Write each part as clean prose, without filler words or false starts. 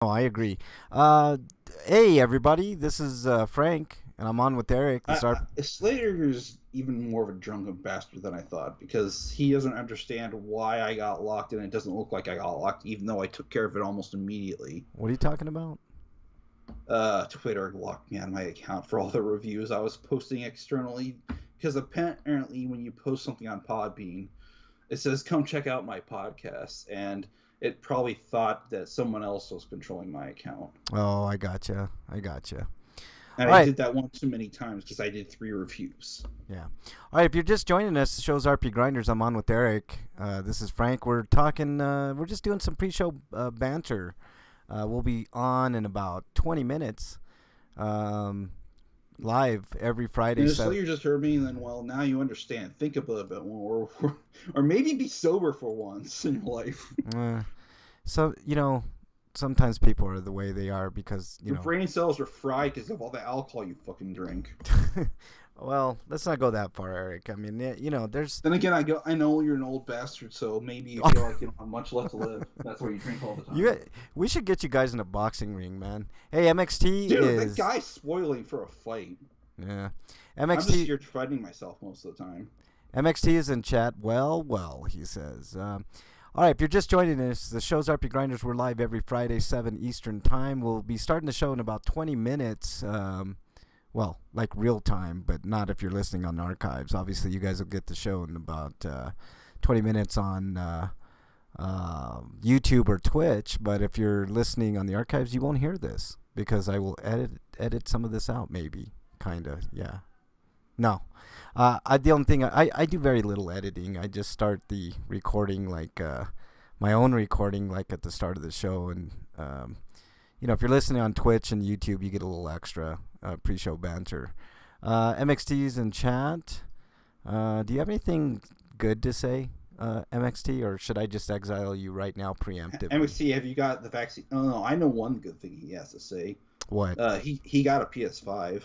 Oh, I agree. Uh, hey, everybody. This is Frank, and I'm on with Eric. This is our. Slater is even more of a drunken bastard than I thought because he doesn't understand why I got locked and it doesn't look like I got locked, even though I took care of it almost immediately. What are you talking about? Twitter locked me out of my account for all the reviews I was posting externally because apparently when you post something on Podbean, it says come check out my podcast, and it probably thought that someone else was controlling my account. Oh, I gotcha. I gotcha. And All I right. did that one too many times because I did 3 reviews. Yeah. All right. If you're just joining us, the show's RP Grinders. I'm on with Eric. This is Frank. We're talking. We're just doing some pre-show banter. We'll be on in about 20 minutes. Um, Live every Friday. And So so you just heard me, and then well, now you understand. Think a little bit more, or maybe be sober for once in your life. Uh, so sometimes people are the way they are because Your brain cells are fried because of all the alcohol you fucking drink. well, let's not go that far, Eric. I mean, there's. Then again, I know you're an old bastard, so maybe you feel like you don't have much left to live. That's why you drink all the time. We should get you guys in a boxing ring, man. Hey, MXT Dude, that is. guy's spoiling for a fight. Yeah, I'm just MXT here fighting myself most of the time. MXT is in chat. Well, he says. All right, if you're just joining us, the show's RP Grinders. We're live every Friday, 7 Eastern Time. We'll be starting the show in about 20 minutes. Well, like real time, but not if you're listening on archives. Obviously, you guys will get the show in about 20 minutes on YouTube or Twitch. But if you're listening on the archives, you won't hear this because I will edit some of this out, maybe. Kind of, yeah. No. The only thing I do very little editing. I just start the recording like my own recording like at the start of the show, and if you're listening on Twitch and YouTube, you get a little extra pre-show banter. MXT's in chat. Do you have anything good to say, MXT, or should I just exile you right now preemptively? MXT, have you got the vaccine? Oh no, I know one good thing he has to say. What? He got a PS5.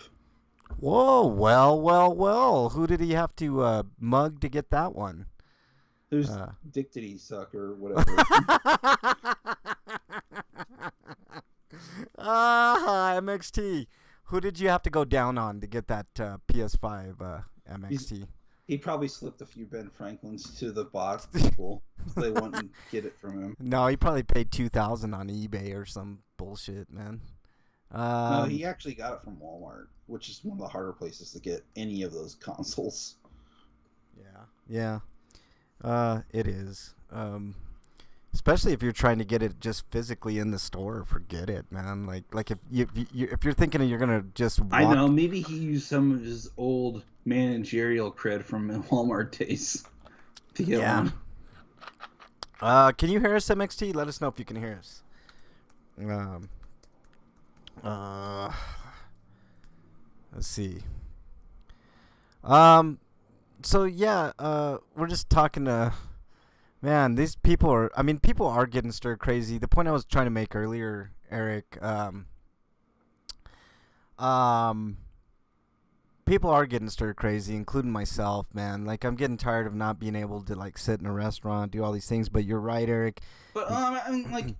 Whoa! Well. Who did he have to mug to get that one? Whose dick did he suck or whatever? MXT. Who did you have to go down on to get that PS5, MXT? He probably slipped a few Ben Franklins to the box people so they wouldn't get it from him. No, he probably paid $2,000 on eBay or some bullshit, man. No, he actually got it from Walmart, which is one of the harder places to get any of those consoles. Yeah. It is. Especially if you're trying to get it just physically in the store, forget it, man. Like if you're thinking you're gonna just walk... I know, maybe he used some of his old managerial cred from Walmart days to get one. Can you hear us, MXT? Let us know if you can hear us. Let's see. So yeah, we're just talking to... Man, these people are... I mean, people are getting stir crazy. The point I was trying to make earlier, Eric, people are getting stir crazy, including myself, man. Like, I'm getting tired of not being able to, like, sit in a restaurant, do all these things. But you're right, Eric. But, I mean, like,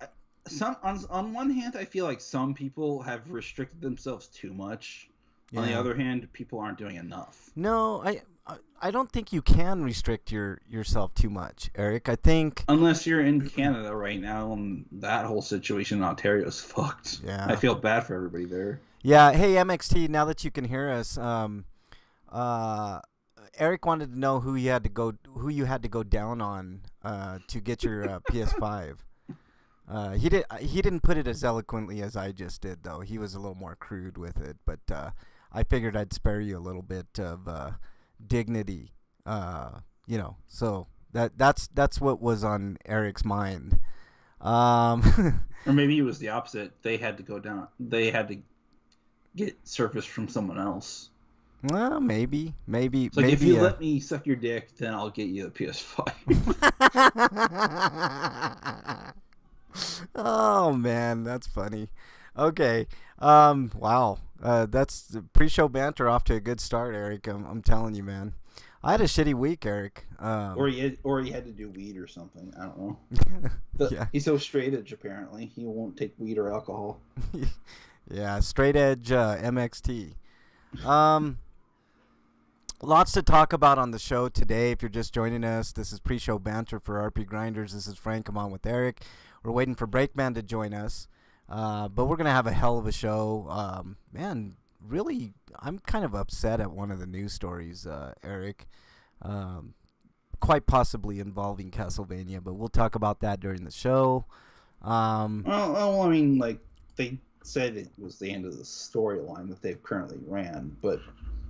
on one hand, I feel like some people have restricted themselves too much. Yeah. On the other hand, people aren't doing enough. No, I don't think you can restrict yourself too much, Eric. I think unless you're in Canada right now, and that whole situation in Ontario is fucked. Yeah, I feel bad for everybody there. Yeah. Hey, MXT. Now that you can hear us, Eric wanted to know who you had to go down on to get your PS5. He didn't put it as eloquently as I just did, though. He was a little more crude with it, but I figured I'd spare you a little bit of dignity, so that's what was on Eric's mind. Or maybe it was the opposite. They had to go down. They had to get surface from someone else. Well, maybe. It's like, if you let me suck your dick, then I'll get you the PS5. Oh man, that's funny. Okay. Wow. That's the pre-show banter off to a good start, Eric. I'm telling you, man. I had a shitty week, Eric. Or he had to do weed or something. I don't know. Yeah. He's so straight edge apparently. He won't take weed or alcohol. Yeah, straight edge MXT. Um, Lots to talk about on the show today. If you're just joining us, this is pre-show banter for RP Grinders. This is Frank. I'm on with Eric. We're waiting for Breakman to join us, but we're gonna have a hell of a show. Man, really, I'm kind of upset at one of the news stories, Eric. Quite possibly involving Castlevania, but we'll talk about that during the show. Well, I mean, like, they said it was the end of the storyline that they've currently ran, but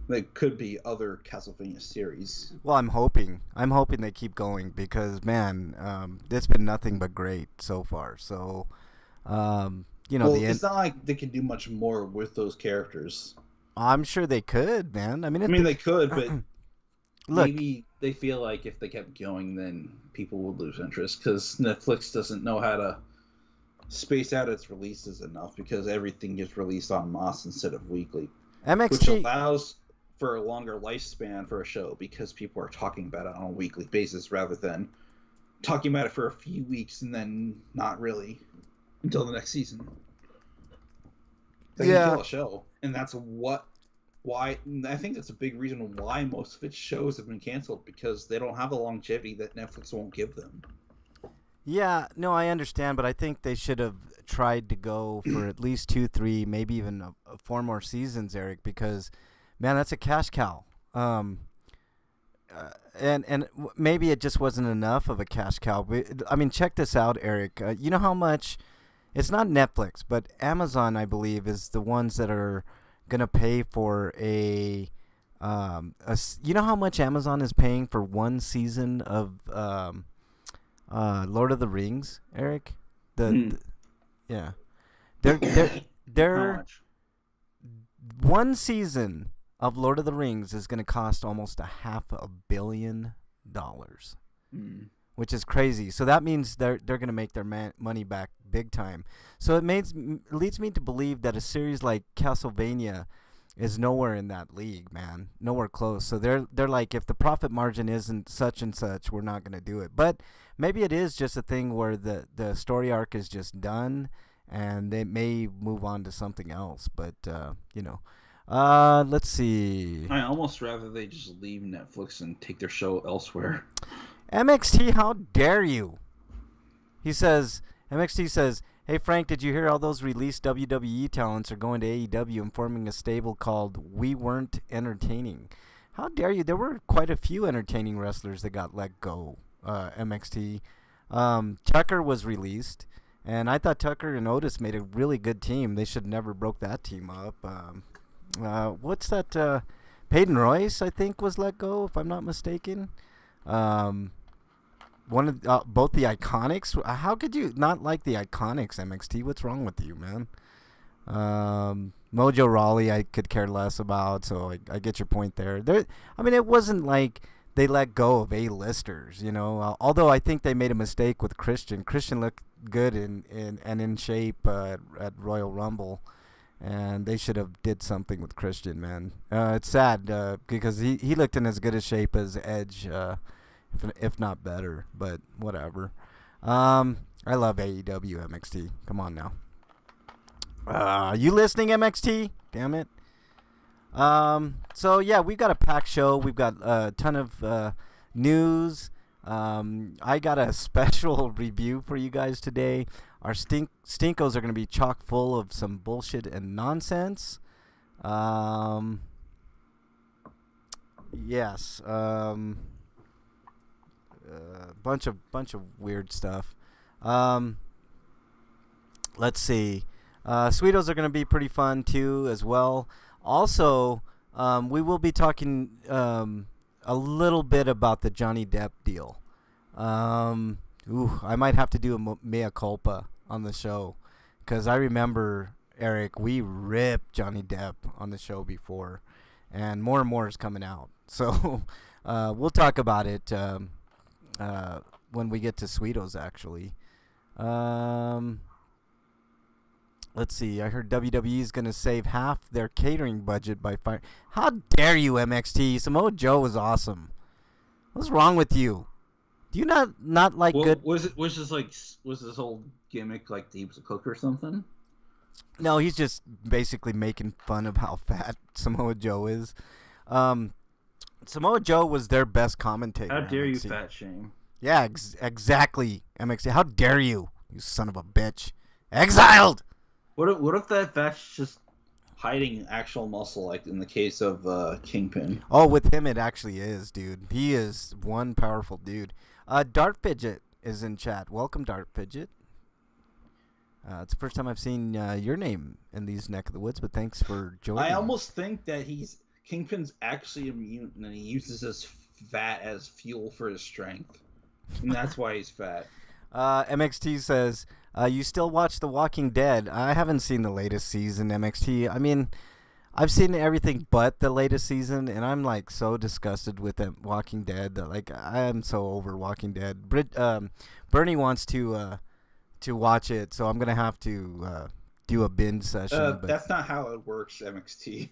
there could be other Castlevania series. Well, I'm hoping they keep going because, man, it's been nothing but great so far. So, it's not like they can do much more with those characters. I'm sure they could, man. I mean, they could, but look, maybe they feel like if they kept going, then people would lose interest because Netflix doesn't know how to space out its releases enough because everything gets released en masse instead of weekly, which allows for a longer lifespan for a show because people are talking about it on a weekly basis rather than talking about it for a few weeks and then not really until the next season. They can kill a show, and that's why I think that's a big reason why most of its shows have been canceled because they don't have the longevity that Netflix won't give them. Yeah, no, I understand, but I think they should have tried to go for at least 2, 3, maybe even 4 more seasons, Eric, because, man, that's a cash cow. And maybe it just wasn't enough of a cash cow. I mean, check this out, Eric. You know how much? It's not Netflix, but Amazon, I believe, is the ones that are gonna pay for you know how much Amazon is paying for one season of Lord of the Rings, Eric? Yeah, they're one season of Lord of the Rings is going to cost almost $500 million, which is crazy. So that means they're going to make their money back big time. So it leads me to believe that a series like Castlevania is nowhere in that league, man. Nowhere close. So they're like, if the profit margin isn't such and such, we're not going to do it. But maybe it is just a thing where the story arc is just done and they may move on to something else. But, let's see. I almost rather they just leave Netflix and take their show elsewhere. MXT, how dare you? MXT says, hey, Frank, did you hear all those released WWE talents are going to AEW and forming a stable called We Weren't Entertaining? How dare you? There were quite a few entertaining wrestlers that got let go, MXT. Tucker was released, and I thought Tucker and Otis made a really good team. They should never broke that team up. What's that? Peyton Royce, I think, was let go, if I'm not mistaken. One of both the Iconics. How could you not like the Iconics, MXT? What's wrong with you, man? Mojo Rawley, I could care less about, so I get your point there. I mean, it wasn't like they let go of A-listers, you know. Although I think they made a mistake with Christian. Christian looked good and in shape at Royal Rumble. And they should have did something with Christian, man. It's sad because he looked in as good a shape as Edge, if not better. But whatever. I love AEW NXT. Come on now. You listening, MXT? Damn it. So yeah, we've got a packed show. We've got a ton of news. I got a special review for you guys today. Our stinkos are going to be chock full of some bullshit and nonsense. Yes. Bunch of weird stuff. Let's see. Sweetos are going to be pretty fun too as well. Also, we will be talking a little bit about the Johnny Depp deal. I might have to do a mea culpa on the show because I remember, Eric, we ripped Johnny Depp on the show before, and more is coming out. So we'll talk about it when we get to Sweetos, actually. Let's see. I heard WWE is going to save half their catering budget by fire. How dare you, MXT? Samoa Joe was awesome. What's wrong with you? Do you not like Well, good? was this whole gimmick like he was a cook or something? No, he's just basically making fun of how fat Samoa Joe is. Um, Samoa Joe was their best commentator. How dare you NXT. fat shame? Yeah, exactly. MXT. How dare you, you son of a bitch! Exiled. What if that fat's just hiding actual muscle, like in the case of Kingpin? Oh, with him it actually is, dude. He is one powerful dude. Dart Fidget is in chat. Welcome, Dart Fidget. It's the first time I've seen your name in these neck of the woods, but thanks for joining. I almost think that Kingpin's actually a mutant, and he uses his fat as fuel for his strength, and that's why he's fat. MXT says, you still watch The Walking Dead? I haven't seen the latest season, MXT. I mean, I've seen everything but the latest season, and I'm like so disgusted with The Walking Dead that like I am so over Walking Dead. Bernie wants to watch it, so I'm gonna have to do a binge session. But That's not how it works, MXT.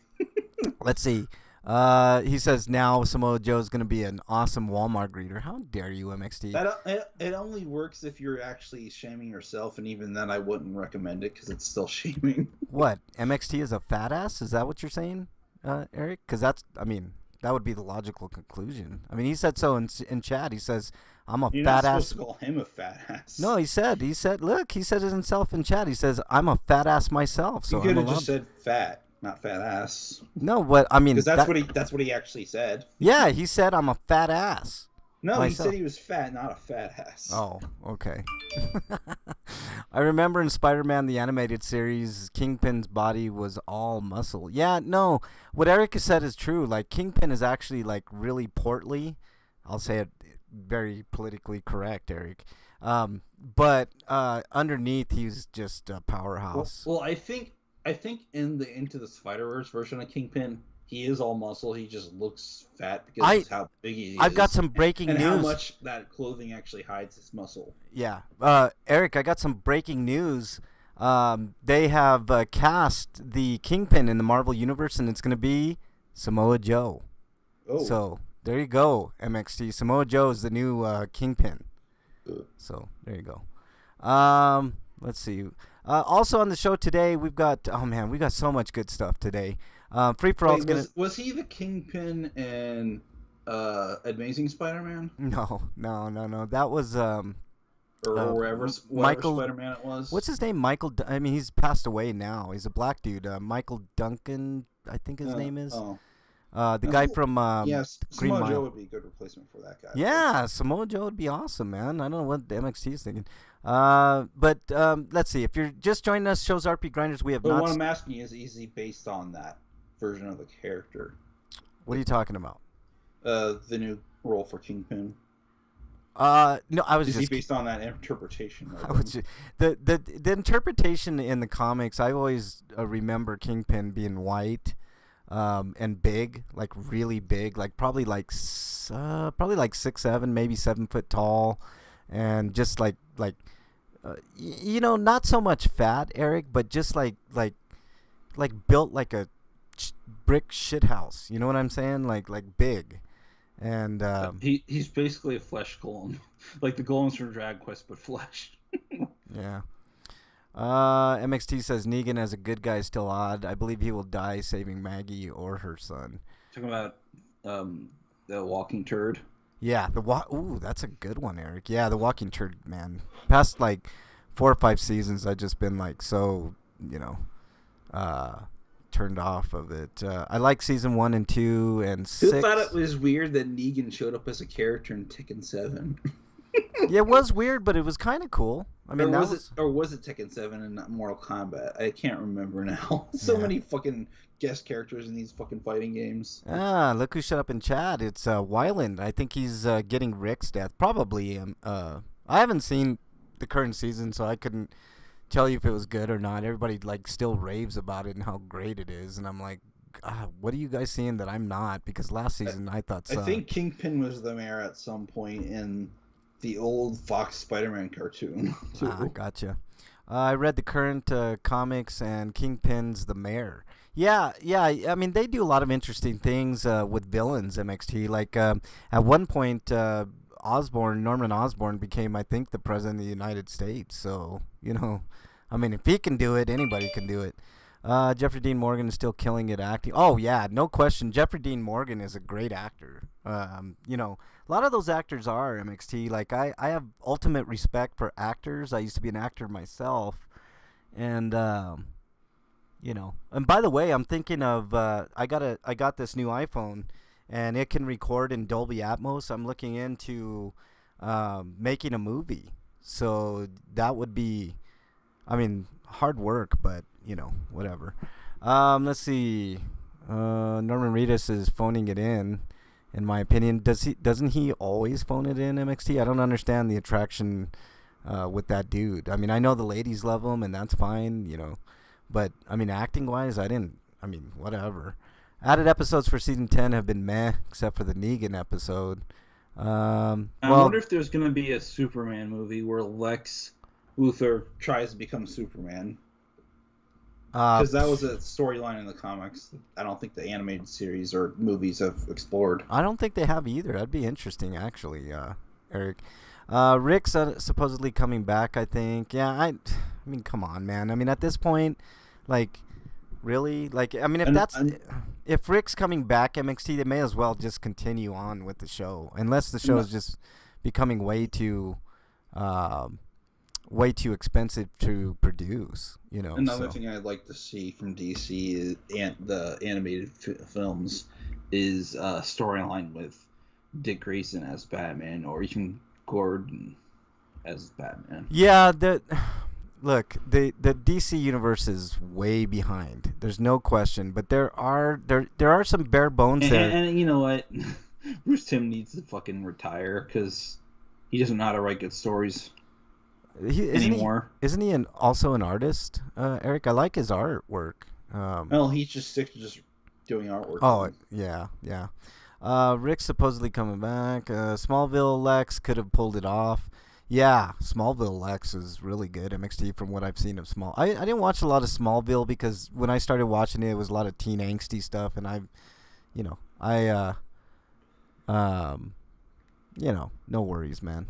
let's see. He says now Samoa Joe's gonna be an awesome Walmart greeter. How dare you, MXT? It only works if you're actually shaming yourself, and even then, I wouldn't recommend it because it's still shaming. What, MXT is a fat ass? Is that what you're saying, Eric? Because that would be the logical conclusion. I mean, he said so in chat. He says, I'm a You're fat not ass. supposed to call him a fat ass. No, he said, look, he said it himself in chat. He says, I'm a fat ass myself. So you could have just said fat, not fat ass. No, but I mean, because that's what he actually said. Yeah, he said I'm a fat ass. No, myself. He said he was fat, not a fat ass. Oh, okay. I remember in Spider-Man the animated series, Kingpin's body was all muscle. Yeah, no, what Eric has said is true. Like Kingpin is actually like really portly. I'll say it very politically correct, Eric. But underneath he's just a powerhouse. Well, I think in the Into the Spider-Verse version of Kingpin, he is all muscle. He just looks fat because of how big he is. I've got some breaking news. And how much that clothing actually hides his muscle. Yeah. Eric, I got some breaking news. They have cast the Kingpin in the Marvel Universe, and it's going to be Samoa Joe. Oh. So, there you go, MXT. Samoa Joe is the new Kingpin. So, there you go. Let's see. Also on the show today, we've got we got so much good stuff today. Free for all. Was he the Kingpin in Amazing Spider-Man? No. That was or wherever Michael Spider-Man it was. What's his name? Michael. I mean, he's passed away now. He's a black dude. Michael Duncan, I think his name is. The guy from yes, Green Samoa Mile. Joe would be a good replacement for that guy. Yeah, Samoa Joe would be awesome, man. I don't know what the MXT is thinking. But let's see. If you're just joining us, Shows RP Grinders, we have but not. What I'm asking is he based on that version of the character? What are you talking about? The new role for Kingpin. No, I was Is just he based on that interpretation? the interpretation in the comics. I always remember Kingpin being white. And big, like really big, like probably like 6'7", maybe 7 foot tall, and just like not so much fat, Eric, but just like built like a brick shit house. You know what I'm saying? Like big, and he's basically a flesh golem, like the golems from Dragon Quest, but flesh. Yeah. MXT says Negan as a good guy is still odd. I believe he will die saving Maggie or her son. Talking about the walking turd. Yeah, ooh, that's a good one, Eric. Yeah, the walking turd, man. Past like 4 or 5 seasons, I've just been like so, turned off of it. I like season 1 and 2 and 6. Who thought it was weird that Negan showed up as a character in Tekken 7? Yeah, it was weird, but it was kind of cool. I mean, was it Tekken 7 and not Mortal Kombat? I can't remember now. Many fucking guest characters in these fucking fighting games. Look who shut up in chat. It's Wyland. I think he's getting Rick's death. Probably. I haven't seen the current season, so I couldn't tell you if it was good or not. Everybody like still raves about it and how great it is, and I'm like, what are you guys seeing that I'm not? Because last season I thought so. I think Kingpin was the mayor at some point in the old Fox Spider-Man cartoon. Gotcha. I read the current comics and Kingpin's the mayor. Yeah, yeah. I mean, they do a lot of interesting things with villains. MXT. Like at one point, Norman Osborn became, I think, the president of the United States. So I mean, if he can do it, anybody can do it. Jeffrey Dean Morgan is still killing it acting. Oh yeah, no question. Jeffrey Dean Morgan is a great actor. A lot of those actors are MXT. Like I have ultimate respect for actors. I used to be an actor myself, and And by the way, I'm thinking of I got this new iPhone, and it can record in Dolby Atmos. I'm looking into making a movie, so that would be, I mean, hard work, but whatever. Let's see. Norman Reedus is phoning it in my opinion. Doesn't he always phone it in, MXT? I don't understand the attraction with that dude. I mean, I know the ladies love him, and that's fine, But I mean, acting wise, whatever. Added episodes for season 10 have been meh, except for the Negan episode. I wonder if there's going to be a Superman movie where Lex Luthor tries to become Superman. Because that was a storyline in the comics. I don't think the animated series or movies have explored. I don't think they have either. That'd be interesting, actually, Eric. Rick's supposedly coming back, I think. Yeah, I mean, come on, man. I mean, at this point, like, really? Like, I mean, if Rick's coming back, MXT, they may as well just continue on with the show. Unless the show is just becoming way too expensive to produce, Another thing I'd like to see from DC is the animated films is a storyline with Dick Grayson as Batman, or even Gordon as Batman. Yeah, look, the DC universe is way behind. There's no question, but there are some bare bones there. And you know what? Bruce Timm needs to fucking retire because he doesn't know how to write good stories. Anymore. Isn't he also an artist, Eric? I like his artwork. Well, he's just sick to just doing artwork. Oh, yeah. Rick's supposedly coming back. Smallville Lex could have pulled it off. Yeah, Smallville Lex is really good, MXT, from what I've seen of I didn't watch a lot of Smallville because when I started watching it was a lot of teen angsty stuff, and no worries, man.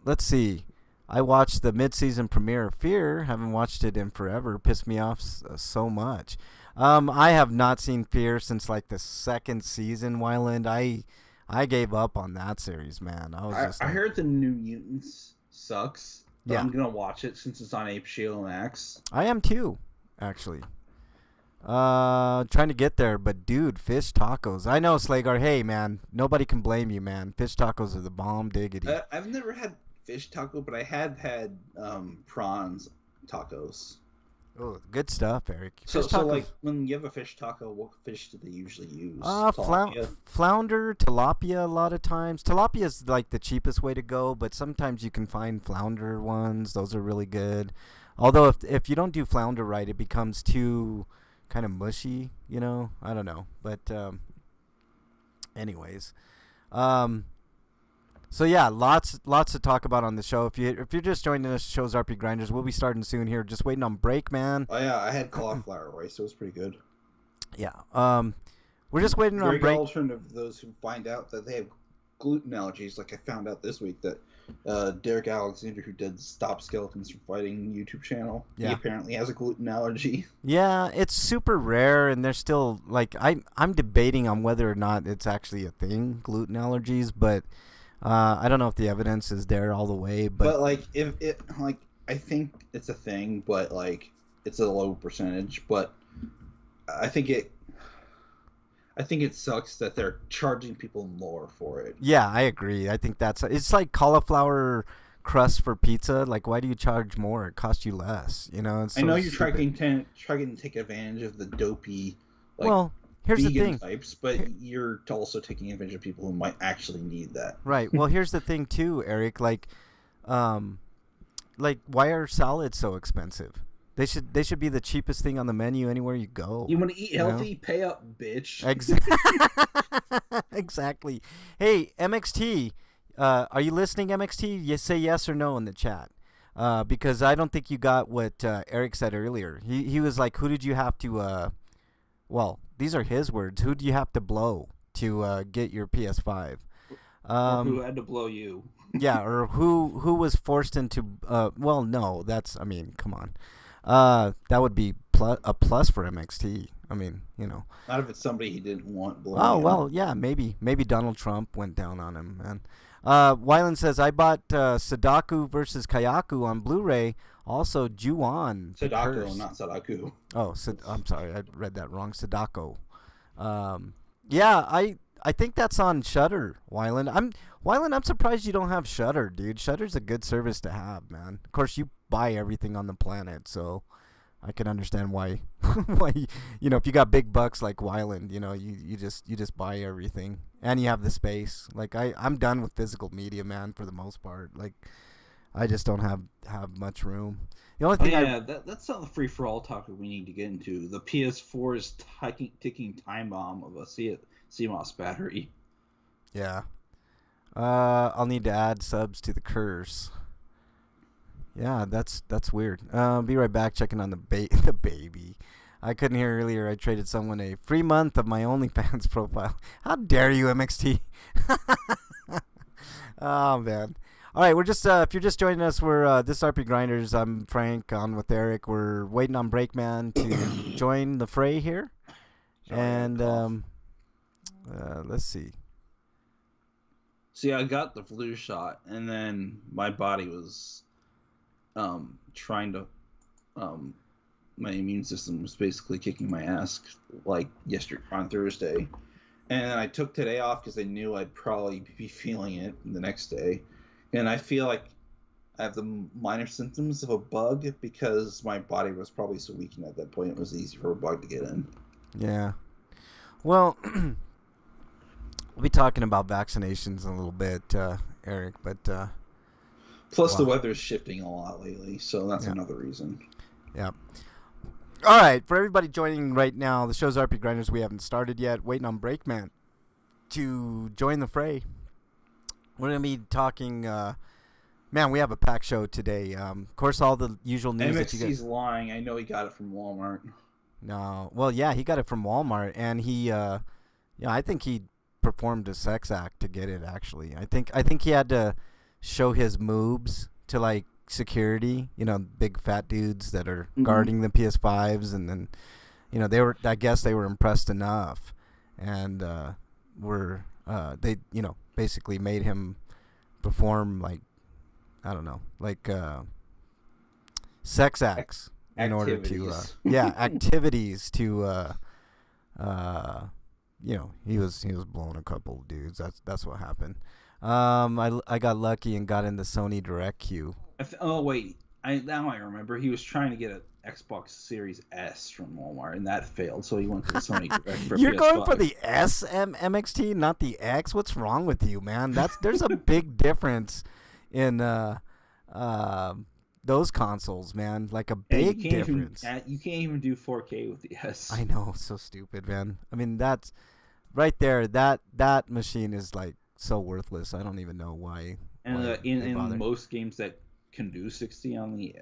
Let's see. I watched the mid-season premiere of Fear. Haven't watched it in forever. Pissed me off so much. I have not seen Fear since like the second season, Wyland. I gave up on that series, man. I heard the New Mutants sucks. But Yeah. I'm gonna watch it since it's on HBO Max. I am too, actually. Trying to get there, but dude, fish tacos. I know, Slagar. Hey, man, nobody can blame you, man. Fish tacos are the bomb diggity. I've never had fish taco, but I have had prawns tacos. Oh, good stuff, Eric. So Fish tacos. like when you have a fish taco, what fish do they usually use? Flounder, tilapia a lot of times. Tilapia is like the cheapest way to go, but sometimes you can find flounder ones. Those are really good. Although if you don't do flounder right, it becomes too kind of mushy, I don't know. But anyways. So yeah, lots to talk about on the show. If you're just joining us, show's RP Grinders. We'll be starting soon here. Just waiting on break, man. Oh yeah, I had cauliflower rice. It was pretty good. Yeah. We're just waiting on break. Very good alternative to those who find out that they have gluten allergies. Like I found out this week that Derek Alexander, who did Stop Skeletons from Fighting YouTube channel, he apparently has a gluten allergy. Yeah, it's super rare, and they're still like I'm debating on whether or not it's actually a thing, gluten allergies, but. I don't know if the evidence is there all the way, but like if it like I think it's a thing, but like it's a low percentage. But I think it sucks that they're charging people more for it. Yeah, I agree. I think it's like cauliflower crust for pizza. Like, why do you charge more? It costs you less. It's I know you're stupid. trying to take advantage of the dopey. Here's the thing. Types, but you're also taking advantage of people who might actually need that. Right. Well, here's the thing too, Eric. Like, why are salads so expensive? They should be the cheapest thing on the menu anywhere you go. You want to eat healthy? Pay up, bitch. Exactly. Hey, MXT, are you listening, MXT? You say yes or no in the chat. Because I don't think you got what Eric said earlier. He was like, who did you have to? Well, these are his words. Who do you have to blow to get your PS5? Or who had to blow you? Yeah, or who was forced into? Well, no, that's. I mean, come on. That would be a plus for MXT. I mean, you know. Not if it's somebody he didn't want blowing Oh him. well, yeah, maybe Donald Trump went down on him, man. Wyland says I bought Sadaku versus Kayaku on Blu-ray. Also, Ju-on. The Sadako, Curse. not Sadaku. Oh, I'm sorry, I read that wrong. Sadako. Yeah, I think that's on Shudder, Wyland. I'm surprised you don't have Shudder, dude. Shudder's a good service to have, man. Of course, you buy everything on the planet, so I can understand why why you know, if you got big bucks like Wyland, you know, you just buy everything and you have the space. Like I'm done with physical media, man, for the most part. Like I just don't have much room. The only thing that's not the free for all topic we need to get into. The PS4's ticking time bomb of a CMOS battery. Yeah. I'll need to add subs to the curse. Yeah, that's weird. Be right back. Checking on the the baby. I couldn't hear earlier. I traded someone a free month of my OnlyFans profile. How dare you, MXT? Oh man. All right, we're just if you're just joining us, we're this RP Grinders. I'm Frank on with Eric. We're waiting on Breakman to join the fray here, and let's see. See, I got the flu shot, and then my body was trying to my immune system was basically kicking my ass like yesterday on Thursday, and I took today off because I knew I'd probably be feeling it the next day, and I feel like I have the minor symptoms of a bug because my body was probably so weakened at that point it was easy for a bug to get in. Yeah, well, we'll be talking about vaccinations in a little bit, Eric, but plus the weather's shifting a lot lately, so that's another reason. Yeah. All right, for everybody joining right now, the show's RP Grinders. We haven't started yet. Waiting on Breakman to join the fray. We're going to be talking. Man, we have a packed show today. Of course, all the usual news that you guys. MXT's lying. I know he got it from Walmart. No. Well, yeah, he got it from Walmart, and he, I think he performed a sex act to get it, actually. I think he had to show his moves to, like, security, you know, big fat dudes that are guarding the PS5s, and then, you know, I guess they were impressed enough, and they, you know, basically made him perform, like, I don't know, like sex acts in order to activities to you know, he was blowing a couple of dudes. That's what happened. I got lucky and got in the Sony Direct queue. Oh wait, now I remember. He was trying to get an Xbox Series S from Walmart, and that failed. So he went to the Sony Direct for You're PS5. going for the S MXT, not the X. What's wrong with you, man? There's a big difference in those consoles, man. Like a big difference. You can't even do 4K with the S. I know, so stupid, man. I mean, that's right there. That machine is like so worthless. I don't even know why. And in most games that can do 60 on the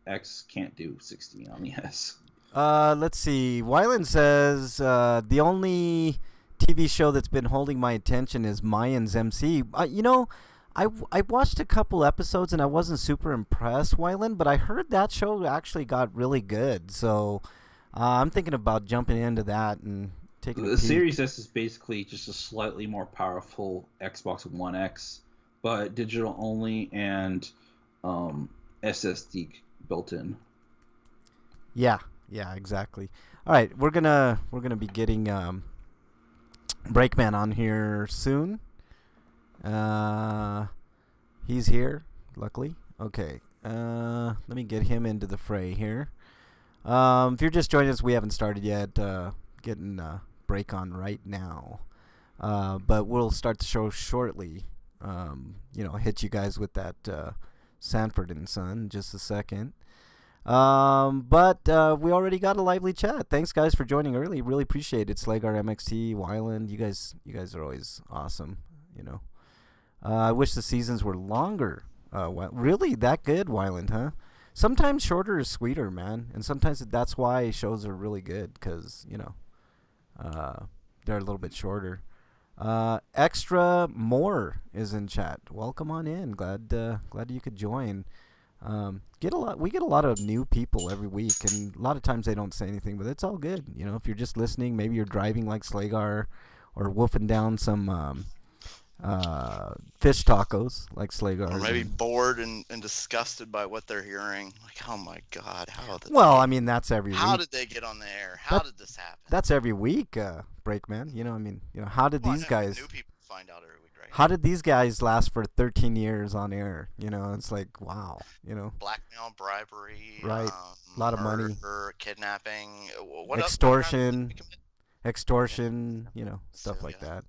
X can't do 60 on the S. Let's see. Wyland says the only TV show that's been holding my attention is Mayans MC. You know, I watched a couple episodes and I wasn't super impressed, Wyland, but I heard that show actually got really good. So I'm thinking about jumping into that and taking a peek. The Series S is basically just a slightly more powerful Xbox One X, but digital only and SSD built in. Yeah, exactly. All right, we're gonna be getting Breakman on here soon. He's here, luckily. Okay, let me get him into the fray here. If you're just joining us, we haven't started yet. Getting Break on right now, but we'll start the show shortly. You know, hit you guys with that Sanford and Son in just a second. But we already got a lively chat. Thanks, guys, for joining early. Really appreciate it. Slagar, MXT, Wyland, you guys are always awesome. You know, I wish the seasons were longer. Really that good, Wyland, huh? Sometimes shorter is sweeter, man, and sometimes that's why shows are really good because uh, they're a little bit shorter. Extra more is in chat. Welcome on in. Glad you could join. We get a lot of new people every week, and a lot of times they don't say anything, but it's all good. If you're just listening, maybe you're driving like Slagar, or wolfing down some fish tacos like Slagar. Or maybe bored and disgusted by what they're hearing. Like, oh my God, Well, I mean that's every how week. did they get on the air? How did this happen? That's every week, Breakman. How did these guys? New people find out every week, right? How did these guys last for 13 years on air? It's like wow. Blackmail, bribery, Right. A lot of money. Kidnapping, extortion, stuff like that.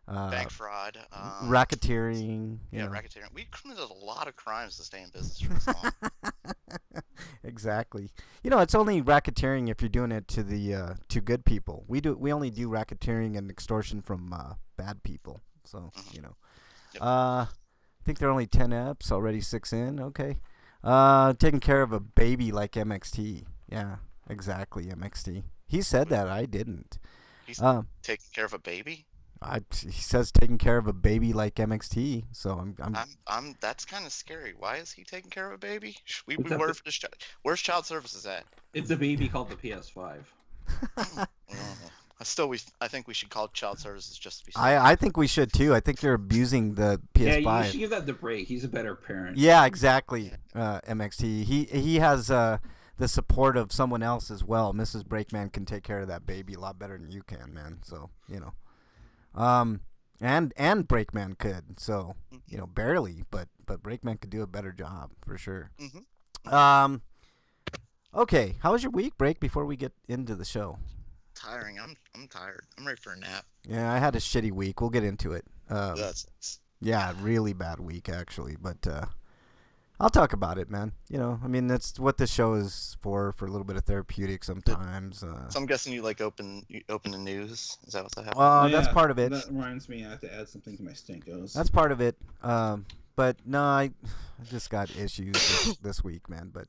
Bank fraud, racketeering. Racketeering. We committed a lot of crimes to stay in business for this long. Exactly. It's only racketeering if you're doing it to good people. We only do racketeering and extortion from bad people. So Yep. I think there are only 10 eps, already 6 in. Okay. Taking care of a baby like MXT. Yeah, exactly, MXT. He said that. I didn't. He's taking care of a baby. He says taking care of a baby like MXT. So I'm That's kind of scary. Why is he taking care of a baby? We work for this. Where's child services at? It's a baby called the PS5. I think we should call child services just to be safe. I think we should too. I think you're abusing the PS5. Yeah, you should give that the break. He's a better parent. Yeah, exactly. MXT. He has the support of someone else as well. Mrs. Breakman can take care of that baby a lot better than you can, man. So and Breakman could. So barely, but Breakman could do a better job for sure. Mm-hmm. Okay, how was your week, Break? Before we get into the show. Tiring. I'm tired. I'm ready for a nap. Yeah, I had a shitty week. We'll get into it. That's Yeah, really bad week actually, but I'll talk about it, man. That's what this show is for a little bit of therapeutic sometimes. So I'm guessing you open the news. Is that what's happening? That's part of it. That reminds me, I have to add something to my stinkos. That's part of it. But no, I just got issues this week, man. But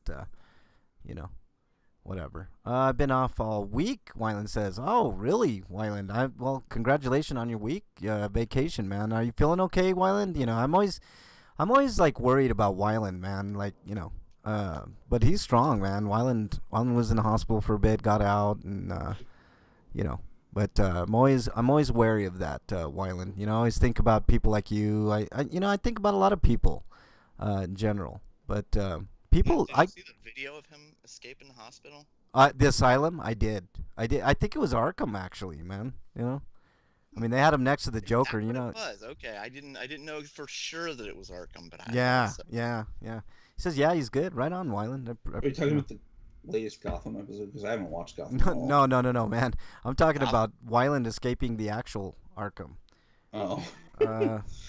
whatever. I've been off all week. Wyland says, "Oh, really, Wyland? Well, congratulations on your week vacation, man. Are you feeling okay, Wyland? I'm always like worried about Wyland, man. Like but he's strong, man. Wyland was in the hospital for a bit, got out, and But I'm always wary of that, Wyland. I always think about people like you. I think about a lot of people, in general. But people, Did you see the video of him escaping the hospital? The asylum, I did. I think it was Arkham, actually, man. They had him next to the Joker. It was okay. I didn't know for sure that it was Arkham, but yeah. He says, yeah, he's good. Right on, Wyland. Are you talking about the latest Gotham episode? Because I haven't watched Gotham. No, man. I'm talking about Wyland escaping the actual Arkham. Oh.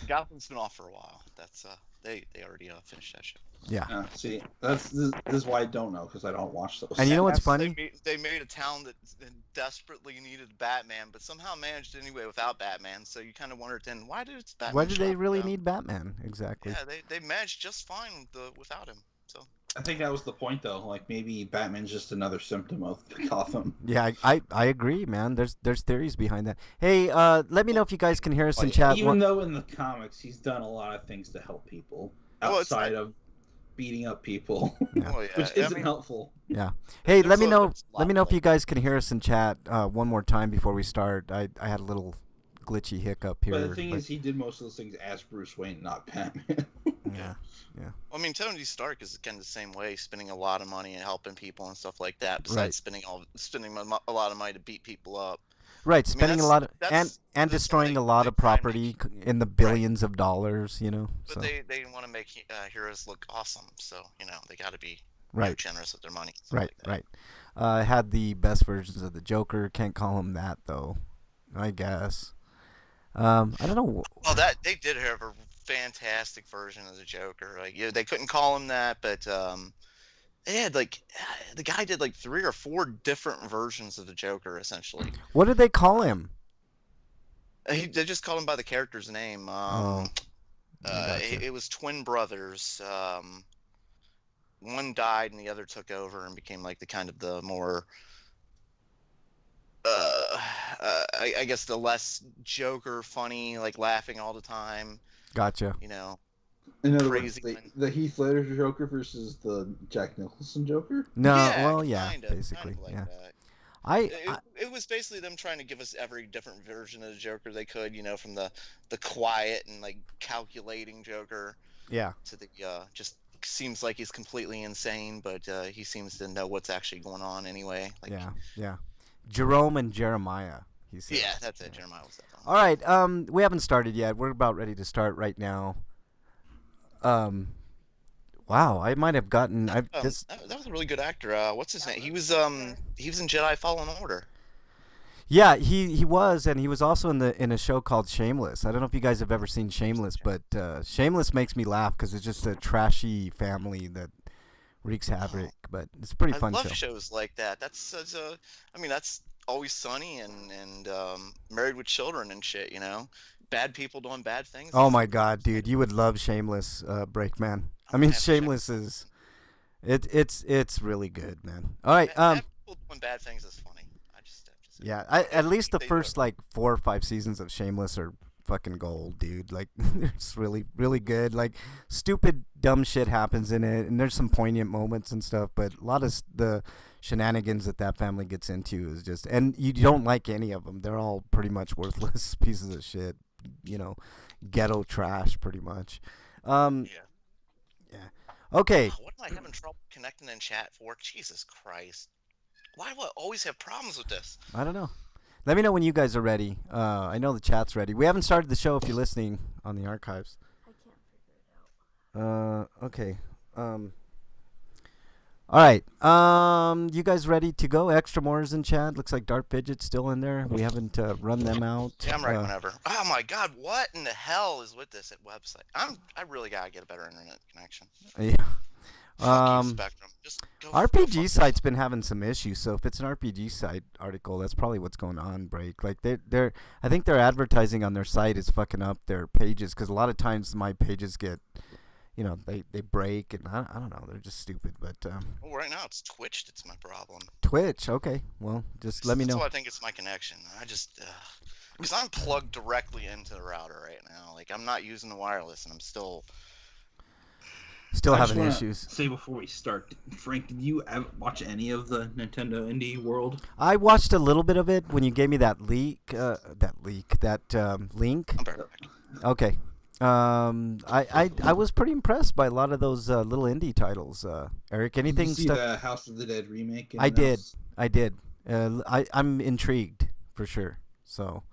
Gotham's been off for a while. That's they already finished that show. Yeah. See, this is why I don't know, because I don't watch those. And you know what's funny? They made a town that desperately needed Batman, but somehow managed anyway without Batman. So you kind of wondered then, why did Batman? Why did they really need Batman? Exactly. Yeah, they managed just fine without him. So I think that was the point, though. Like maybe Batman's just another symptom of Gotham. Yeah, I agree, man. There's theories behind that. Hey, let me know if you guys can hear us in chat. Even though in the comics he's done a lot of things to help people outside of beating up people, which isn't helpful. Yeah. Hey, let me know if you guys can hear us in chat one more time before we start. I had a little glitchy hiccup here. But the thing is, he did most of those things as Bruce Wayne, not Batman. Yeah. Well, Tony Stark is kind of the same way, spending a lot of money and helping people and stuff like that. Besides spending a lot of money to beat people up. Right, spending a lot of and destroying a lot of property in the billions of dollars, But they want to make heroes look awesome, so they got to be generous with their money. Right. Had the best versions of the Joker. Can't call him that though, I guess. I don't know. Well, that they did have a fantastic version of the Joker. They couldn't call him that, but they had the guy did 3 or 4 different versions of the Joker essentially. What did they call him? They just called him by the character's name. I gotcha. It was twin brothers. One died and the other took over and became like the kind of the more I guess the less Joker funny, like laughing all the time, Gotcha. you know, In other words, crazy. the Heath Ledger Joker versus the Jack Nicholson Joker. No, Yeah, well, yeah, kind basically, of like yeah. that. I, It was basically them trying to give us every different version of the Joker they could, from the quiet and like calculating Joker yeah, to the just seems like he's completely insane, but he seems to know what's actually going on anyway. Like, yeah. Jerome and Jeremiah, he said. yeah, that's it. Yeah. Jeremiah was that one. All right, we haven't started yet. We're about ready to start right now. Wow, I might have gotten this. That was a really good actor. What's his name? He was in Jedi Fallen Order. Yeah, he was, and he was also in a show called Shameless. I don't know if you guys have ever seen Shameless, but Shameless makes me laugh because it's just a trashy family that wreaks havoc. But it's a pretty fun I love show. shows like that. That's that's Always Sunny and Married with Children and shit. Bad people doing bad things. Oh my God, dude, you would love Shameless, Breakman. I mean, Shameless is it's really good, man. All right, bad people doing bad things is funny. yeah, at least the first like 4 or 5 seasons of Shameless are fucking gold, dude. Like, it's really, really good. Like, stupid, dumb shit happens in it, and there's some poignant moments and stuff. But a lot of the shenanigans that family gets into is just, and you don't like any of them. They're all pretty much worthless pieces of shit. Ghetto trash, pretty much. Yeah. Okay. What am I having trouble connecting in chat for? Jesus Christ. Why do I always have problems with this? I don't know. Let me know when you guys are ready. I know the chat's ready. We haven't started the show if you're listening on the archives. I can't figure it out. Okay. All right. You guys ready to go? Extra More's in chat. Looks like Dark Fidget's still in there. We haven't run them out. Yeah, I'm ready whenever. Oh my God, what in the hell is with this website? I really gotta get a better internet connection. Yeah. Fuck you, Spectrum. Just go RPG site's been having some issues, so if it's an RPG site article, that's probably what's going on. Break, like they're I think their advertising on their site is fucking up their pages, because a lot of times my pages get, they break, and I don't know, they're just stupid. But well, right now it's Twitch that's my problem. Twitch, okay, well, just let me know. That's why I think it's my connection. I just because I'm plugged directly into the router right now. Like, I'm not using the wireless, and I'm still having issues. Say before we start, Frank, did you watch any of the Nintendo Indie World? I watched a little bit of it when you gave me that link. Link. I'm back. Okay. I was pretty impressed by a lot of those little indie titles. Eric, anything? Did you see the House of the Dead remake? I did. I'm intrigued for sure. So,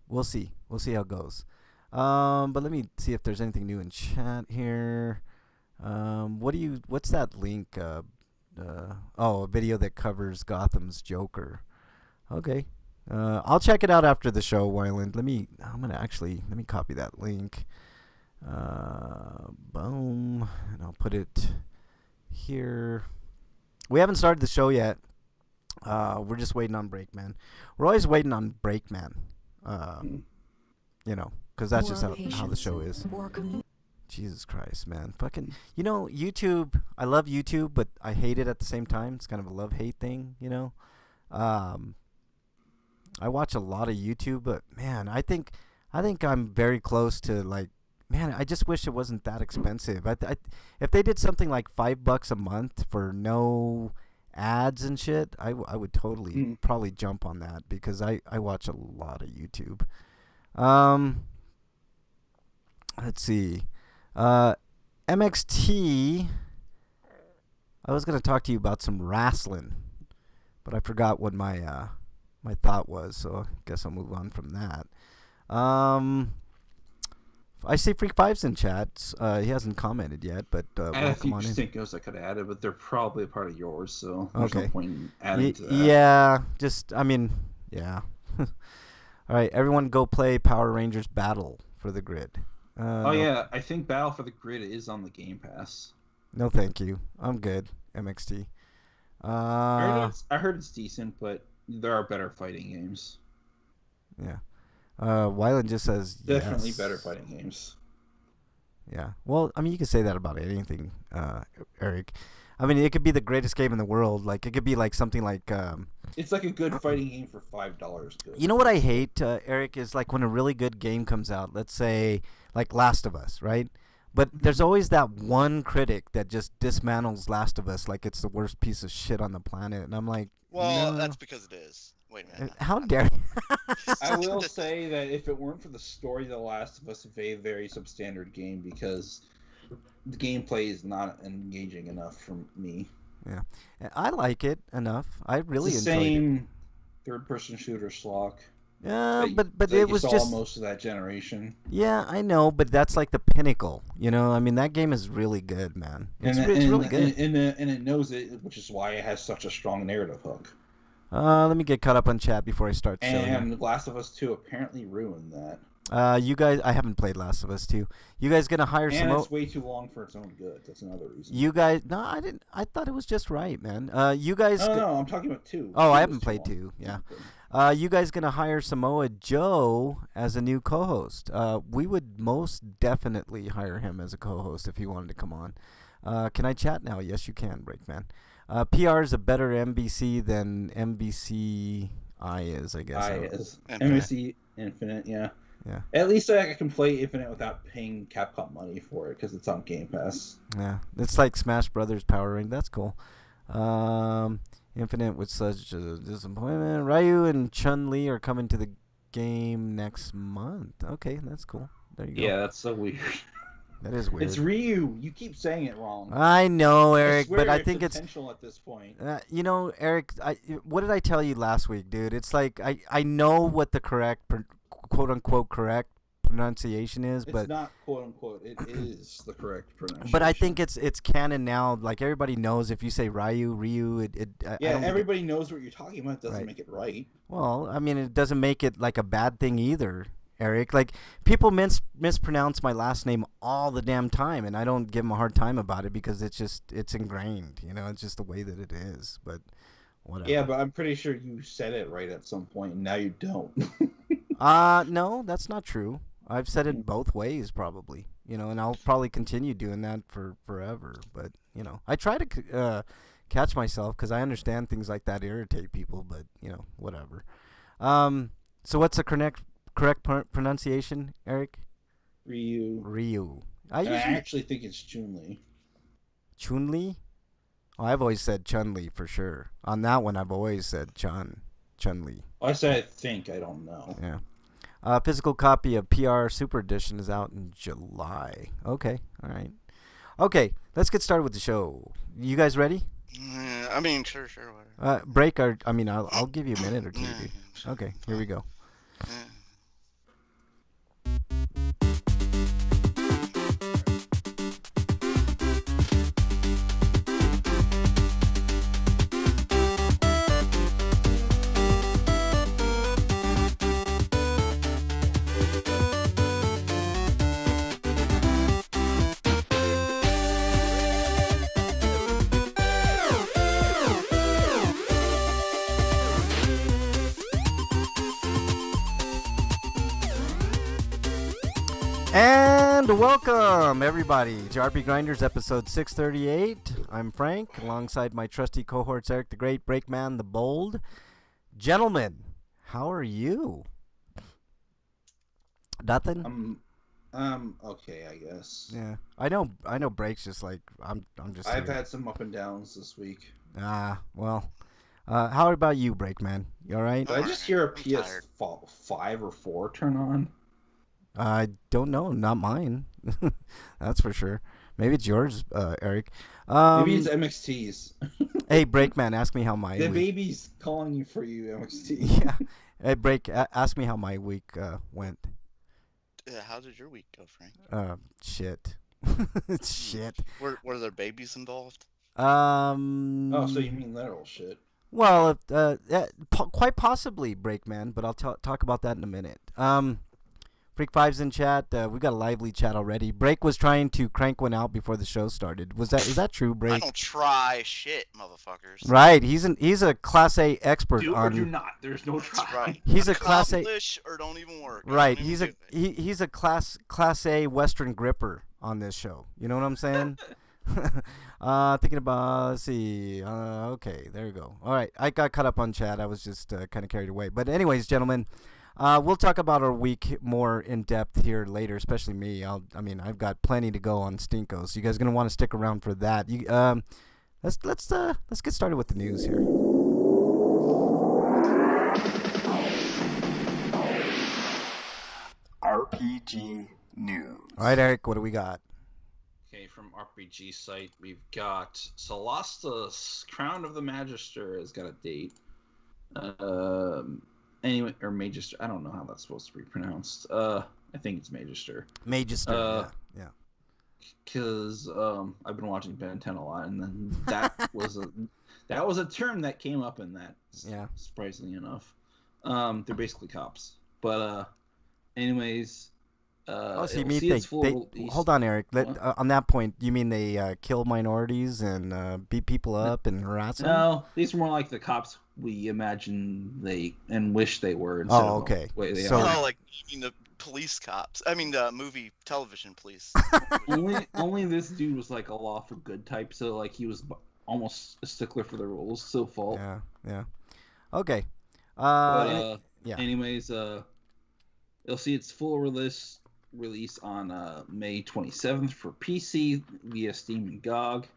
we'll see. We'll see how it goes. But let me see if there's anything new in chat here. What's that link? A video that covers Gotham's Joker. Okay. I'll check it out after the show, Wyland. Let me copy that link. Boom. And I'll put it here. We haven't started the show yet. We're just waiting on Breakman. We're always waiting on Breakman. Because that's just how the show is. Jesus Christ, man. Fucking, YouTube, I love YouTube, but I hate it at the same time. It's kind of a love-hate thing, I watch a lot of YouTube, but, man, I think I'm very close to, like, man, I just wish it wasn't that expensive. If they did something like $5 a month for no ads and shit, I would totally probably jump on that, because I watch a lot of YouTube. Let's see. MXT. I was gonna talk to you about some wrestling, but I forgot what my thought was, so I guess I'll move on from that. I see Freak Five's in chat. He hasn't commented yet, but welcome on in. I think I could have added, but they're probably a part of yours, so there's no point in adding to that. Yeah, yeah. All right, everyone go play Power Rangers Battle for the Grid. Yeah, I think Battle for the Grid is on the Game Pass. No, thank you. I'm good. MXT. I heard it's decent, but there are better fighting games. Yeah. Wyland just says definitely yes. better fighting games. Yeah. Well, I mean, you can say that about anything, Eric. I mean, it could be the greatest game in the world. Like, it could be like something like. It's like a good fighting game for $5. Good. You know what I hate, Eric, is like when a really good game comes out. Let's say like Last of Us, right? But there's always that one critic that just dismantles Last of Us like it's the worst piece of shit on the planet, and I'm like, Well, no. that's because it is. Wait a minute. How dare you? I will say that if it weren't for the story, The Last of Us is a very substandard game because the gameplay is not engaging enough for me. Yeah, I like it enough. I really it's the enjoyed it. same third-person shooter slog. Yeah, but that it you was saw just most of that generation. Yeah, I know, but that's like the pinnacle. You know, I mean, that game is really good, man. It's really good. And it knows it, which is why it has such a strong narrative hook. Let me get caught up on chat before I start showing. And Last of Us 2 apparently ruined that. You guys, I haven't played Last of Us 2. You guys gonna hire some? And it's way too long for its own good. That's another reason. You guys, no, I didn't. I thought it was just right, man. You guys. No, I'm talking about 2. Oh, 2 I haven't was played too 2. Yeah. long. You guys gonna hire Samoa Joe as a new co-host? We would most definitely hire him as a co-host if he wanted to come on. Can I chat now? Yes, you can, Breakman. PR is a better MBC than MBCI is, I guess. MBC Infinite, yeah. Yeah. At least I can play Infinite without paying Capcom money for it because it's on Game Pass. Yeah, it's like Smash Brothers Power Ring. That's cool. Infinite with such a disappointment. Ryu and Chun-Li are coming to the game next month. Okay, that's cool. There you go. Yeah, that's so weird. That is weird. It's Ryu. You keep saying it wrong. I know, Eric, I swear but I think it's intentional at this point. you know, Eric, what did I tell you last week, dude? It's like I know what the correct quote unquote correct pronunciation is, It's but not quote unquote. It is the correct pronunciation. but I think it's canon now. Like everybody knows if you say Ryu, yeah, everybody knows what you're talking about. It doesn't Right. make it right. Well, I mean, it doesn't make it like a bad thing either, Eric. Like people mispronounce my last name all the damn time, and I don't give them a hard time about it because it's ingrained. You know, it's just the way that it is. But whatever. Yeah, but I'm pretty sure you said it right at some point, and now you don't. No, that's not true. I've said it both ways, probably. You know, and I'll probably continue doing that for forever. But you know, I try to catch myself because I understand things like that irritate people. But you know, whatever. So what's the correct pronunciation, Eric? Ryu. I actually think it's Chun-Li. Chun-Li? Oh, I've always said Chun-Li for sure. On that one, I've always said Chun-Li. I said I think. I don't know. Yeah. Physical copy of PR Super Edition is out in July. Okay. All right. Okay. Let's get started with the show. You guys ready? I mean, sure, whatever. Break our. I mean, I'll give you a minute or two. Dude. Okay. Here we go. And welcome, everybody, to JRPG Grinders, episode 638. I'm Frank, alongside my trusty cohorts, Eric the Great, Breakman the Bold. Gentlemen, how are you? Nothing? Okay, I guess. Yeah, I know. Break's just like I'm just. I've here. had some up and downs this week. Well, how about you, Breakman? You all right? Did I just hear a I'm tired. PS5 or 4 turn on? I don't know. Not mine. That's for sure. Maybe it's yours, Eric. Maybe it's MXT's. Hey, Breakman, ask me how my The week... baby's calling you for you, MXT. Yeah. Hey, ask me how my week went. How did your week go, Frank? Shit. Shit. Were there babies involved? Oh, so you mean literal shit. Well, quite possibly, Breakman, but I'll talk about that in a minute. Freak Five's in chat. We got a lively chat already. Break was trying to crank one out before the show started. Is that true, Break? I don't try shit, motherfuckers. Right. He's a Class A expert Do on. or do not. There's no try. That's right. He's a Class A. Accomplish or don't even work. Right. Don't even do it. He's a Class A Western gripper on this show. You know what I'm saying? Thinking about, let's see. Okay, there you go. All right, I got caught up on chat. I was just kind of carried away. But anyways, gentlemen, we'll talk about our week more in depth here later, especially me. I've got plenty to go on Stinko, so you guys are gonna want to stick around for that. Let's get started with the news here. RPG news. All right, Eric, what do we got? Okay, from RPG site, we've got Solostus, Crown of the Magister has got a date. Anyway, or Magister, I don't know how that's supposed to be pronounced. I think it's Magister. Magister, yeah. Because I've been watching Ben 10 a lot, and then that was a term that came up in that. Yeah. Surprisingly enough, they're basically cops. But anyways. So you mean they hold on, Eric. On that point, you mean they kill minorities and beat people up and harass them? No, these are more like the cops we imagine and wish they were. Okay. Like you mean the police cops? I mean the movie television police. only this dude was like a lawful good type, so like he was almost a stickler for the rules. So fault. Yeah. Okay. Anyways, you'll see its full release on May 27th for PC via Steam and GOG,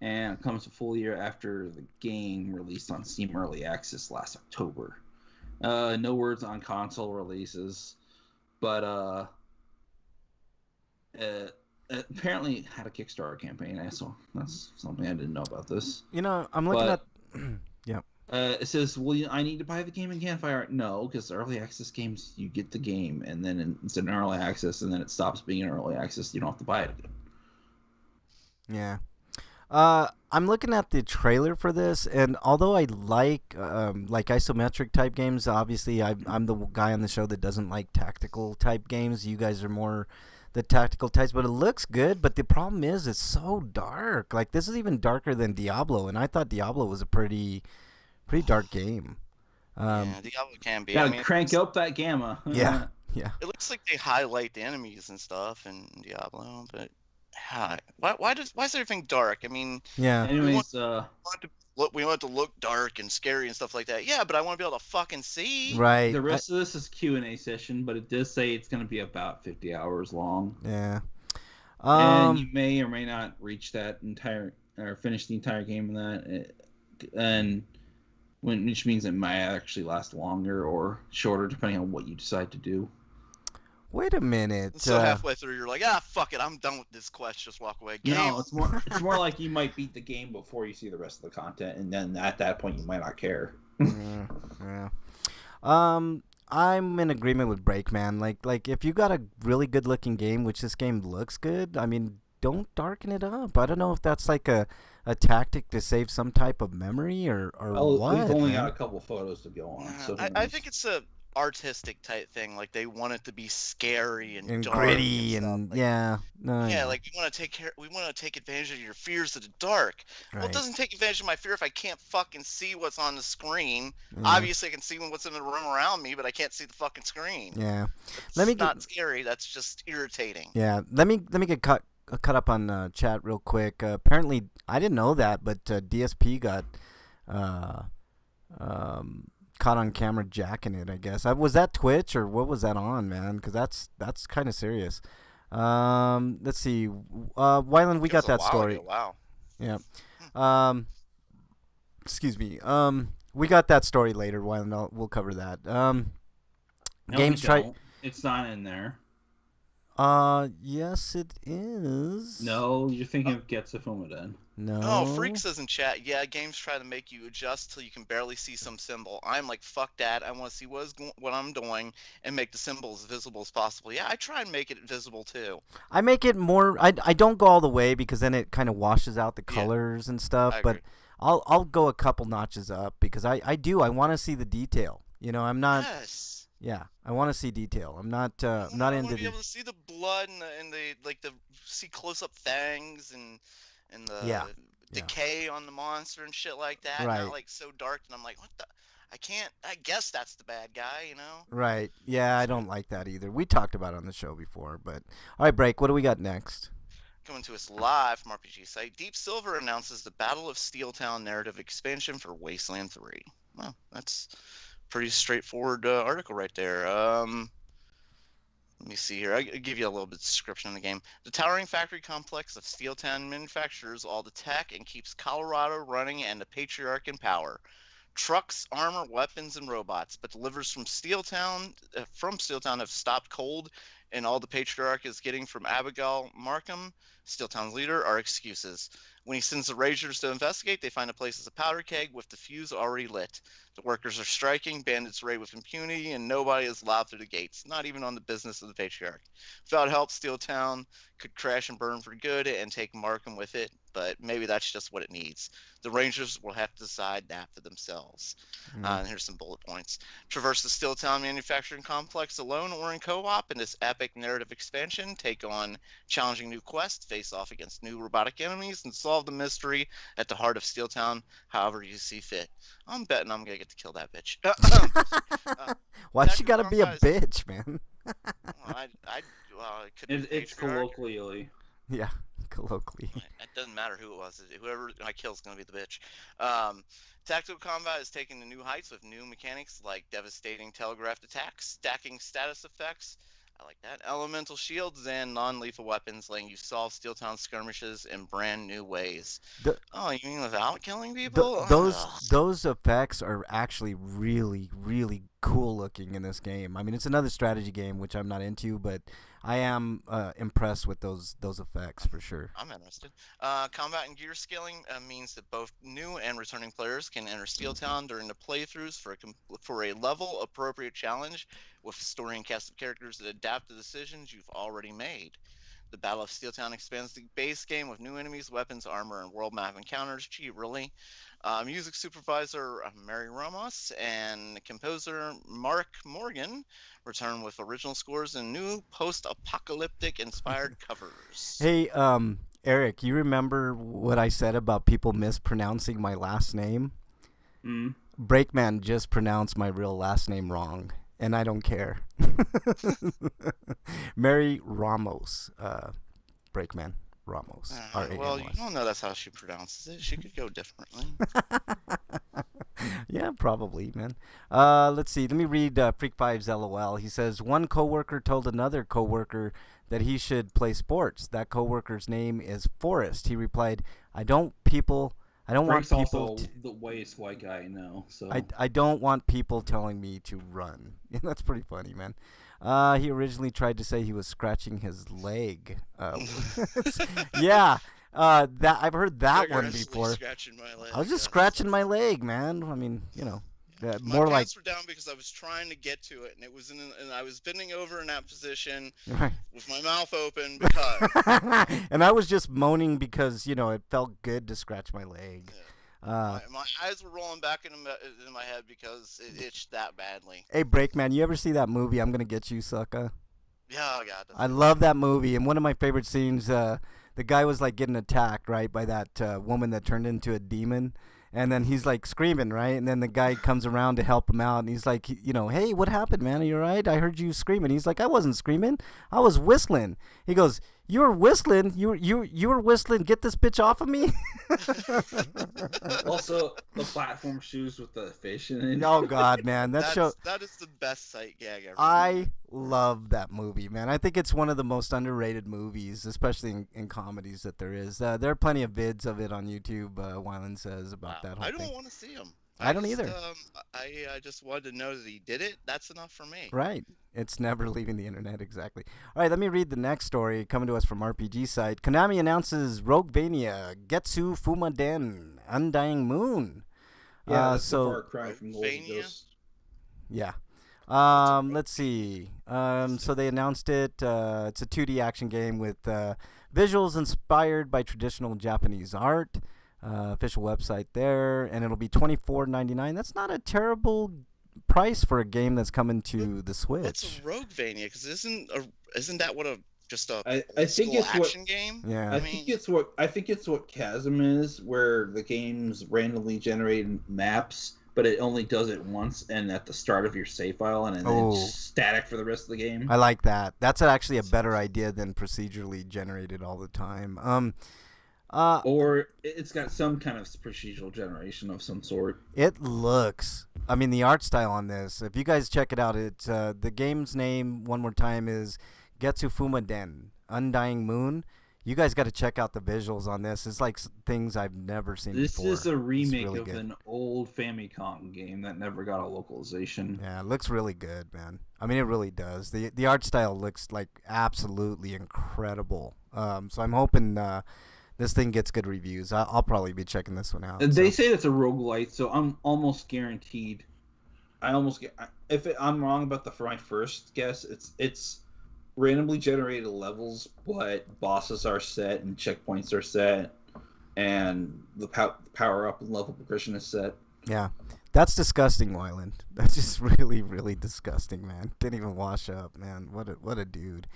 and it comes a full year after the game released on Steam Early Access last October. No words on console releases, but apparently had a Kickstarter campaign, so that's something I didn't know about this. I'm looking at... yeah. It says, I need to buy the game in Campfire. No, because early access games, you get the game, and then it's an early access, and then it stops being an early access. You don't have to buy it again. Yeah. I'm looking at the trailer for this, and although I like isometric type games, obviously I'm the guy on the show that doesn't like tactical type games. You guys are more the tactical types, but it looks good. But the problem is it's so dark. Like, this is even darker than Diablo, and I thought Diablo was a pretty dark game. Diablo can be. Gotta crank up that gamma. Yeah. It looks like they highlight the enemies and stuff in Diablo, but why is everything dark? I mean, yeah. Anyways, we want it to look dark and scary and stuff like that. Yeah, but I want to be able to fucking see. Right. The rest of this is Q&A session, but it does say it's going to be about 50 hours long. Yeah. And you may or may not reach that finish the entire game in that, which means it might actually last longer or shorter depending on what you decide to do. Wait a minute. So halfway through, you're like, fuck it, I'm done with this quest. Just walk away. Game. No, it's more like you might beat the game before you see the rest of the content, and then at that point you might not care. Yeah. I'm in agreement with Breakman. Like if you got a really good looking game, which this game looks good, I mean, don't darken it up. I don't know if that's like a tactic to save some type of memory or what. We've only got a couple photos to go on. So I think it's a artistic type thing. Like they want it to be scary and dark gritty and like, yeah. Like we want to take advantage of your fears of the dark. Right. Well, it doesn't take advantage of my fear if I can't fucking see what's on the screen. Yeah. Obviously I can see what's in the room around me, but I can't see the fucking screen. Yeah. It's not scary, that's just irritating. Yeah. Let me get cut up on chat real quick. Apparently I didn't know that, but DSP got caught on camera jacking it, I guess. Was that Twitch or what was that on, man? Because that's kind of serious. Let's see. Wyland, we got that story. Ago. Wow. Yeah. Excuse me. We got that story later, Wyland. We'll cover that. Games try. It's not in there. Yes, it is. No, you're thinking of Getsufuma then. No. Oh, Freak says in chat, yeah, games try to make you adjust till you can barely see some symbol. I'm like, fuck that. I want to see what I'm doing and make the symbol as visible as possible. Yeah, I try and make it visible too. I make it more. I don't go all the way because then it kind of washes out the colors and stuff. But I'll go a couple notches up because I want to see the detail. I'm not. Yes. Yeah, I want to see detail. I'm not I into. want to be able to see the blood and see close up fangs and the decay on the monster and shit like that. Right. Not like so dark and I'm like, what the? I can't. I guess that's the bad guy, Right. Yeah, I don't like that either. We talked about it on the show before, but all right, Break. What do we got next? Coming to us live from RPG site, Deep Silver announces the Battle of Steeltown narrative expansion for Wasteland 3. Well, that's pretty straightforward article right there. Let me see here. I'll give you a little bit of description of the game. The towering factory complex of Steeltown manufactures all the tech and keeps Colorado running and the Patriarch in power. Trucks, armor, weapons, and robots, but delivers from Steeltown have stopped cold, and all the Patriarch is getting from Abigail Markham, Steeltown's leader, are excuses. When he sends the Rangers to investigate, they find a place as a powder keg with the fuse already lit. The workers are striking, bandits raid with impunity, and nobody is allowed through the gates, not even on the business of the Patriarch. Without help, Steeltown could crash and burn for good and take Markham with it, but maybe that's just what it needs. The Rangers will have to decide that for themselves. And here's some bullet points. Traverse the Steeltown manufacturing complex alone or in co-op in this epic narrative expansion. Take on challenging new quests, face off against new robotic enemies, and solve the mystery at the heart of Steeltown however you see fit. I'm betting I'm going to get to kill that bitch. Why she gotta be a bitch, man? It's colloquially. Yeah, colloquially. It doesn't matter who it was. Whoever I kill is going to be the bitch. Tactical combat is taking to new heights with new mechanics like devastating telegraphed attacks, stacking status effects. I like that. Elemental shields and non-lethal weapons, letting you solve Steeltown skirmishes in brand new ways. You mean without killing people? Those effects are actually really, really cool looking in this game. I mean, it's another strategy game, which I'm not into, but I am impressed with those effects for sure. I'm interested. Combat and gear scaling means that both new and returning players can enter Steeltown during the playthroughs for a level appropriate challenge with story and cast of characters that adapt to decisions you've already made. The Battle of Steeltown expands the base game with new enemies, weapons, armor, and world map encounters. Gee, really? Music supervisor Mary Ramos and composer Mark Morgan return with original scores and new post-apocalyptic inspired covers. Hey, Eric, you remember what I said about people mispronouncing my last name? Breakman just pronounced my real last name wrong, and I don't care. Mary Ramos, Breakman Ramos. Well, you don't know that's how she pronounces it. She could go differently. Yeah, probably, man. Let's see. Let me read Freak Five's LOL. He says, one coworker told another coworker that he should play sports. That coworker's name is Forrest. He replied, I don't want people the whitest white guy I know. So I don't want people telling me to run. That's pretty funny, man. He originally tried to say he was scratching his leg. Yeah. That I've heard that one before. I was just scratching my leg, man. I mean, my pants were down because I was trying to get to it, and it was and I was bending over in that position with my mouth open because. And I was just moaning because it felt good to scratch my leg. Yeah. My eyes were rolling back in my head because it itched that badly. Hey, Breakman, you ever see that movie, I'm Gonna Get You, Sucker? Yeah, God. I love that movie, and one of my favorite scenes, the guy was like getting attacked, right, by that woman that turned into a demon. And then he's like screaming, right? And then the guy comes around to help him out, and he's like, hey, what happened, man? Are you all right? I heard you screaming. He's like, I wasn't screaming. I was whistling. He goes, you were whistling? You were whistling? Get this bitch off of me? Also, the platform shoes with the fish in it. Oh, God, man. That is the best sight gag ever. I love that movie, man. I think it's one of the most underrated movies, especially in comedies that there is. There are plenty of vids of it on YouTube, Wyland says, about that whole thing. I don't want to see him. I don't either. I just wanted to know that he did it. That's enough for me. Right. It's never leaving the internet, exactly. All right, let me read the next story coming to us from RPG site. Konami announces Roguevania, Getsu Fumaden, Undying Moon. Yeah, that's a far cry from Golden Ghost. Yeah. Let's see. So they announced it. It's a 2D action game with visuals inspired by traditional Japanese art. Official website there, and it'll be $24.99. That's not a terrible price for a game that's coming to the Switch. It's a Roguevania, because isn't that what I think it's action game? Yeah, I think it's what Chasm is, where the game's randomly generated maps but it only does it once and at the start of your save file, and then it's static for the rest of the game. I like that. That's actually a better idea than procedurally generated all the time. Or it's got some kind of procedural generation of some sort. It looks. I mean, the art style on this. If you guys check it out, it's the game's name one more time is Getsufuma Den, Undying Moon. You guys got to check out the visuals on this. It's like things I've never seen before. This is a remake really of good. an old Famicom game that never got a localization. Yeah, it looks really good, man. I mean, it really does. The art style looks like absolutely incredible. So I'm hoping this thing gets good reviews. I'll probably be checking this one out. They say it's a roguelite, so I'm almost guaranteed. I'm wrong about for my first guess, it's randomly generated levels, but bosses are set and checkpoints are set, and the power up and level progression is set. Yeah, that's disgusting, Wyland. That's just really, really disgusting, man. Didn't even wash up, man. What a dude.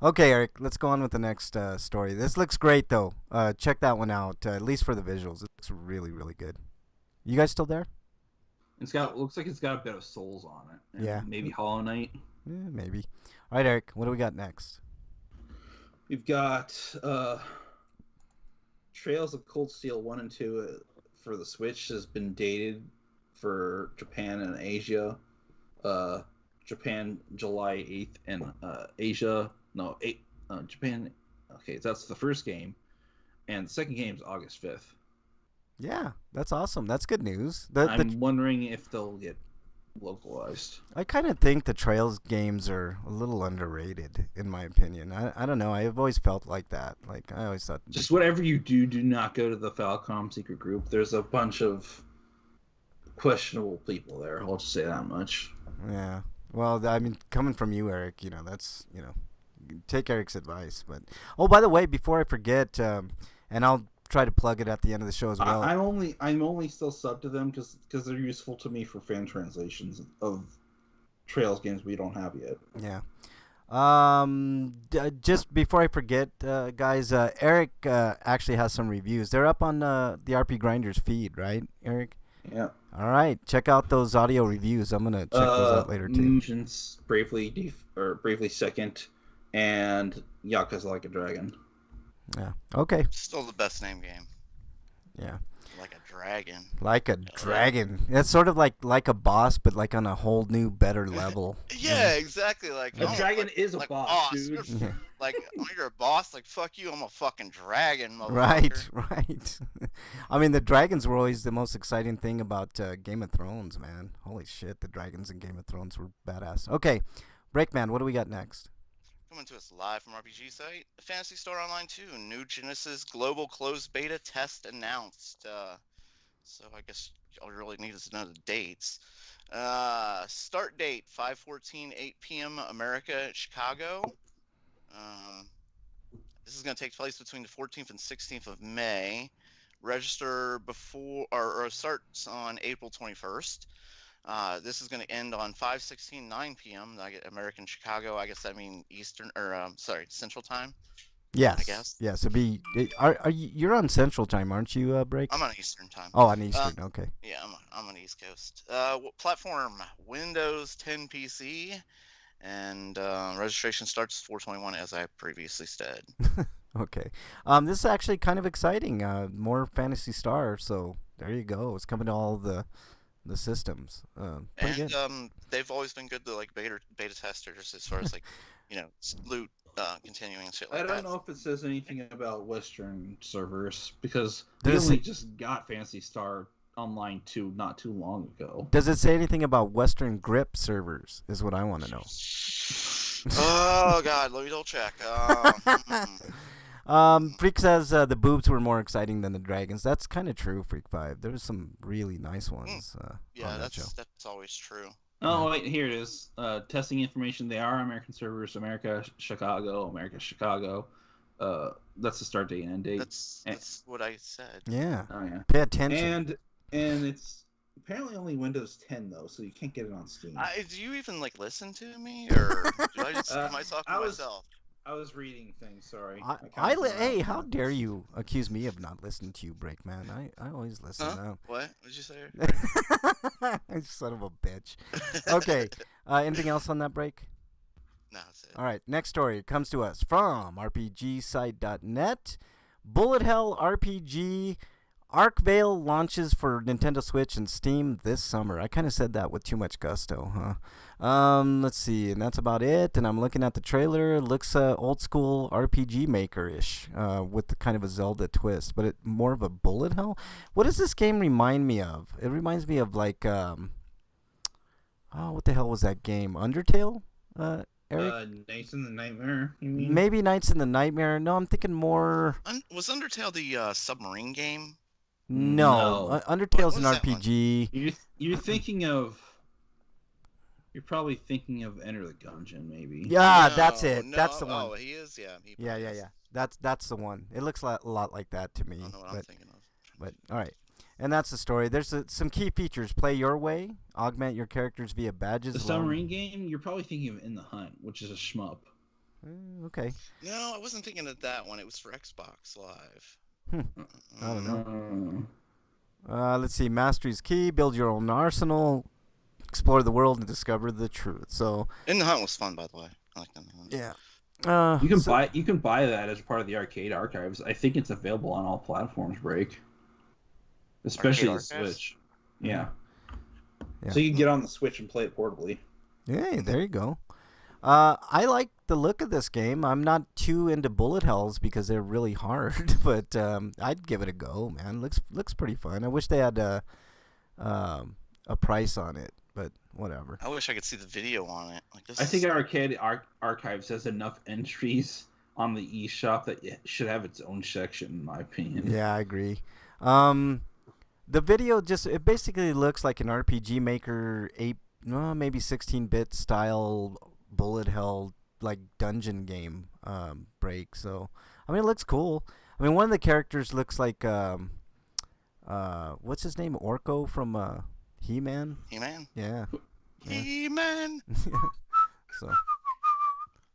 Okay, Eric, let's go on with the next story. This looks great, though. Check that one out, at least for the visuals. It looks really, really good. You guys still there? Looks like it's got a bit of Souls on it. Yeah. Maybe Hollow Knight. Yeah, maybe. All right, Eric, what do we got next? We've got Trails of Cold Steel 1 and 2 for the Switch has been dated for Japan and Asia. Japan July 8th and Asia Japan. Okay, that's the first game, and the second game is August 5th. Yeah, that's awesome. That's good news. I'm wondering if they'll get localized. I kind of think the Trails games are a little underrated, in my opinion. I don't know. I've always felt like that. Like I always thought. Just whatever you do not go to the Falcom secret group. There's a bunch of questionable people there. I'll just say that much. Yeah. Well, I mean, coming from you, Eric, that's take Eric's advice. But by the way, before I forget, and I'll try to plug it at the end of the show as well. I'm only still sub to them because they're useful to me for fan translations of Trails games we don't have yet. Yeah. Just before I forget, guys, Eric actually has some reviews. They're up on the RP Grinders feed, right, Eric? Yeah. All right, check out those audio reviews. I'm gonna check those out later too. Bravely Second, and Yakuza Like a Dragon. Yeah. Okay. Still the best name game. Yeah. Like a dragon. Like a dragon. It's sort of like a boss, but like on a whole new, better level. Yeah, exactly. Like a dragon is a boss, dude. Yeah. Like, you're a boss. Like, fuck you. I'm a fucking dragon, motherfucker. Right. I mean, the dragons were always the most exciting thing about Game of Thrones, man. Holy shit, the dragons in Game of Thrones were badass. Okay, Breakman, what do we got next? Coming to us live from RPG site, Phantasy Star Online 2, new Genesis global closed beta test announced. So I guess all you really need is to know the dates. Start date 5/14, 8 p.m. America, Chicago. This is going to take place between the 14th and 16th of May. Register before or starts on April 21st. This is going to end on 5/16, 9 p.m. American Chicago. I guess that means Eastern or Central Time. Yes. I guess. Yes. Are you? You're on Central Time, aren't you, Break? I'm on Eastern Time. Oh, on Eastern. Okay. Yeah, I'm on East Coast. Platform Windows 10 PC, and registration starts 4/21, as I previously said. Okay. This is actually kind of exciting. More Phantasy Star. So there you go. It's coming to all the systems. Pretty good. They've always been good to like beta testers as far as like loot continuing and shit like that. I don't know if it says anything about Western servers because Does we only it- just got Phantasy Star Online 2 not too long ago. Does it say anything about Western grip servers? Is what I want to know. Oh God, let me double check. Freak says the boobs were more exciting than the dragons. That's kind of true, Freak 5. There was some really nice ones. Yeah, on that show. that's always true. Oh, wait, here it is. Testing information. They are American servers. America, Chicago. That's the start date and end date. That's what I said. Yeah. Oh, yeah. Pay attention. And it's apparently only Windows 10, though, so you can't get it on Steam. Do you even like listen to me, or do I just am I talking to myself? I was reading things, sorry. Hey, how dare you accuse me of not listening to you, Breakman? I always listen. Huh? What did you say? Son of a bitch. Okay. Anything else on that break? No, that's it. All right. Next story comes to us from RPGsite.net. Bullet Hell RPG Arcvale launches for Nintendo Switch and Steam this summer. I kind of said that with too much gusto, huh? Let's see, and that's about it. And I'm looking at the trailer. It looks old school RPG Maker-ish, with the kind of a Zelda twist, but more of a bullet hell. What does this game remind me of? It reminds me of like, what the hell was that game? Undertale, Eric? Nights in the Nightmare, you mean? Maybe Nights in the Nightmare. No, I'm thinking more. Was Undertale the submarine game? No. Undertale's an What was that RPG. You're thinking of... You're probably thinking of Enter the Gungeon, maybe. Yeah, No, that's it. no, That's the one. Oh, he is. Yeah. He Yeah. probably is. That's the one. It looks a lot like that to me. I don't know what I'm thinking of. But all right, and that's the story. There's some key features: play your way, augment your characters via badges. The submarine game, you're probably thinking of In the Hunt, which is a shmup. Okay. No, I wasn't thinking of that one. It was for Xbox Live. I don't know. Uh, Let's see. Mastery's key. Build your own arsenal. Explore the world and discover the truth. So. In the Hunt was fun, by the way. I like that. Yeah. you can buy that as part of the arcade archives. I think it's available on all platforms. Break, especially the Arcade archives? Switch. Yeah. Yeah. So you can get on the Switch and play it portably. Yeah, there you go. I like the look of this game. I'm not too into bullet hells because they're really hard, but I'd give it a go, man. Looks pretty fun. I wish they had a price on it, but whatever. I wish I could see the video on it. Like this. I think Arcade Archives has enough entries on the eShop that it should have its own section, in my opinion. Yeah, I agree. The video it basically looks like an RPG Maker 8, maybe 16-bit style bullet hell like dungeon game break. So I mean, it looks cool. I mean, one of the characters looks like what's his name? Orko from He-Man. He-Man. Yeah. He-Man. So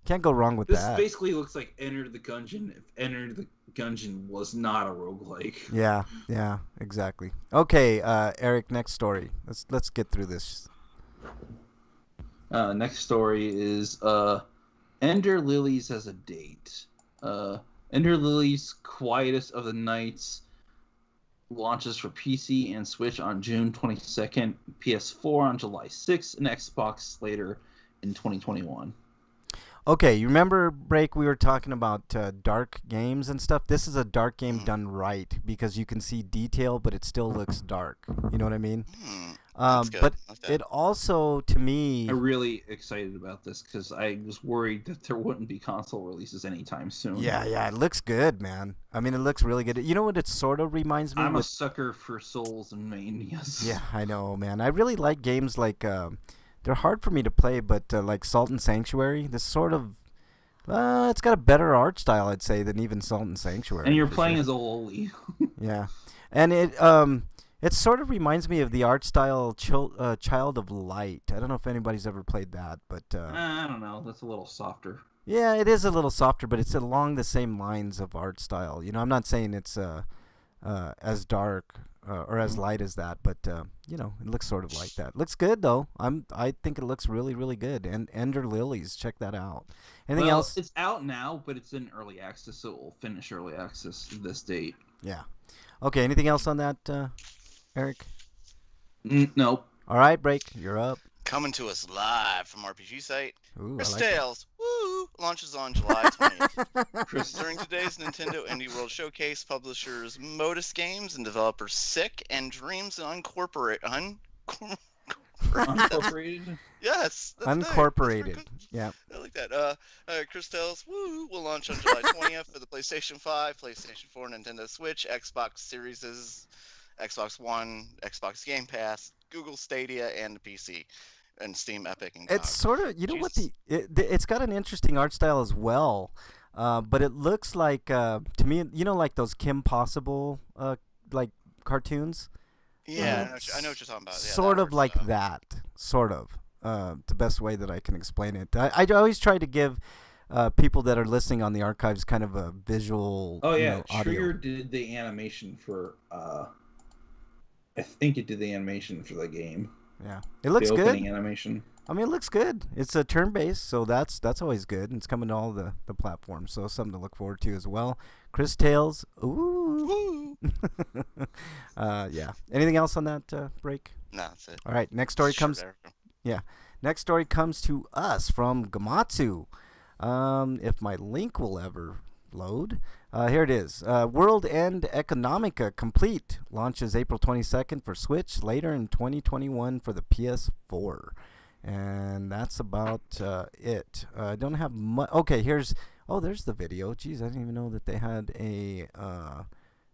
can't go wrong with This that. basically looks like Enter the Gungeon if Enter the Gungeon was not a roguelike. Yeah, exactly. Okay, Eric, next story. Let's get through this. Next story is Ender Lilies has a date. Ender Lilies Quietest of the Nights launches for PC and Switch on June 22nd, PS4 on July 6th, and Xbox later in 2021. Okay, you remember, Break, we were talking about dark games and stuff? This is a dark game done right because you can see detail, but it still looks dark. You know what I mean? That's good. But Okay. it also, to me... I'm really excited about this because I was worried that there wouldn't be console releases anytime soon. Yeah, it looks good, man. I mean, it looks really good. You know what it sort of reminds me I'm a with... sucker for Souls and Manias. Yeah, I know, man. I really like games like... they're hard for me to play, but like Salt and Sanctuary, this sort of... it's got a better art style, I'd say, than even Salt and Sanctuary. And you're for playing sure. as a loli. Yeah, and it sort of reminds me of the art style Child of Light. I don't know if anybody's ever played that, but I don't know. That's a little softer. yeah, it is a little softer, but it's along the same lines of art style. You know, I'm not saying it's as dark or as light as that, but you know, it looks sort of like that. Looks good though. I think it looks really, really good. And Ender Lilies, check that out. Anything Well, else? It's out now, but it's in early access, so it will finish early access this date. Yeah. Okay. Anything else on that, Eric? Nope. All right, Break. You're up. Coming to us live from RPG site. Ooh, I like Chris that. Tales, woo, launches on July 20th. During today's Nintendo Indie World Showcase, publishers Modus Games and developers Sick and Dreams Uncorporated. Unincorporated? Yes, that's nice. That's Uncorporated. pretty good. Yeah. I like that. Chris Tales, woo, will launch on July 20th for the PlayStation 5, PlayStation 4, Nintendo Switch, Xbox Series, Xbox One, Xbox Game Pass, Google Stadia, and the PC, and Steam, Epic, and GOG. It's sort of, you know what, Jesus. it's got an interesting art style as well, but it looks like, to me, you know, like those Kim Possible, like, cartoons? Yeah, I know what you're talking about. Yeah, Sort that of art like style. that, sort of. The best way that I can explain it. I always try to give people that are listening on the archives kind of a visual, Oh, you yeah. know, audio. Trigger did the animation for, I think it did the animation for the game. Yeah, it looks the good. opening animation. I mean, it looks good. It's a turn-based, so that's always good. And it's coming to all the platforms, so something to look forward to as well. Chris Tales, ooh. Woo! Yeah. Anything else on that break? No, that's it. All right. Next story Sure, comes. there we go. Yeah. Next story comes to us from Gamatsu. If my link will ever load. Here it is. World End Economica Complete launches April 22nd for Switch, later in 2021 for the PS4. And that's about it. I don't have much. Okay, there's the video. Jeez, I didn't even know that they had a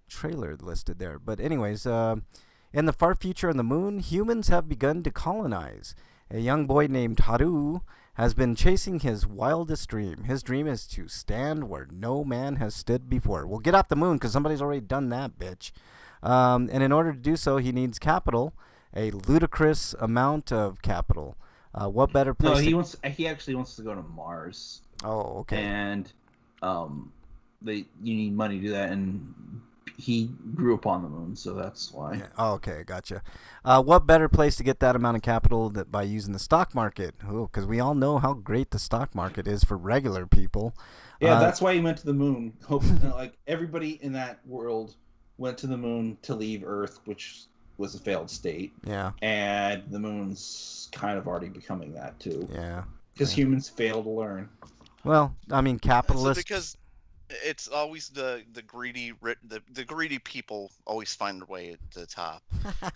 trailer listed there. But anyways, in the far future on the moon, humans have begun to colonize. A young boy named Haru has been chasing his wildest dream. His dream is to stand where no man has stood before. Well, get off the moon because somebody's already done that, bitch. And in order to do so, he needs capital, a ludicrous amount of capital. What better place? No, he actually wants to go to Mars. Oh, okay. And you need money to do that, and he grew up on the moon, so that's why. Yeah. Oh, okay, gotcha. What better place to get that amount of capital by using the stock market? Because we all know how great the stock market is for regular people. Yeah, that's why he went to the moon. Like everybody in that world went to the moon to leave Earth, which was a failed state. Yeah. And the moon's kind of already becoming that too. Yeah. Because humans fail to learn. Well, I mean, capitalists. Because it's always the greedy the greedy people always find their way at the top.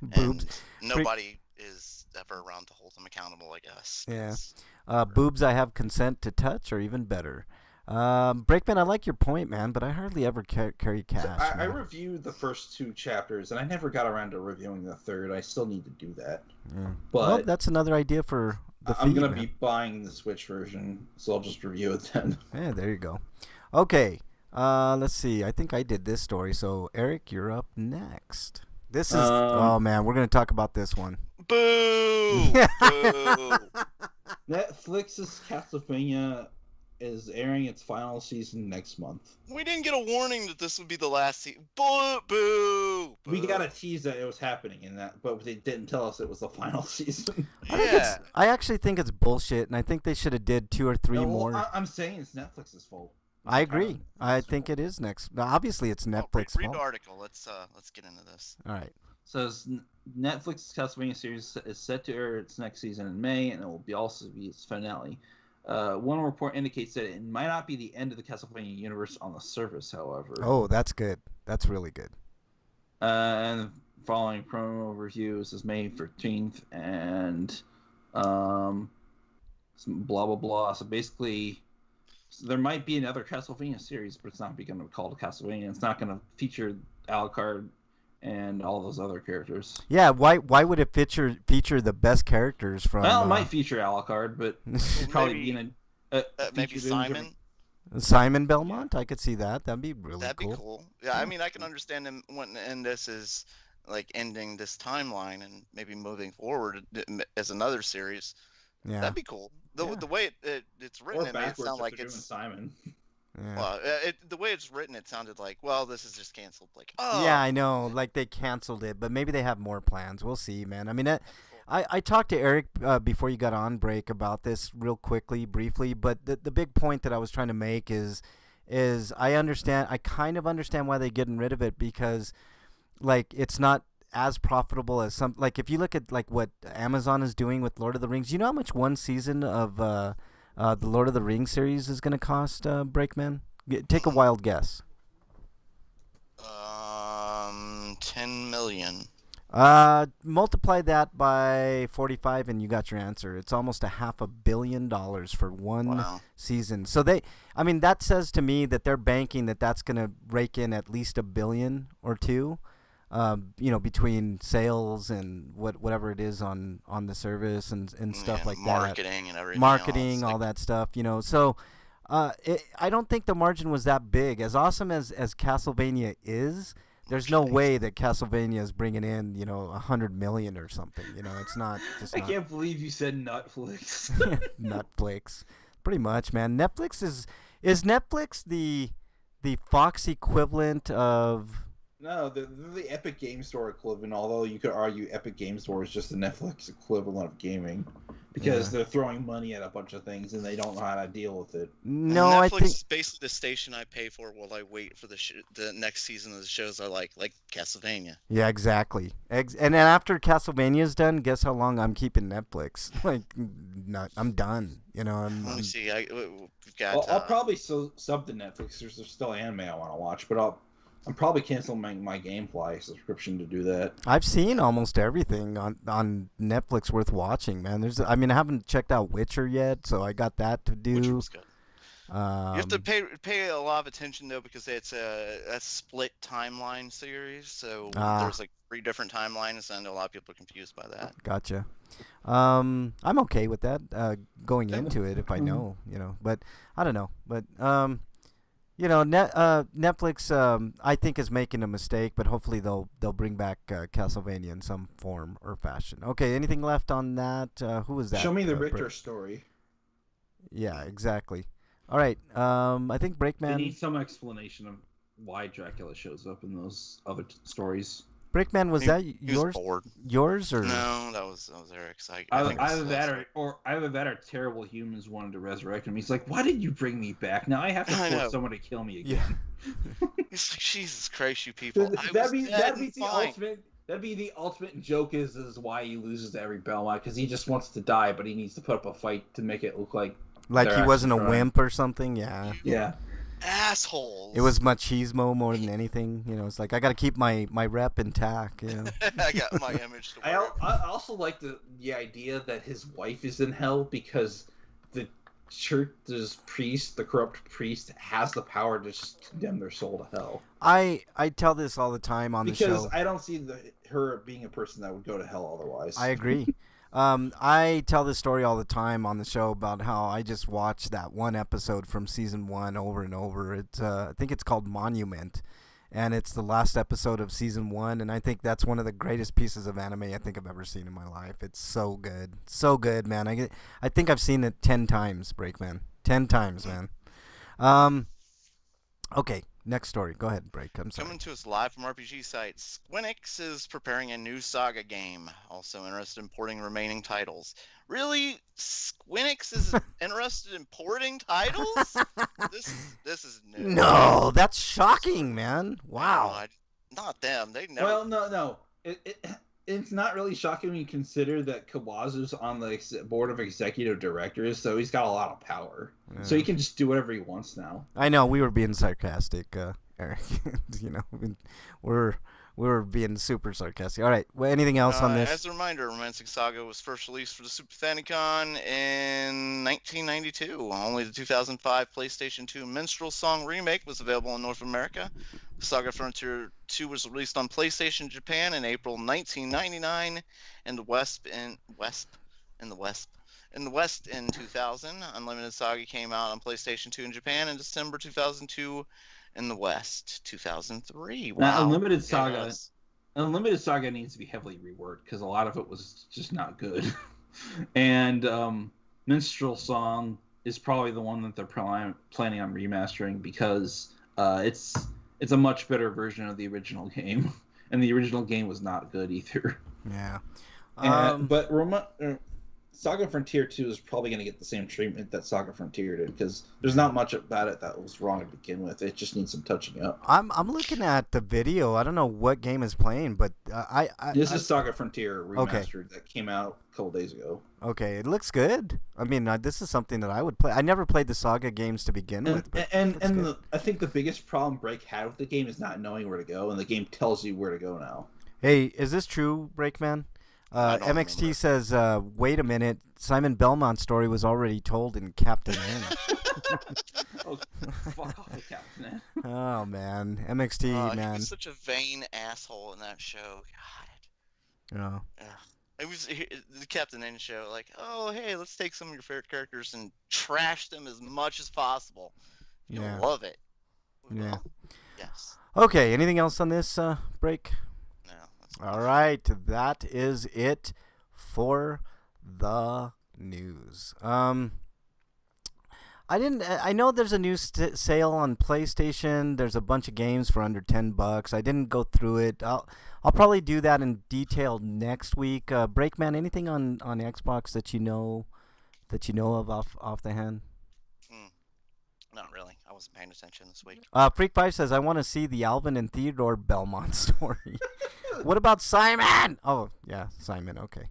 Boobs. And nobody is ever around to hold them accountable, I guess. Yeah. Boobs I have consent to touch, or even better. Breakman, I like your point, man, but I hardly ever carry cash. So I reviewed the first 2 chapters, and I never got around to reviewing the third. I still need to do that. But well, that's another idea for the feed. I'm going to be buying the Switch version, so I'll just review it then. Yeah, there you go. Okay, let's see. I think I did this story, so Eric, you're up next. This is... oh, man, we're going to talk about this one. Boo! Boo! Netflix's Castlevania is airing its final season next month. We didn't get a warning that this would be the last season. Boo! Boo! We got a tease that it was happening in that, but they didn't tell us it was the final season. I actually think it's bullshit, and I think they should have did 2 or 3 more. I'm saying it's Netflix's fault. I agree. I think it is next. Obviously, it's Netflix's read fault. the article. Let's get into this. All right. So Netflix's Castlevania series is set to air its next season in May, and it will also be its finale. One report indicates that it might not be the end of the Castlevania universe on the surface, however. Oh, that's good. That's really good. And the following promo reviews is May 13th, and some blah, blah, blah. So basically, there might be another Castlevania series, but it's not going to be called Castlevania. It's not going to feature Alucard and all those other characters. Yeah, why would it feature the best characters from... Well, it might feature Alucard, but it'll probably be in maybe Simon. Simon Belmont? I could see that. That'd be really cool. That'd be cool. Yeah, I mean, I can understand him wanting to end this as, like, ending this timeline and maybe moving forward as another series. Yeah. That'd be cool. The way it's written, it made it sound like it's... Simon. Yeah. Well, the way it's written, it sounded like, well, this is just canceled. Like, oh. Yeah, I know. Like, they canceled it, but maybe they have more plans. We'll see, man. I mean, I talked to Eric before you got on break about this real quickly, briefly, but the big point that I was trying to make is I kind of understand why they're getting rid of it, because, like, it's not as profitable as some... Like, if you look at, like, what Amazon is doing with Lord of the Rings, you know how much one season of... the Lord of the Rings series is going to cost, Breakman? Take a wild guess. 10 million. Multiply that by 45 and you got your answer. It's almost $500 million for one season. So that says to me that they're banking that's going to rake in at least $1 billion or $2 billion. Between sales and whatever it is on the service and stuff like marketing and everything. Marketing, else. all that stuff, So, I don't think the margin was that big. As awesome as Castlevania is, there's no way that Castlevania is bringing in, $100 million or something. It's not. I can't believe you said Netflix. Netflix, pretty much, man. Netflix is Netflix the Fox equivalent of. No, they're the Epic Game Store equivalent. Although you could argue Epic Game Store is just the Netflix equivalent of gaming, because they're throwing money at a bunch of things and they don't know how to deal with it. No, Netflix I think is basically the station I pay for while I wait for the next season of the shows I like Castlevania. yeah, exactly. And then after Castlevania's done, guess how long I'm keeping Netflix? Like, not, I'm done. You know, Let me see. We've got. I'll probably sub to Netflix. There's still anime I want to watch, but I'm probably canceling my GameFly subscription to do that. I've seen almost everything on Netflix worth watching, man. I haven't checked out Witcher yet, so I got that to do. Which was good. You have to pay a lot of attention though, because it's a split timeline series. So there's like 3 different timelines, and I know a lot of people are confused by that. Gotcha. I'm okay with that going into it if I know, but I don't know. But Netflix I think is making a mistake, but hopefully they'll bring back Castlevania in some form or fashion. Okay, anything left on that? Who was that? Show me the Richter story. Yeah, exactly. All right. I think Breakman. They need some explanation of why Dracula shows up in those other stories. Breakman, was that yours? Yours or no? That was Eric's. Either that or Terrible Humans wanted to resurrect him. He's like, "Why did you bring me back? Now I have to force someone to kill me again." Yeah. He's like, "Jesus Christ, you people!" That'd be the ultimate. That'd be the ultimate joke. Is why he loses to every Belmont, because he just wants to die, but he needs to put up a fight to make it look like he wasn't a wimp or something. Yeah. Yeah. Assholes. It was machismo more than anything. It's like I got to keep my rep intact. I got my image to wear. I also like the idea that his wife is in hell because the church's priest, the corrupt priest, has the power to just condemn their soul to hell. I tell this all the time on the show. Because I don't see her being a person that would go to hell otherwise. I agree. I tell this story all the time on the show about how I just watched that one episode from season 1 over and over. I think it's called Monument, and it's the last episode of season 1, and I think that's one of the greatest pieces of anime I think I've ever seen in my life. It's so good, man. I think I've seen it 10 times, Breakman. 10 times, man. Okay, next story. Go ahead, Break. I'm sorry. Coming to us live from RPG sites, Squinix is preparing a new Saga game. Also interested in porting remaining titles. Really? Squinix is interested in porting titles? This is new. No, that's shocking, man. Wow. No, not them. They never. Well, no. It's not really shocking when you consider that Kawazu's on the board of executive directors, so he's got a lot of power. Yeah. So he can just do whatever he wants now. I know, we were being sarcastic, Eric. We were being super sarcastic. All right, well, anything else on this? As a reminder, Romancing Saga was first released for the Super Famicom in 1992. Only the 2005 PlayStation 2 Minstrel Song remake was available in North America. Saga Frontier 2 was released on PlayStation Japan in April 1999, and the West in 2000. Unlimited Saga came out on PlayStation 2 in Japan in December 2002. In the West, 2003. Wow. Now, Unlimited Saga needs to be heavily reworked because a lot of it was just not good. And Minstrel Song is probably the one that they're planning on remastering because it's a much better version of the original game, and the original game was not good either. Yeah. But Saga Frontier 2 is probably going to get the same treatment that Saga Frontier did because there's not much about it that was wrong to begin with. It just needs some touching up. I'm looking at the video. I don't know what game is playing, but this is Saga Frontier remastered that came out a couple days ago. Okay, it looks good. I mean, this is something that I would play. I never played the Saga games to begin with. But I think the biggest problem Break had with the game is not knowing where to go, and the game tells you where to go now. Hey, is this true, Breakman? MXT remember. Says, wait a minute, Simon Belmont's story was already told in Captain N. Oh, fuck off with Captain N. Oh, man. MXT, man. He was such a vain asshole in that show. God. Oh. It was the Captain N show, like, oh, hey, let's take some of your favorite characters and trash them as much as possible. You'll love it. Yeah. Yes. Okay, anything else on this break? No. All right, that is it for the news. I didn't. I know there's a new sale on PlayStation. There's a bunch of games for under $10. I didn't go through it. I'll probably do that in detail next week. Breakman, anything on Xbox that you know of off the hand? Not really. I wasn't paying attention this week. Freak Pie says I want to see the Alvin and Theodore Belmont story. What about Simon? Oh yeah, Simon. Okay.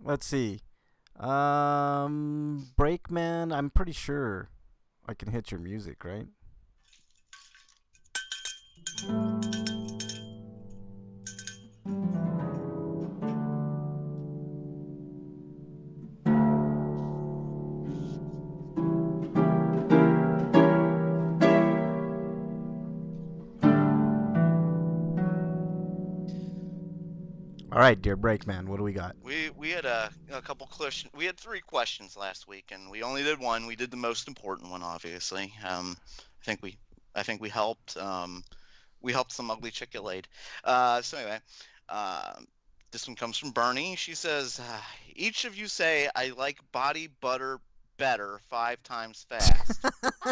Let's see. Breakman. I'm pretty sure I can hit your music, right? All right, dear Breakman, what do we got? We had a couple questions. We had 3 questions last week, and we only did one. We did the most important one, obviously. I think we helped. We helped some ugly chick get laid. So anyway, this one comes from Bernie. She says, "Each of you say I like body butter better 5 times fast."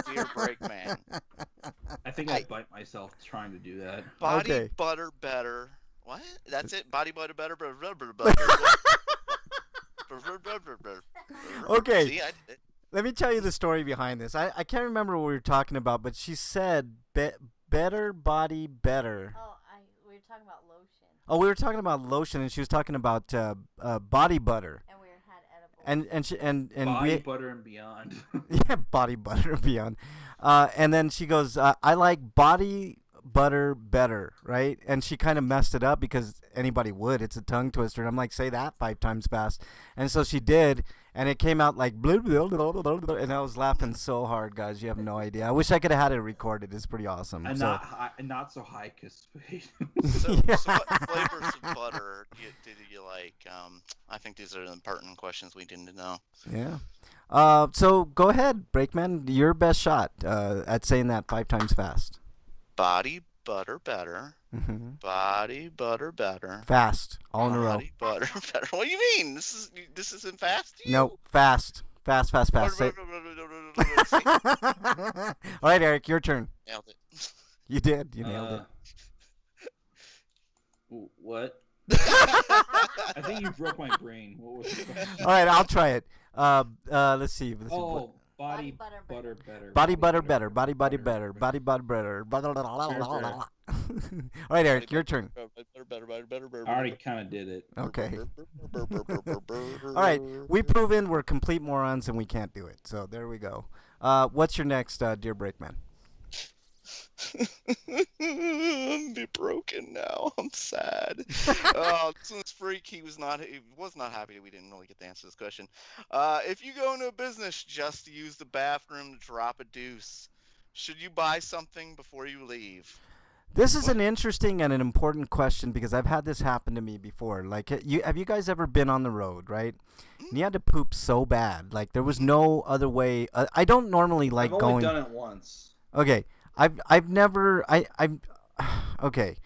Dear Breakman, I think I bite myself trying to do that. body Okay. butter better. What? That's it? Body butter better. Okay. See, Let me tell you the story behind this. I can't remember what we were talking about, but she said better body better. Oh, we were talking about lotion, Oh, we were talking about lotion, and she was talking about body butter. and we had edible. And Body we butter and beyond. yeah, body butter beyond. And then she goes, I like body butter better, right? And she kind of messed it up because anybody would. It's a tongue twister. And I'm like, say that 5 times fast. And so she did, and it came out like blah, blah, blah, blah, blah, blah, and I was laughing so hard, guys. You have no idea. I wish I could have had it recorded. It's pretty awesome. And So, not so high speed. So what flavors of butter did you like? I think these are the pertinent questions we didn't know. yeah. So go ahead, Breakman. Your best shot at saying that 5 times fast. Body butter better. Mm-hmm. Body butter better. Fast, all in a row. Body butter better. What do you mean? This isn't fast to you? No, fast. Fast. Say- All right, Eric, your turn. Nailed it. You did. You nailed it. What? I think you broke my brain. What was the question? All right, I'll try it. Let's see. Oh, body butter butter better. Body butter better. Body better. Body butter better. All right, Eric, your turn. I already kind of did it. Okay. All right, we've proven we're complete morons and we can't do it. So there we go. What's your next, dear Breakman? I'm be broken now. I'm sad. This one's Freak. He was not happy that we didn't really get to answer this question. If you go into a business just to use the bathroom to drop a deuce, should you buy something before you leave? This is an interesting and an important question because I've had this happen to me before. Like, have you guys ever been on the road, right? And you had to poop so bad, like there was no other way. I don't normally like I've going. only done it once. Okay, I've never okay.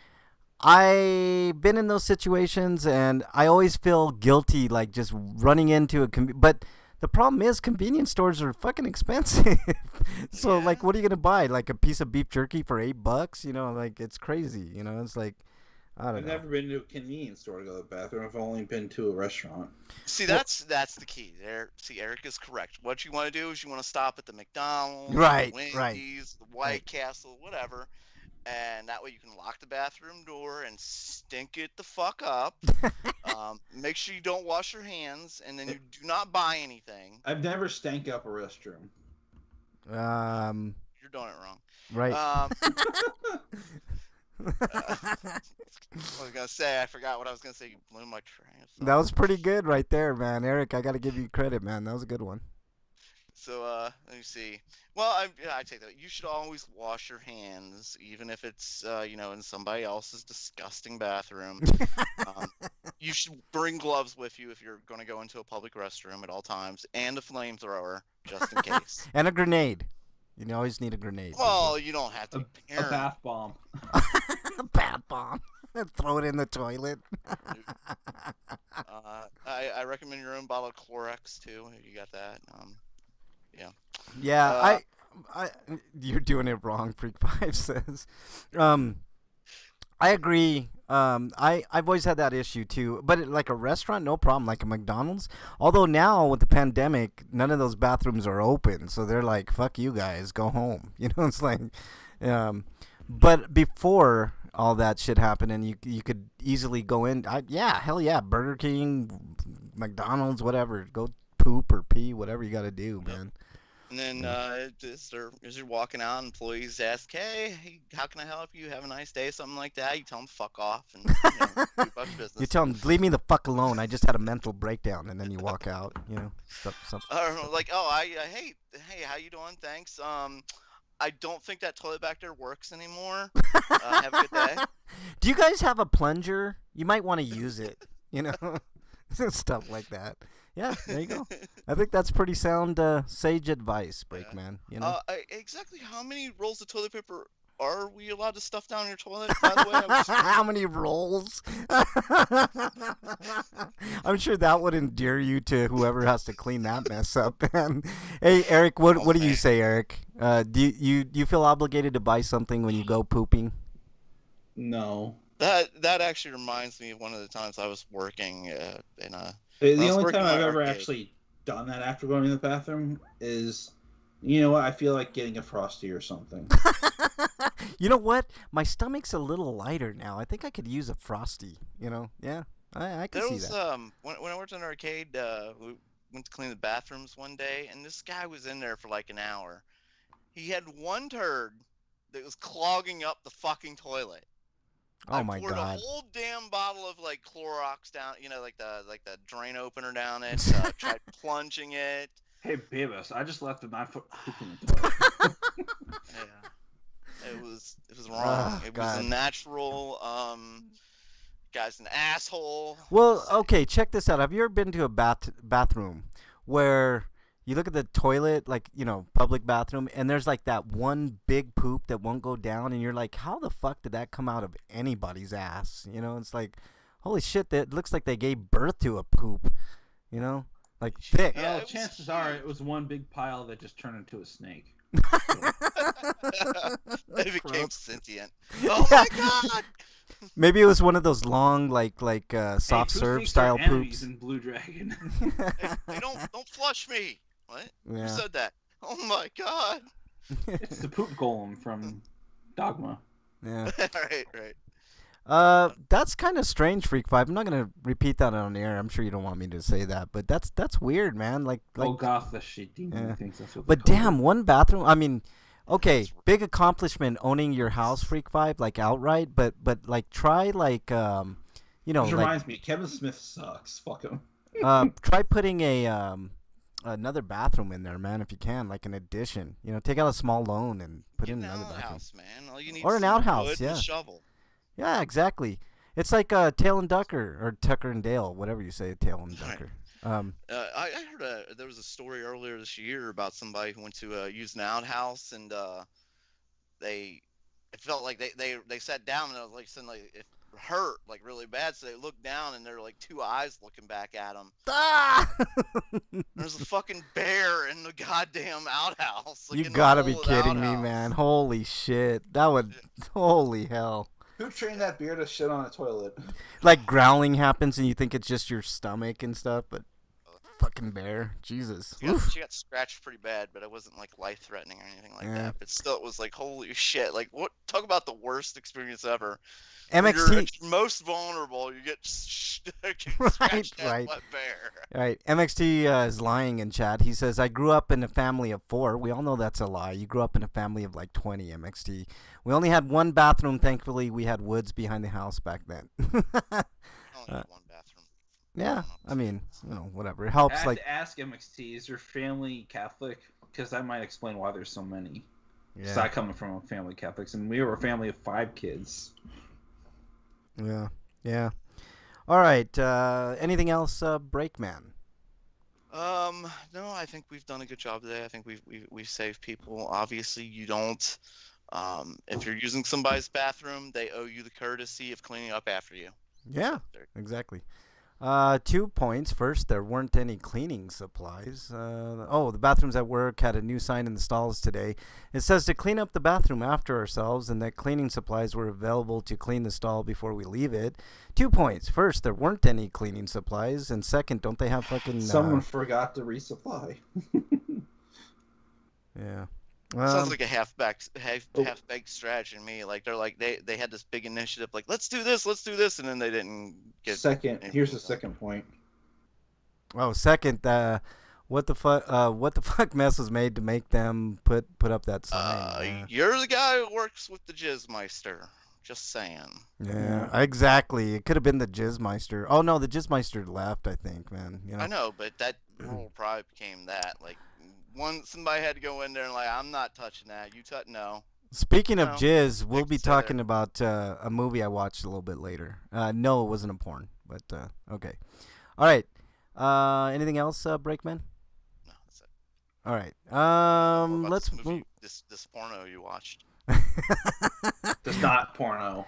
I've been in those situations and I always feel guilty, like just running into but the problem is convenience stores are fucking expensive. So like, what are you gonna buy? Like a piece of beef jerky for $8? You know, like it's crazy. You know, it's like I don't I've know. never been to a convenience store to go to the bathroom. I've only been to a restaurant. See, that's the key. See, Eric is correct. What you want to do is you want to stop at the McDonald's, Right, the right. Wendy's, the White Castle, whatever, and that way you can lock the bathroom door and stink it the fuck up. Make sure you don't wash your hands, and then you do not buy anything. I've never stank up a restroom. You're doing it wrong. Right. I was gonna say, I forgot what I was gonna say. You blew my train of thought. That was pretty good right there, man. Eric, I got to give you credit, man. That was a good one. So let me see. Well, I take that. You should always wash your hands, even if it's in somebody else's disgusting bathroom. You should bring gloves with you if you're going to go into a public restroom at all times, and a flamethrower just in case. And a grenade. You always need a grenade. Well, you don't have to. A bath bomb. A bath bomb. Throw it in the toilet. I recommend your own bottle of Clorox too, if you got that. Yeah. Yeah, Uh, I, you're doing it wrong. Freak Five says, um, I agree. I've always had that issue too. But like a restaurant, no problem. Like a McDonald's. Although now with the pandemic, none of those bathrooms are open, so they're like, "Fuck you guys, go home." You know, it's like, um, but before all that shit happened, and you could easily go in. Yeah, hell yeah, Burger King, McDonald's, whatever. Go poop or pee, whatever you got to do, yep. man. And then Yeah. as you're walking out, employees ask, "Hey, how can I help you? Have a nice day," something like that. You tell them fuck off and do about your You business. tell them, leave me the fuck alone. I just had a mental breakdown, and then you walk out. You know, stuff. Like, oh, hey, how you doing? Thanks. I don't think that toilet back there works anymore. Have a good day. Do you guys have a plunger? You might want to use it. You know, stuff like that. Yeah, there you go. I think that's pretty sound, sage advice, Yeah. Breakman. You know. Exactly how many rolls of toilet paper are we allowed to stuff down your toilet? By the way, I was just How many rolls? I'm sure that would endear you to whoever has to clean that mess up. Man. Hey, Eric, Oh, what do you man. say, Eric? Do you feel obligated to buy something when you go pooping? No. That actually reminds me of one of the times I was working in a. The When I was only working time in I've an ever arcade. actually done that after going to the bathroom is, you know what? I feel like getting a Frosty or something. You know what? My stomach's a little lighter now. I think I could use a Frosty. You know? Yeah, I can There see was that. when I worked in an arcade, we went to clean the bathrooms one day, and this guy was in there for like an hour. He had one turd that was clogging up the fucking toilet. Oh I my poured a god. whole damn bottle of like Clorox down, like the drain opener down it. Tried plunging it. Hey, Beavis, I just left a 9-foot poop in the toilet. Yeah, it was wrong. Oh It was a god. natural. Guy's an asshole. Well, okay, check this out. Have you ever been to a bathroom where you look at the toilet, like, public bathroom, and there's like that one big poop that won't go down, and you're like, how the fuck did that come out of anybody's ass? It's like, holy shit, that looks like they gave birth to a poop, like thick. Yeah, Well, it was chances are huge. it was one big pile that just turned into a snake. It became Gross. sentient. Oh Yeah. my god! Maybe it was one of those long, like soft Hey, who serve thinks they're style enemies poops. in Blue Dragon? Hey, don't flush me. What? Who Yeah. said that? Oh my god! It's the poop golem from Dogma. Yeah. Right. That's kind of strange, Freak Five. I'm not gonna repeat that on air. I'm sure you don't want me to say that, but that's weird, man. Like, Golgotha shit demon Yeah. thinks that's what they but call damn, it. one bathroom. I mean, okay, That's big accomplishment owning your house, Freak Five, like outright. But like try like Which like reminds me, Kevin Smith sucks. Fuck him. try putting another bathroom in there, man, if you can, like an addition. Take out a small loan and put Get in an another bathroom. outhouse, man. All you need Or is an some outhouse, wood and yeah. a shovel. Yeah, exactly. It's like Tail and Ducker or Tucker and Dale, whatever you say, Tail and Right. Ducker. I heard there was a story earlier this year about somebody who went to use an outhouse and they it felt like they sat down and it was like suddenly it hurt like really bad, so they looked down and there were like two eyes looking back at them. Ah! There's a fucking bear in the goddamn outhouse. Like You in the gotta be hole of the kidding me, outhouse. man. Holy shit. That would. Holy hell. Who trained that bear to shit on a toilet? Like growling happens and you think it's just your stomach and stuff, but fucking bear. Jesus. Oof. She got scratched pretty bad, but it wasn't like life threatening or anything like Yeah. that. But still, it was like holy shit! Like what? Talk about the worst experience ever. When you're MXT. at your most vulnerable, you get Right, scratched at right. by a bear. All right, MXT is lying in chat. He says, I grew up in a family of 4. We all know that's a lie. You grew up in a family of like 20, MXT. We only had one bathroom. Thankfully, we had woods behind the house back then. I only had one bathroom. Yeah, I mean, whatever. It I helps. have Like, to ask MXT, is your family Catholic? Because that might explain why there's so many. yeah. So I come from a family of Catholics, and we were a family of 5 kids. Yeah. All right. Anything else, Breakman? No, I think we've done a good job today. I think we've saved people. Obviously, you don't. If you're using somebody's bathroom, they owe you the courtesy of cleaning up after you. Yeah, There- exactly. 2 points. First, there weren't any cleaning supplies. The bathrooms at work had a new sign in the stalls today. It says to clean up the bathroom after ourselves and that cleaning supplies were available to clean the stall before we leave it. 2 points. First, there weren't any cleaning supplies. And second, don't they have fucking... Someone forgot to resupply. Yeah. Sounds like a half-baked strategy to me. Like they had this big initiative, like let's do this, and then they didn't get. Here's the second point. Oh, second, what the fuck mess was made to make them put up that sign? You're the guy who works with the Jizzmeister. Just saying. Yeah, exactly. It could have been the Jizzmeister. Oh no, the Jizzmeister left, I think, man. You know? I know, but that role probably became that. Like, somebody had to go in there and like, I'm not touching that. You touch no. Speaking of Jizz, we'll be talking about a movie I watched a little bit later. No, it wasn't a porn, but okay. All right. Anything else, Breakman? No, that's it. All right. Let's move. This porno you watched. It's not porno.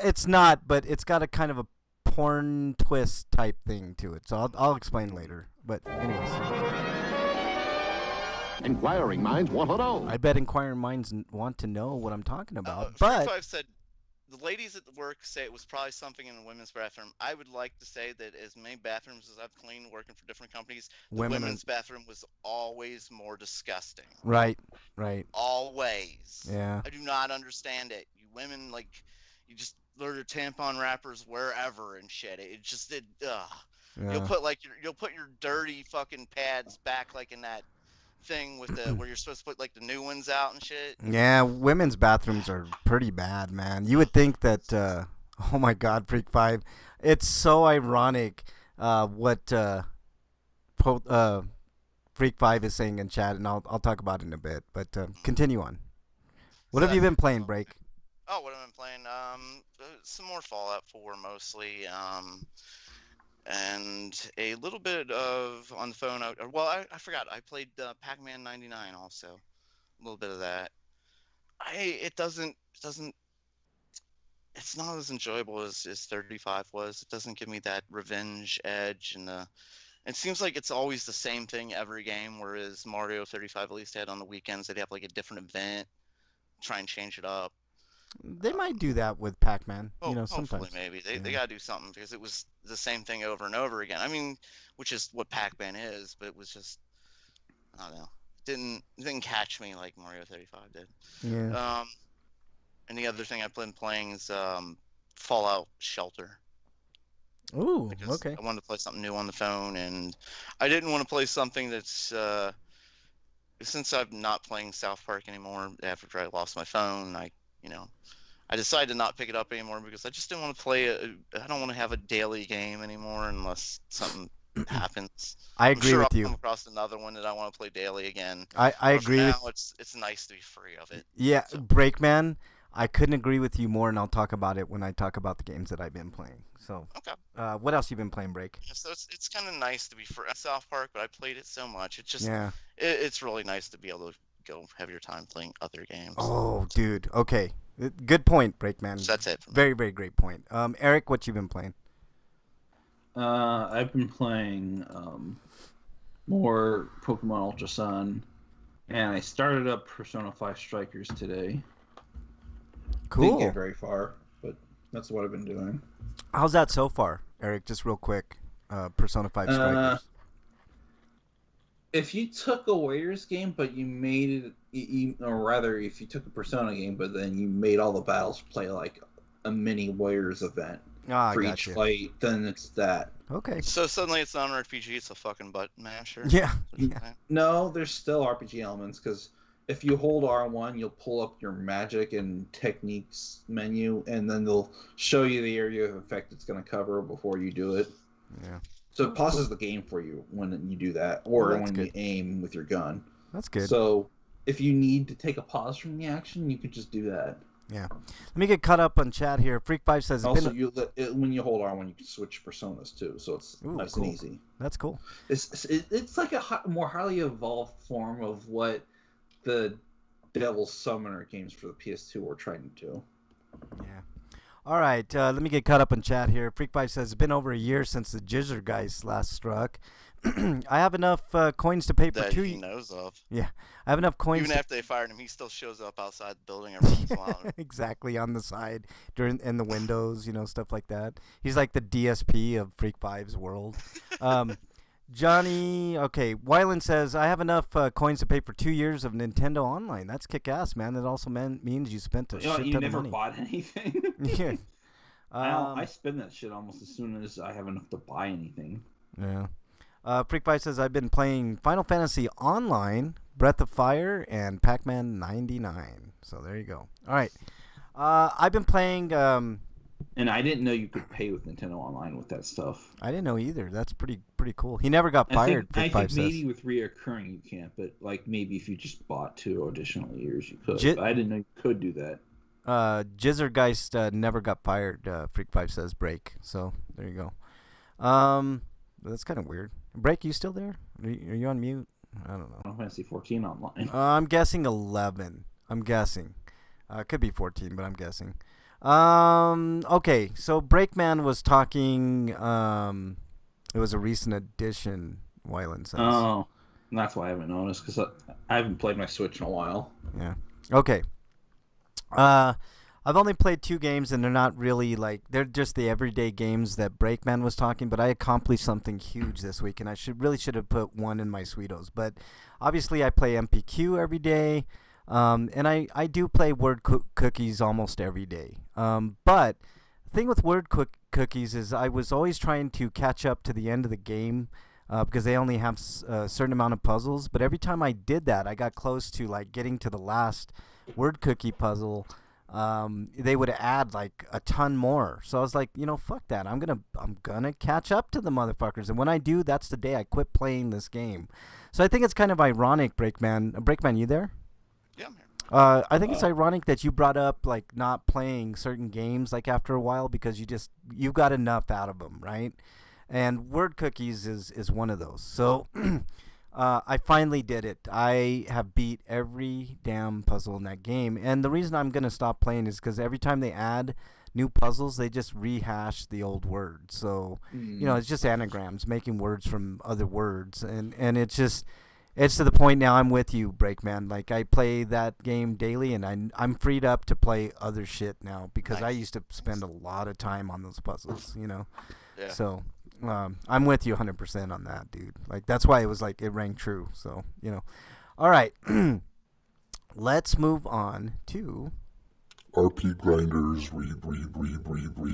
It's not, but it's got a kind of a porn twist type thing to it. So I'll explain later. But anyways. Inquiring minds want to know. I bet inquiring minds want to know what I'm talking about. But 5 said the ladies at the work say it was probably something in the women's bathroom. I would like to say that as many bathrooms as I've cleaned working for different companies, the women's bathroom was always more disgusting. Right. Always. Yeah. I do not understand it. You women, like, you just learn your tampon wrappers wherever and shit. Yeah. You'll put your dirty fucking pads back like in that thing with the where you're supposed to put like the new ones out and shit. Yeah, women's bathrooms are pretty bad, man. You would think that oh my god, Freak 5. It's so ironic what Freak 5 is saying in chat, and I'll talk about it in a bit, but continue on. What have you been playing, Break? Oh, what have I been playing? Some more Fallout 4 mostly. And a little bit of on the phone. I forgot. I played Pac-Man 99 also. A little bit of that. It's not as enjoyable as 35 was. It doesn't give me that revenge edge, and it seems like it's always the same thing every game. Whereas Mario 35 at least had on the weekends, they'd have like a different event, try and change it up. They might do that with Pac-Man, sometimes. Hopefully, maybe. They gotta do something, because it was the same thing over and over again. I mean, which is what Pac-Man is, but it was just, I don't know. It didn't catch me like Mario 35 did. Yeah. And the other thing I've been playing is Fallout Shelter. Ooh, because okay. I wanted to play something new on the phone, and I didn't want to play something that's... since I'm not playing South Park anymore after I lost my phone, I decided to not pick it up anymore because I just didn't want to play I don't want to have a daily game anymore unless something happens. I agree with with you. I'll come across another one that I want to play daily again. I agree with you. It's nice to be free of it. Yeah, so. Breakman, I couldn't agree with you more, and I'll talk about it when I talk about the games that I've been playing. So, okay. What else you been playing, Break? Yeah, so it's kind of nice to be free. South Park, but I played it so much. It's just it's really nice to be able to go have your time playing other games. Oh, dude. Okay. Good point, Breakman. So that's it. Very, very great point. Eric, what you been playing? I've been playing more Pokemon Ultra Sun, and I started up Persona 5 Strikers today. Cool. Didn't get very far, but that's what I've been doing. How's that so far, Eric? Just real quick. Persona 5 Strikers. If you took a Warriors game, but you made it, or rather, if you took a Persona game, but then you made all the battles play like a mini Warriors event for each fight, then it's that. Okay. So suddenly it's not an RPG, it's a fucking button masher. Yeah. No, there's still RPG elements, because if you hold R1, you'll pull up your magic and techniques menu, and then they'll show you the area of effect it's going to cover before you do it. Yeah. So it pauses the game for you when you do that, or when you aim with your gun. That's good. So if you need to take a pause from the action, you could just do that. Yeah. Let me get caught up on chat here. Freak5 says... Also, when you hold R1, you can switch personas too, so it's nice and easy. That's cool. It's like a more highly evolved form of what the Devil's Summoner games for the PS2 were trying to do. Yeah. All right, let me get caught up in chat here. Freak5 says, it's been over a year since the Jizzergeist last struck. I have enough coins to pay for That two... he knows of. Yeah, I have enough coins Even to... after they fired him, he still shows up outside the building every once in a while. Exactly, on the side, in the windows, stuff like that. He's like the DSP of Freak5's world. Johnny, okay, Wyland says, I have enough coins to pay for 2 years of Nintendo Online. That's kick-ass, man. That also means you spent a shit ton of money. You never bought anything? Yeah. I spend that shit almost as soon as I have enough to buy anything. Yeah. Freak5 says, I've been playing Final Fantasy Online, Breath of Fire, and Pac-Man 99. So there you go. All right. I've been playing... And I didn't know you could pay with Nintendo Online with that stuff. I didn't know either. That's pretty cool. He never got fired. I think maybe with reoccurring you can't, but like maybe if you just bought 2 additional years you could. I didn't know you could do that. Jizzergeist never got fired. Freak5 says break. So there you go. That's kind of weird. Break, you still there? Are you on mute? I don't know. Final Fantasy 14 Online. I'm guessing 11. I'm guessing. Could be 14, but I'm guessing. Okay, so Breakman was talking, it was a recent addition, Wyland says. Oh, that's why I haven't noticed, because I haven't played my Switch in a while. Yeah. Okay. I've only played 2 games, and they're not really, they're just the everyday games that Breakman was talking, but I accomplished something huge this week, and I should have put 1 in my Sweetos. But obviously I play MPQ every day. And I do play word cookies almost every day. But the thing with word cookies is I was always trying to catch up to the end of the game because they only have a certain amount of puzzles. But every time I did that, I got close to getting to the last word cookie puzzle. They would add a ton more. So I was like, fuck that. I'm gonna catch up to the motherfuckers. And when I do, that's the day I quit playing this game. So I think it's kind of ironic, Breakman. Breakman, you there? Yeah, I'm here. I think it's ironic that you brought up not playing certain games after a while because you got enough out of them, right? And word cookies is one of those. So I finally did it. I have beat every damn puzzle in that game, and the reason I'm gonna stop playing is because every time they add new puzzles, they just rehash the old words. So it's just anagrams, making words from other words, and it's just. It's to the point now I'm with you, Breakman. I play that game daily, and I'm freed up to play other shit now because I used to spend a lot of time on those puzzles, Yeah. So I'm with you 100% on that, dude. That's why it was it rang true. So, All right. Let's move on to... RP Grinders reviews.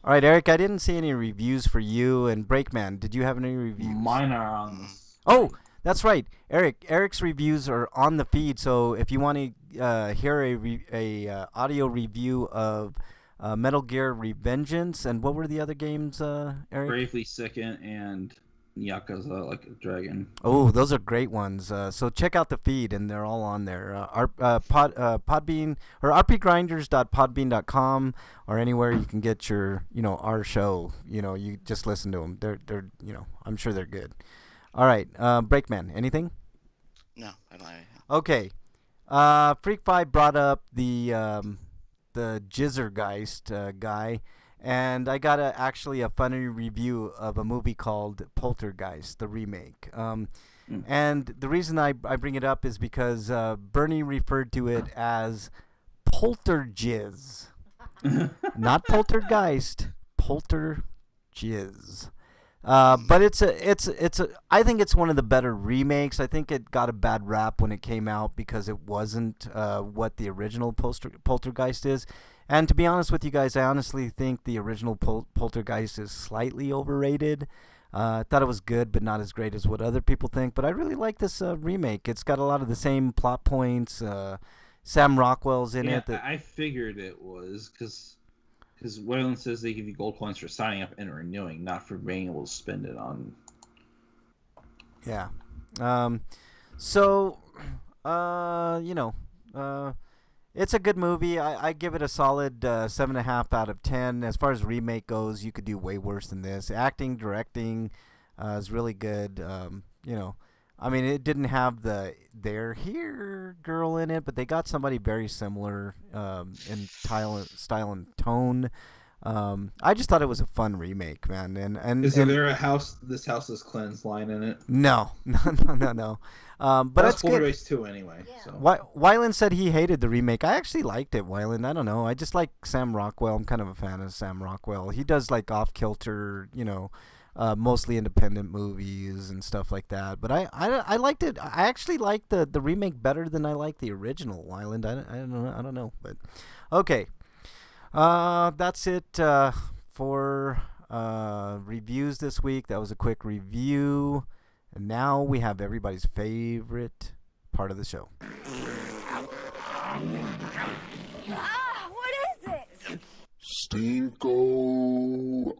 All right, Eric, I didn't see any reviews for you, and Breakman, did you have any reviews? Mine are on... Oh, that's right. Eric's reviews are on the feed, so if you want to hear a audio review of Metal Gear Revengeance, and what were the other games, Eric? Bravely Second and Yakuza Like a Dragon. Oh, those are great ones. So check out the feed, and they're all on there. Podbean or rpgrinders.podbean.com or anywhere you can get your, our show. You just listen to them. They're I'm sure they're good. All right, Breakman, anything? No, I don't have anything. Okay. Freak5 brought up the Jizzergeist guy, and I got actually a funny review of a movie called Poltergeist, the remake. And the reason I bring it up is because Bernie referred to it as Polterjizz. Not Poltergeist, Polterjizz. But it's I think it's one of the better remakes. I think it got a bad rap when it came out because it wasn't what the original Poltergeist is. And to be honest with you guys, I honestly think the original Poltergeist is slightly overrated. I thought it was good, but not as great as what other people think. But I really like this remake. It's got a lot of the same plot points. Sam Rockwell's in it. I figured it was because Wayland says they give you gold coins for signing up and renewing, not for being able to spend it on. Yeah. It's a good movie. I give it a solid 7.5 out of 10. As far as remake goes, you could do way worse than this. Acting, directing is really good. I mean, it didn't have the "they're here" girl in it, but they got somebody very similar in style and tone. I just thought it was a fun remake, man. Is there a house? This house is cleansed line in it? No, no. But That's it's good. Poltergeist 2 anyway. Yeah. So. Wyland said he hated the remake. I actually liked it, Wyland. I don't know. I just like Sam Rockwell. I'm kind of a fan of Sam Rockwell. He does like off-kilter, mostly independent movies and stuff like that. But I liked it. I actually liked the remake better than I liked the original, Wyland. I don't know. But okay. That's it for reviews this week. That was a quick review. And now we have everybody's favorite part of the show. Ah, what is it? Stinko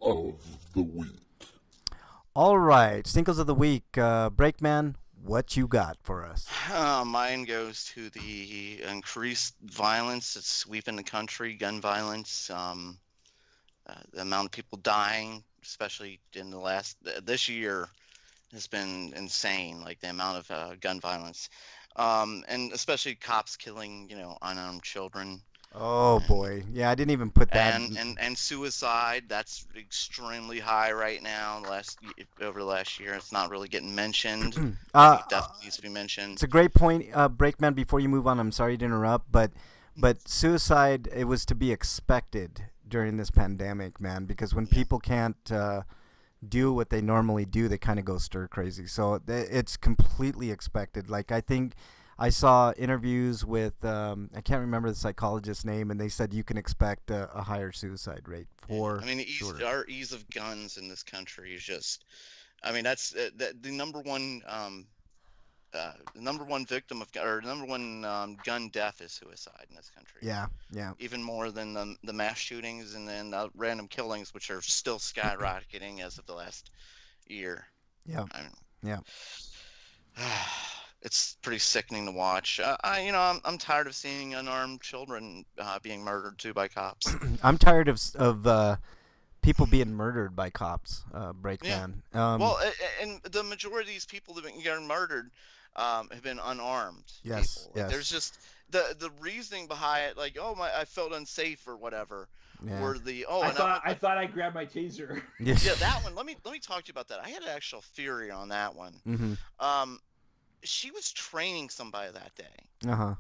of the Week. All right, Stinkles of the Week. Breakman, what you got for us? Mine goes to the increased violence that's sweeping the country, gun violence, the amount of people dying, especially in this year, has been insane. Like the amount of gun violence, and especially cops killing, unarmed children. Oh boy, yeah, I didn't even put that. And suicide, that's extremely high right now. Over the last year, it's not really getting mentioned. It definitely needs to be mentioned. It's a great point, Breakman. Before you move on, I'm sorry to interrupt, but suicide, it was to be expected during this pandemic, man. Because when people can't do what they normally do, they kind of go stir crazy. So it's completely expected. Like I think I saw interviews with I can't remember the psychologist's name, and they said you can expect a higher suicide rate for. I mean, sure. Our ease of guns in this country is just. I mean, that's the number one. The number one victim of, or number one gun death is suicide in this country. Yeah. Even more than the mass shootings and then the random killings, which are still skyrocketing as of the last year. Yeah. Yeah. It's pretty sickening to watch. I'm tired of seeing unarmed children being murdered too by cops. I'm tired of people being murdered by cops. Breakman. Yeah. And the majority of these people that have been murdered have been unarmed. Yes. People. Like, there's just the reasoning behind it, like, I felt unsafe or whatever. Yeah. Or the I thought I grabbed my taser. Yeah, that one. Let me talk to you about that. I had an actual theory on that one. Mm-hmm. She was training somebody that day. Uh-huh.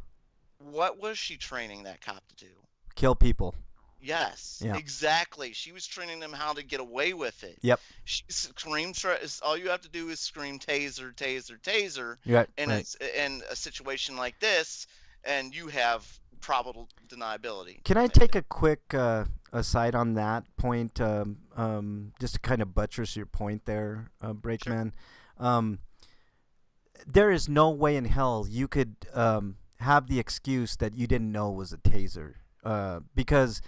What was she training that cop to do? Kill people. Yes, yeah. Exactly. She was training them how to get away with it. Yep. She screams. All you have to do is scream taser, taser, taser. Right. In a situation like this, and you have probable deniability. Can I take a quick aside on that point, just to kind of buttress your point there, Breakman? Sure. There is no way in hell you could have the excuse that you didn't know it was a taser, because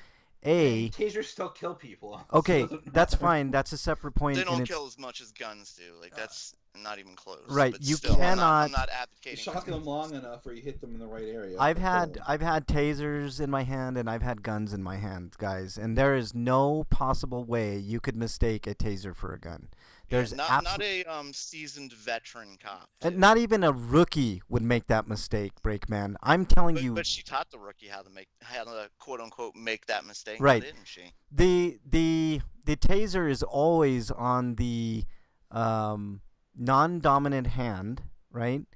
tasers still kill people. Okay, that's fine. That's a separate point. They don't kill as much as guns do. Like that's not even close. Right. But you still, cannot. I'm not advocating. You shock them long enough, or you hit them in the right area. I've had tasers in my hand, and I've had guns in my hand, guys. And there is no possible way you could mistake a taser for a gun. There's not a seasoned veteran cop. And not even a rookie would make that mistake, Breakman. I'm telling you. But she taught the rookie how to quote unquote make that mistake, right? Didn't she? The taser is always on the non-dominant hand, right?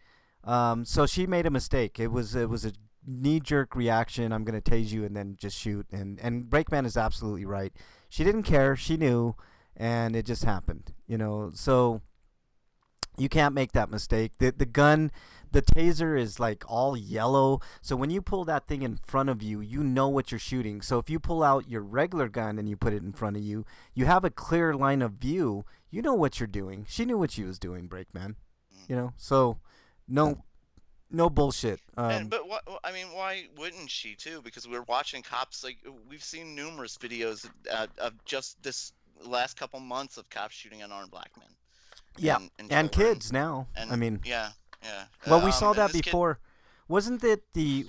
So she made a mistake. It was a knee-jerk reaction. I'm gonna tase you and then just shoot. And Breakman is absolutely right. She didn't care. She knew. And it just happened, so you can't make that mistake. The gun, the taser is like all yellow. So when you pull that thing in front of you, you know what you're shooting. So if you pull out your regular gun and you put it in front of you, you have a clear line of view. You know what you're doing. She knew what she was doing, Breakman. So no bullshit. But why wouldn't she too? Because we're watching cops. Like we've seen numerous videos of just this last couple months of cops shooting unarmed black men. Yeah, and kids now. Yeah. Well, we saw that before. Wasn't it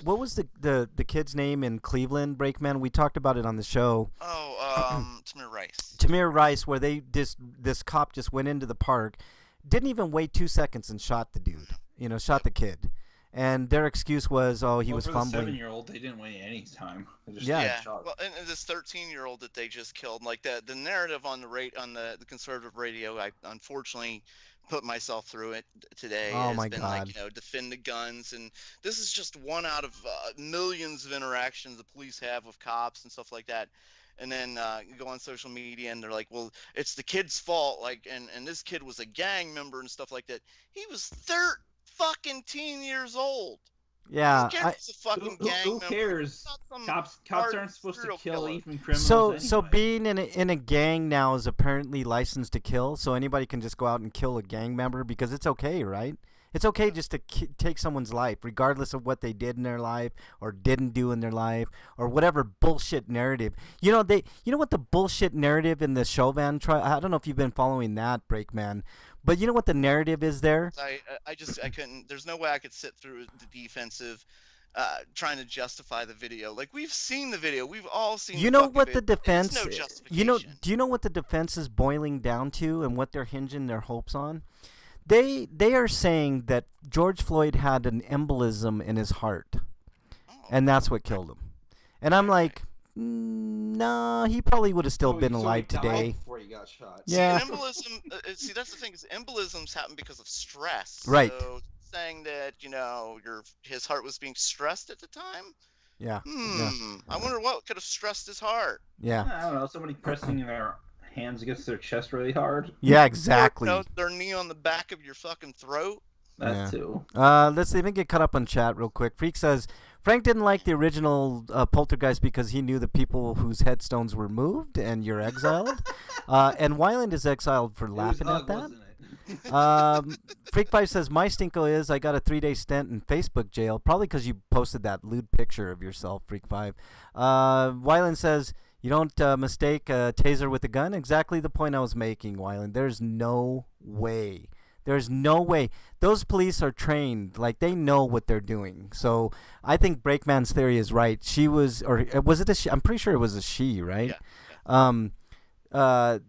what was the kid's name in Cleveland, Breakman? We talked about it on the show. Oh, Tamir Rice. Tamir Rice, where this cop just went into the park, didn't even wait 2 seconds and shot the dude. You know, shot the kid. And their excuse was, oh, he was for fumbling. The 7-year-old, they didn't wait any time. They just Yeah. shot. Well, and this 13-year-old that they just killed, like the narrative on the conservative radio, I unfortunately put myself through it today. Oh, has my been God. like, defend the guns, and this is just one out of millions of interactions the police have with cops and stuff like that. And then you go on social media and they're like, well, it's the kid's fault, like, and this kid was a gang member and stuff like that. He was 13 years old. Yeah. Who cares if he's a fucking gang Who member? cares? He's not some Cops aren't supposed to serial kill killer. even criminals So anyway. being in a gang now is apparently licensed to kill. So anybody can just go out and kill a gang member because it's okay, right? It's okay just to take someone's life, regardless of what they did in their life or didn't do in their life or whatever bullshit narrative. You know what the bullshit narrative in the Chauvin trial? I don't know if you've been following that, Breakman, but you know what the narrative is there? I couldn't. There's no way I could sit through the defensive, trying to justify the video. Like, we've seen the video. We've all seen. You know fucking what the video. defense? There's no justification. Do you know what the defense is boiling down to and what they're hinging their hopes on? They are saying that George Floyd had an embolism in his heart, and that's what killed him. And I'm like, nah, he probably would have still been alive he died today. before he got shot. Yeah. See, embolism. See, that's the thing. Is embolisms happen because of stress. Right. So saying that his heart was being stressed at the time. Yeah. I wonder what could have stressed his heart. Yeah. I don't know. Somebody pressing their hands against their chest really hard. Yeah, exactly. Or, their knee on the back of your fucking throat. That too. Let's even get caught up on chat real quick. Freak says Frank didn't like the original Poltergeist because he knew the people whose headstones were moved, and you're exiled. And Wyland is exiled for laughing at that. Freak 5 says my stinko is I got a 3-day stint in Facebook jail, probably because you posted that lewd picture of yourself, Freak 5. Wyland says you don't mistake a taser with a gun. Exactly the point I was making, Wyland. There's no way. There's no way. Those police are trained. Like, they know what they're doing. So I think Breakman's theory is right. She was, or was it a she? I'm pretty sure it was a she, right? Yeah.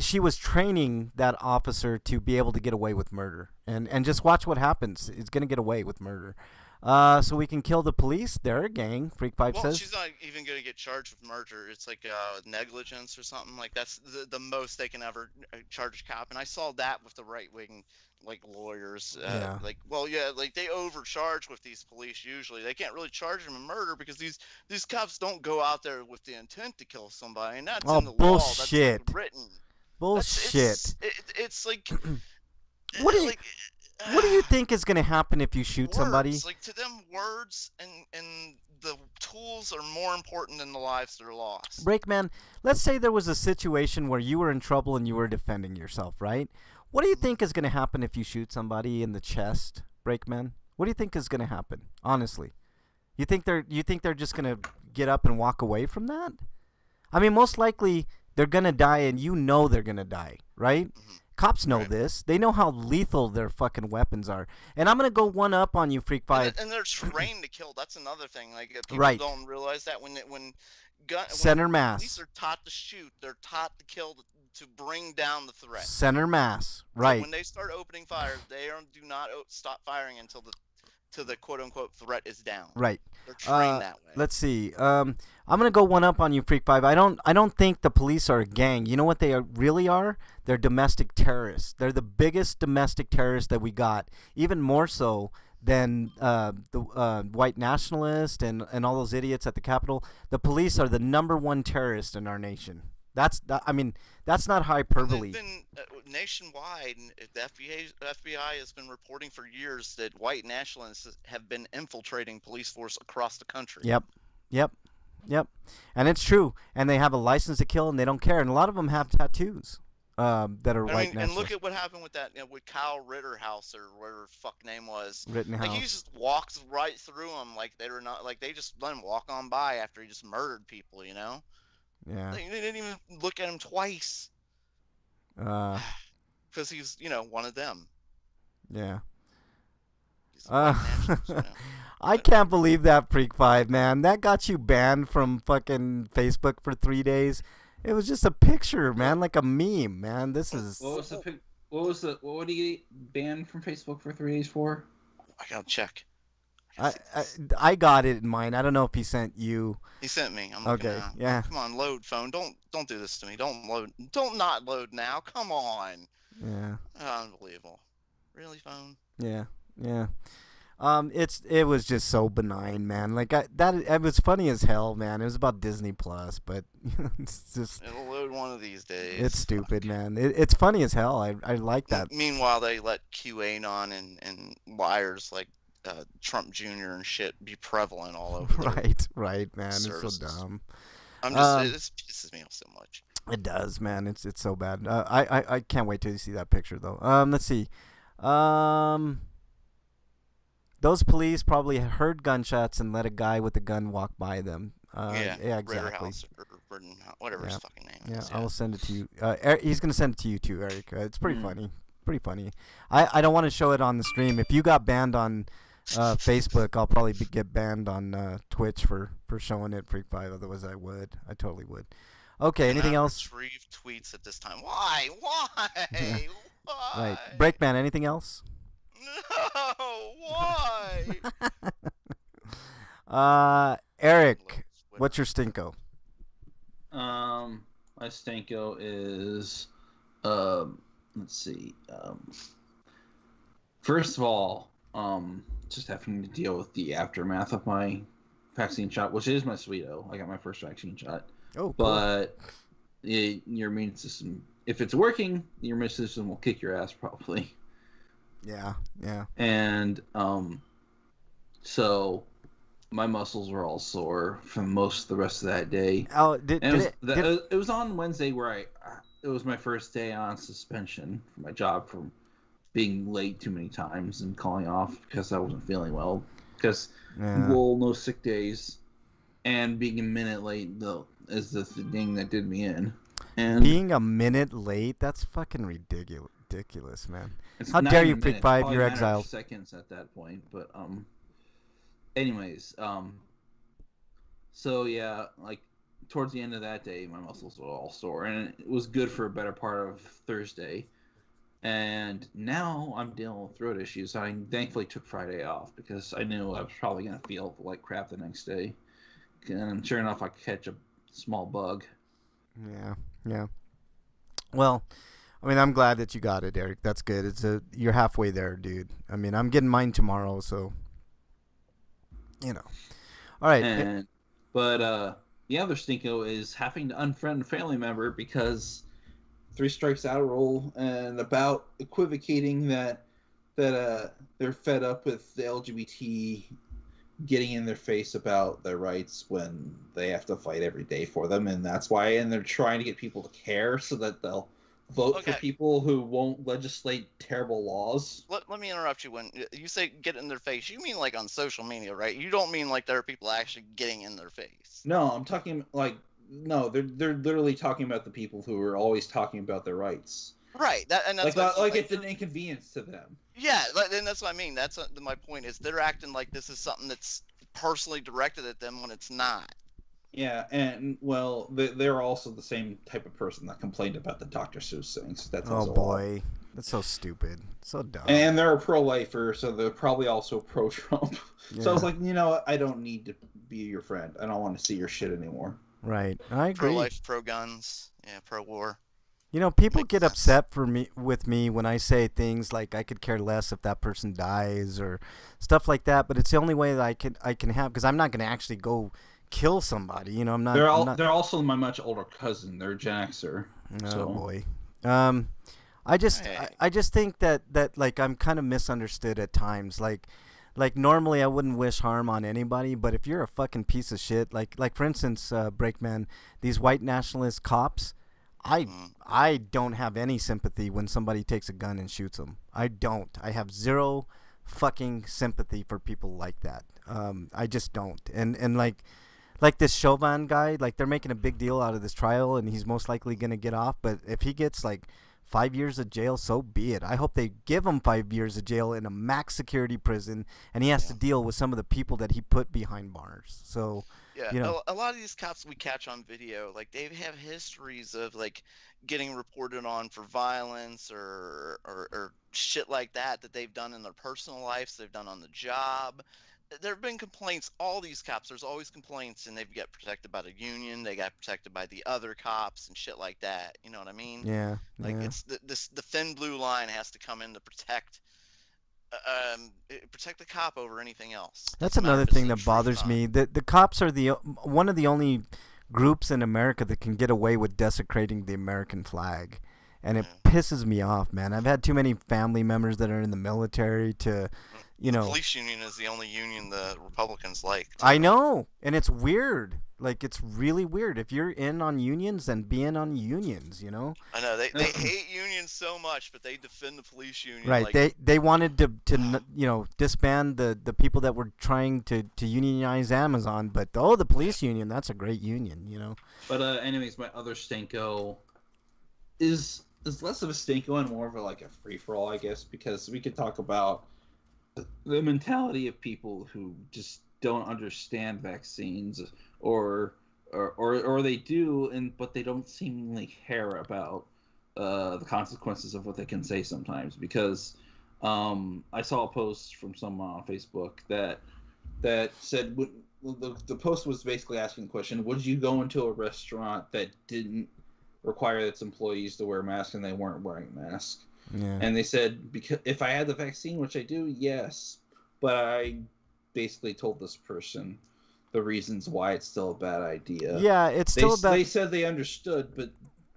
She was training that officer to be able to get away with murder. And just watch what happens. It's going to get away with murder. So we can kill the police. They're a gang, Freak Pipe says. She's not even going to get charged with murder. It's like negligence or something. Like, that's the most they can ever charge a cop. And I saw that with the right-wing, like, lawyers. Yeah. Like, like, they overcharge with these police usually. They can't really charge them in murder because these cops don't go out there with the intent to kill somebody. And that's in the law. That's written. Bullshit. It's like... What do you think is going to happen if you shoot somebody? Like, to them, words and the tools are more important than the lives that are lost. Breakman, let's say there was a situation where you were in trouble and you were defending yourself, right? What do you think is going to happen if you shoot somebody in the chest, Breakman? What do you think is going to happen? Honestly, you think they're just going to get up and walk away from that? I mean, most likely they're going to die, and you know they're going to die, right? Mm-hmm. Cops know this. They know how lethal their fucking weapons are. And I'm going to go one up on you, Freak 5. And they're trained to kill. That's another thing. Like, people don't realize that when center mass. Police are taught to shoot. They're taught to kill to bring down the threat. Center mass, right. So when they start opening fire, they do not stop firing until the quote-unquote threat is down. Right. They're trained that way. Let's see. I'm going to go one up on you, Freak 5. I don't think the police are a gang. You know what they really are? They're domestic terrorists. They're the biggest domestic terrorists that we got, even more so than the white nationalists and all those idiots at the Capitol. The police are the #1 terrorist in our nation. That's not hyperbole. They've been nationwide. The FBI has been reporting for years that white nationalists have been infiltrating police force across the country. Yep. And it's true. And they have a license to kill, and they don't care. And a lot of them have tattoos that are white nationalists. And look at what happened with that, with Kyle Rittenhouse or whatever the fuck name was. Rittenhouse. Like, he just walks right through them, like they were not, like they just let him walk on by after he just murdered people, you know? Yeah. They didn't even look at him twice. Because he's, one of them. Yeah. He's a white nationalist, I can't believe that, Freak 5, man. That got you banned from fucking Facebook for 3 days. It was just a picture, man, like a meme, man. This is... What What would he get banned from Facebook for 3 days for? I gotta check. I got it in mine. I don't know if he sent you. He sent me. I'm looking Okay, now. yeah. Come on, load phone. Don't do this to me. Don't load. Don't not load now. Come on. Yeah. Unbelievable. Really, phone? Yeah. It was just so benign, man. Like it was funny as hell, man. It was about Disney Plus, but it's just It'll load one of these days. it's stupid, man. It's funny as hell. I like that. Meanwhile, they let QAnon and liars like Trump Jr. and shit be prevalent all over. Right, man. services. It's so dumb. I'm just it just pisses me off so much. It does, man. It's so bad. I can't wait till you see that picture though. Let's see. Those police probably heard gunshots and let a guy with a gun walk by them. Yeah, exactly. House or whatever his fucking name is. I will send it to you. He's gonna send it to you too, Eric. It's pretty funny. Pretty funny. I don't want to show it on the stream. If you got banned on Facebook, I'll probably get banned on Twitch for showing it Freak 5. Otherwise, I would. I totally would. Okay. Anything else? Retrieve tweets at this time. Why? Why? Right. Why? Breakman. Anything else? No. Why? Eric, what's your stinko? My stinko is, let's see. First of all, just having to deal with the aftermath of my vaccine shot, which is my Sweeto. I got my first vaccine shot. Oh, cool. But your immune system, if it's working, your immune system will kick your ass probably. Yeah. And so my muscles were all sore for most of the rest of that day. Oh, it was on Wednesday where it was my first day on suspension for my job for being late too many times and calling off because I wasn't feeling well. Because no sick days, and being a minute late though is the thing that did me in. And being a minute late, that's fucking ridiculous, man. How dare you, Freak 5? You're exiled. Seconds at that point, but anyways, so yeah, like towards the end of that day, my muscles were all sore, and it was good for a better part of Thursday. And now I'm dealing with throat issues. I thankfully took Friday off because I knew I was probably gonna feel like crap the next day. And sure enough, I catch a small bug. Yeah. Well, I mean, I'm glad that you got it, Eric. That's good. You're halfway there, dude. I mean, I'm getting mine tomorrow, so you know. All right. But the other stinko is having to unfriend a family member because 3 strikes out rule, and about equivocating that they're fed up with the LGBT getting in their face about their rights when they have to fight every day for them, and that's why. And they're trying to get people to care so that they'll vote for people who won't legislate terrible laws. Let me interrupt you. When you say get in their face, you mean like on social media, right? You don't mean like there are people actually getting in their face. No, I'm talking like they're literally talking about the people who are always talking about their rights. Right. That's like it's an inconvenience to them. Yeah, and that's what I mean. That's my point. Is they're acting like this is something that's personally directed at them when it's not. Yeah, and well, they're also the same type of person that complained about the Dr. Seuss things. That's that's so stupid, so dumb. And they're a pro-lifer, so they're probably also pro-Trump. Yeah. So I was like, I don't need to be your friend. I don't want to see your shit anymore. Right, I agree. Pro-life, pro-guns, pro-war. People get upset with me when I say things like I could care less if that person dies or stuff like that. But it's the only way that I can have, because I'm not going to actually go kill somebody. I'm not. They're also my much older cousin. They're a Gen Xer. Oh boy. I just think that like I'm kind of misunderstood at times. Like normally I wouldn't wish harm on anybody, but if you're a fucking piece of shit, like for instance, Breakman, these white nationalist cops. I don't have any sympathy when somebody takes a gun and shoots them. I don't. I have zero fucking sympathy for people like that. I just don't. And like this Chauvin guy, like they're making a big deal out of this trial, and he's most likely gonna get off. But if he gets like 5 years of jail, so be it. I hope they give him 5 years of jail in a max security prison, and he has to deal with some of the people that he put behind bars. So Yeah, You know. a lot of these cops we catch on video, like they have histories of like getting reported on for violence or shit like that they've done in their personal lives, they've done on the job. There have been complaints. All these cops, there's always complaints, and they get protected by the union. They got protected by the other cops and shit like that. You know what I mean? Yeah. Like Yeah. it's the thin blue line has to come in to protect the cop over anything else. That's Doesn't matter another if it's thing the that truth or bothers not. me. The cops are one of the only groups in America that can get away with desecrating the American flag. And it Yeah. pisses me off, man. I've had too many family members that are in the military to, The police union is the only union the Republicans like. I too. know, and it's weird. Like, it's really weird. If you're in on unions, then be in on unions, you know? I know they hate unions so much, but they defend the police union. Right. Like, They wanted to disband the people that were trying to unionize Amazon, but the police union, that's a great union, you know? But anyways, my other Stanko is less of a Stanko and more of a free for all, I guess, because we could talk about the mentality of people who just don't understand vaccines, or they do, but they don't seemingly care about the consequences of what they can say sometimes. Because I saw a post from someone on Facebook that said, the post was basically asking the question: would you go into a restaurant that didn't require its employees to wear masks and they weren't wearing a mask? Yeah. And they said, because if I had the vaccine, which I do, yes, but I basically told this person the reasons why it's still a bad idea. Yeah, it's still about... They said they understood, but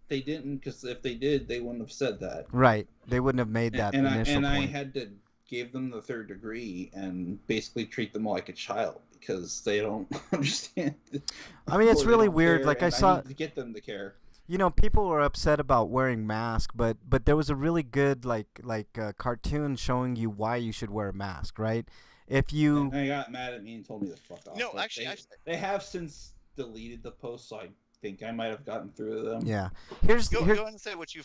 they didn't, because if they did, they wouldn't have said that. Right. They wouldn't have made that initial point. I had to give them the third degree and basically treat them like a child, because they don't understand. I mean, it's really weird. Care, like, I need to get them to care. You know, people were upset about wearing masks, but there was a really good cartoon showing you why you should wear a mask, right? If you... And they got mad at me and told me to fuck off. No, actually, they have since deleted the post, so I think I might have gotten through to them. Yeah. go ahead and say what you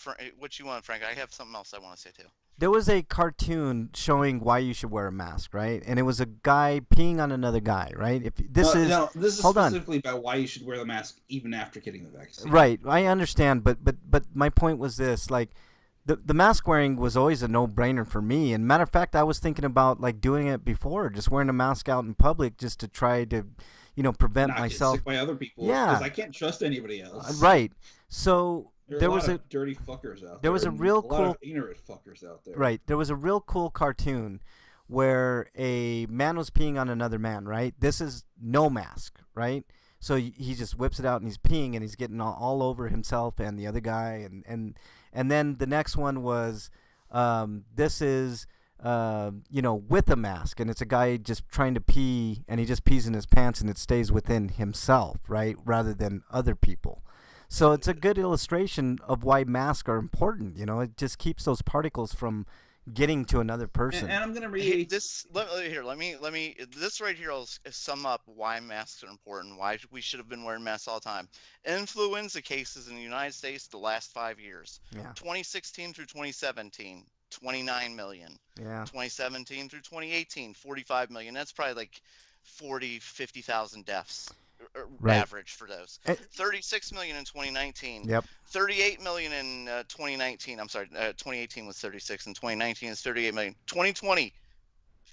want, Frank. I have something else I want to say too. There was a cartoon showing why you should wear a mask, right? And it was a guy peeing on another guy, right? This is specifically about why you should wear the mask even after getting the vaccine. Right, I understand, but my point was this: like, the mask wearing was always a no-brainer for me. And matter of fact, I was thinking about doing it before, just wearing a mask out in public, just to try to, prevent Not myself. Get sick by other people. Yeah, because I can't trust anybody else. Right. So there was a dirty fuckers out there. There was a real cool, lot of ignorant fuckers out there. Right. There was a real cool cartoon where a man was peeing on another man. Right. This is no mask. Right. So he just whips it out and he's peeing and he's getting all over himself and the other guy, and then the next one was this is with a mask, and it's a guy just trying to pee and he just pees in his pants and it stays within himself, right, rather than other people. So it's a good illustration of why masks are important. It just keeps those particles from getting to another person. And I'm gonna read this. Let me. This right here will sum up why masks are important. Why we should have been wearing masks all the time. Influenza cases in the United States the last 5 years. Yeah. 2016 through 2017, 29 million. Yeah. 2017 through 2018, 45 million. That's probably like 50,000 deaths. Right. Average for those. 36 million in 2019. Yep. 38 million in 2019. I'm sorry, 2018 was 36 and 2019 is 38 million. 2020,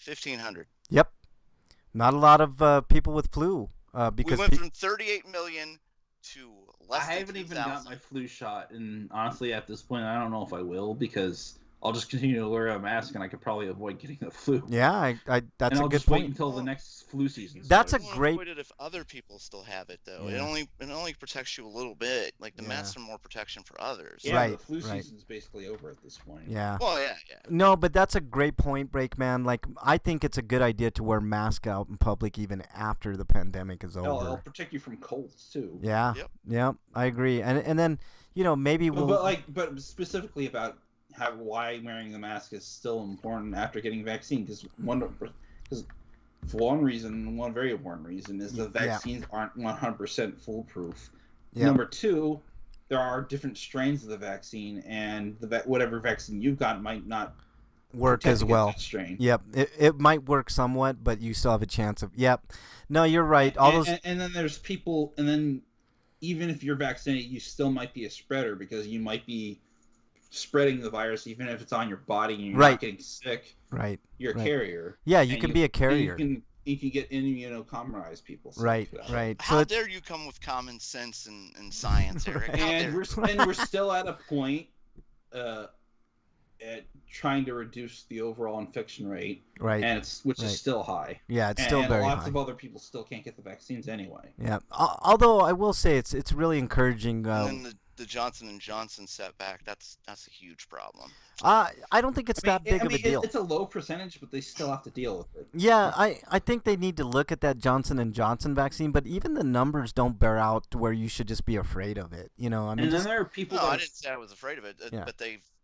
1,500. Yep. Not a lot of people with flu. Because we went from 38 million to less than I haven't even 2,000. got my flu shot, and honestly, at this point, I don't know if I will, because I'll just continue to wear a mask, and I could probably avoid getting the flu. Yeah, that's and a I'll good just point. wait until the next flu season. That's a You won't great. avoid it if other people still have it, though. Yeah. It only protects you a little bit. Like the Yeah. masks are more protection for others. Yeah, Right, the flu right. season's basically over at this point. Yeah. Well, yeah. No, but that's a great point, Breakman. Like, I think it's a good idea to wear masks out in public even after the pandemic is over. It'll protect you from colds too. Yeah. Yep. Yeah, I agree. And then maybe we'll. But specifically about why wearing the mask is still important after getting vaccine, because for one reason, one very important reason, is the vaccines aren't 100% foolproof. Yeah. Number two, there are different strains of the vaccine, and whatever vaccine you've got might not work protect as against well. that strain. Yep, it might work somewhat, but you still have a chance of. Yep, no, you're right. All those. And then there's people, and then even if you're vaccinated, you still might be a spreader because you might be spreading the virus, even if it's on your body and you're not getting sick. Right. You're a carrier. Yeah, you can be a carrier. You can get immunocompromised people. Right. How dare you come with common sense and science, Eric? And we're still at a point at trying to reduce the overall infection rate, right? And which is still high. Yeah, it's still very high. And lots of other people still can't get the vaccines anyway. Yeah, although I will say it's really encouraging. And then the Johnson & Johnson setback, that's a huge problem. I don't think it's that big of a deal. It's a low percentage, but they still have to deal with it. Yeah, I think they need to look at that Johnson & Johnson vaccine, but even the numbers don't bear out to where you should just be afraid of it. You know, I mean, and then there are people. No, I didn't say I was afraid of it, but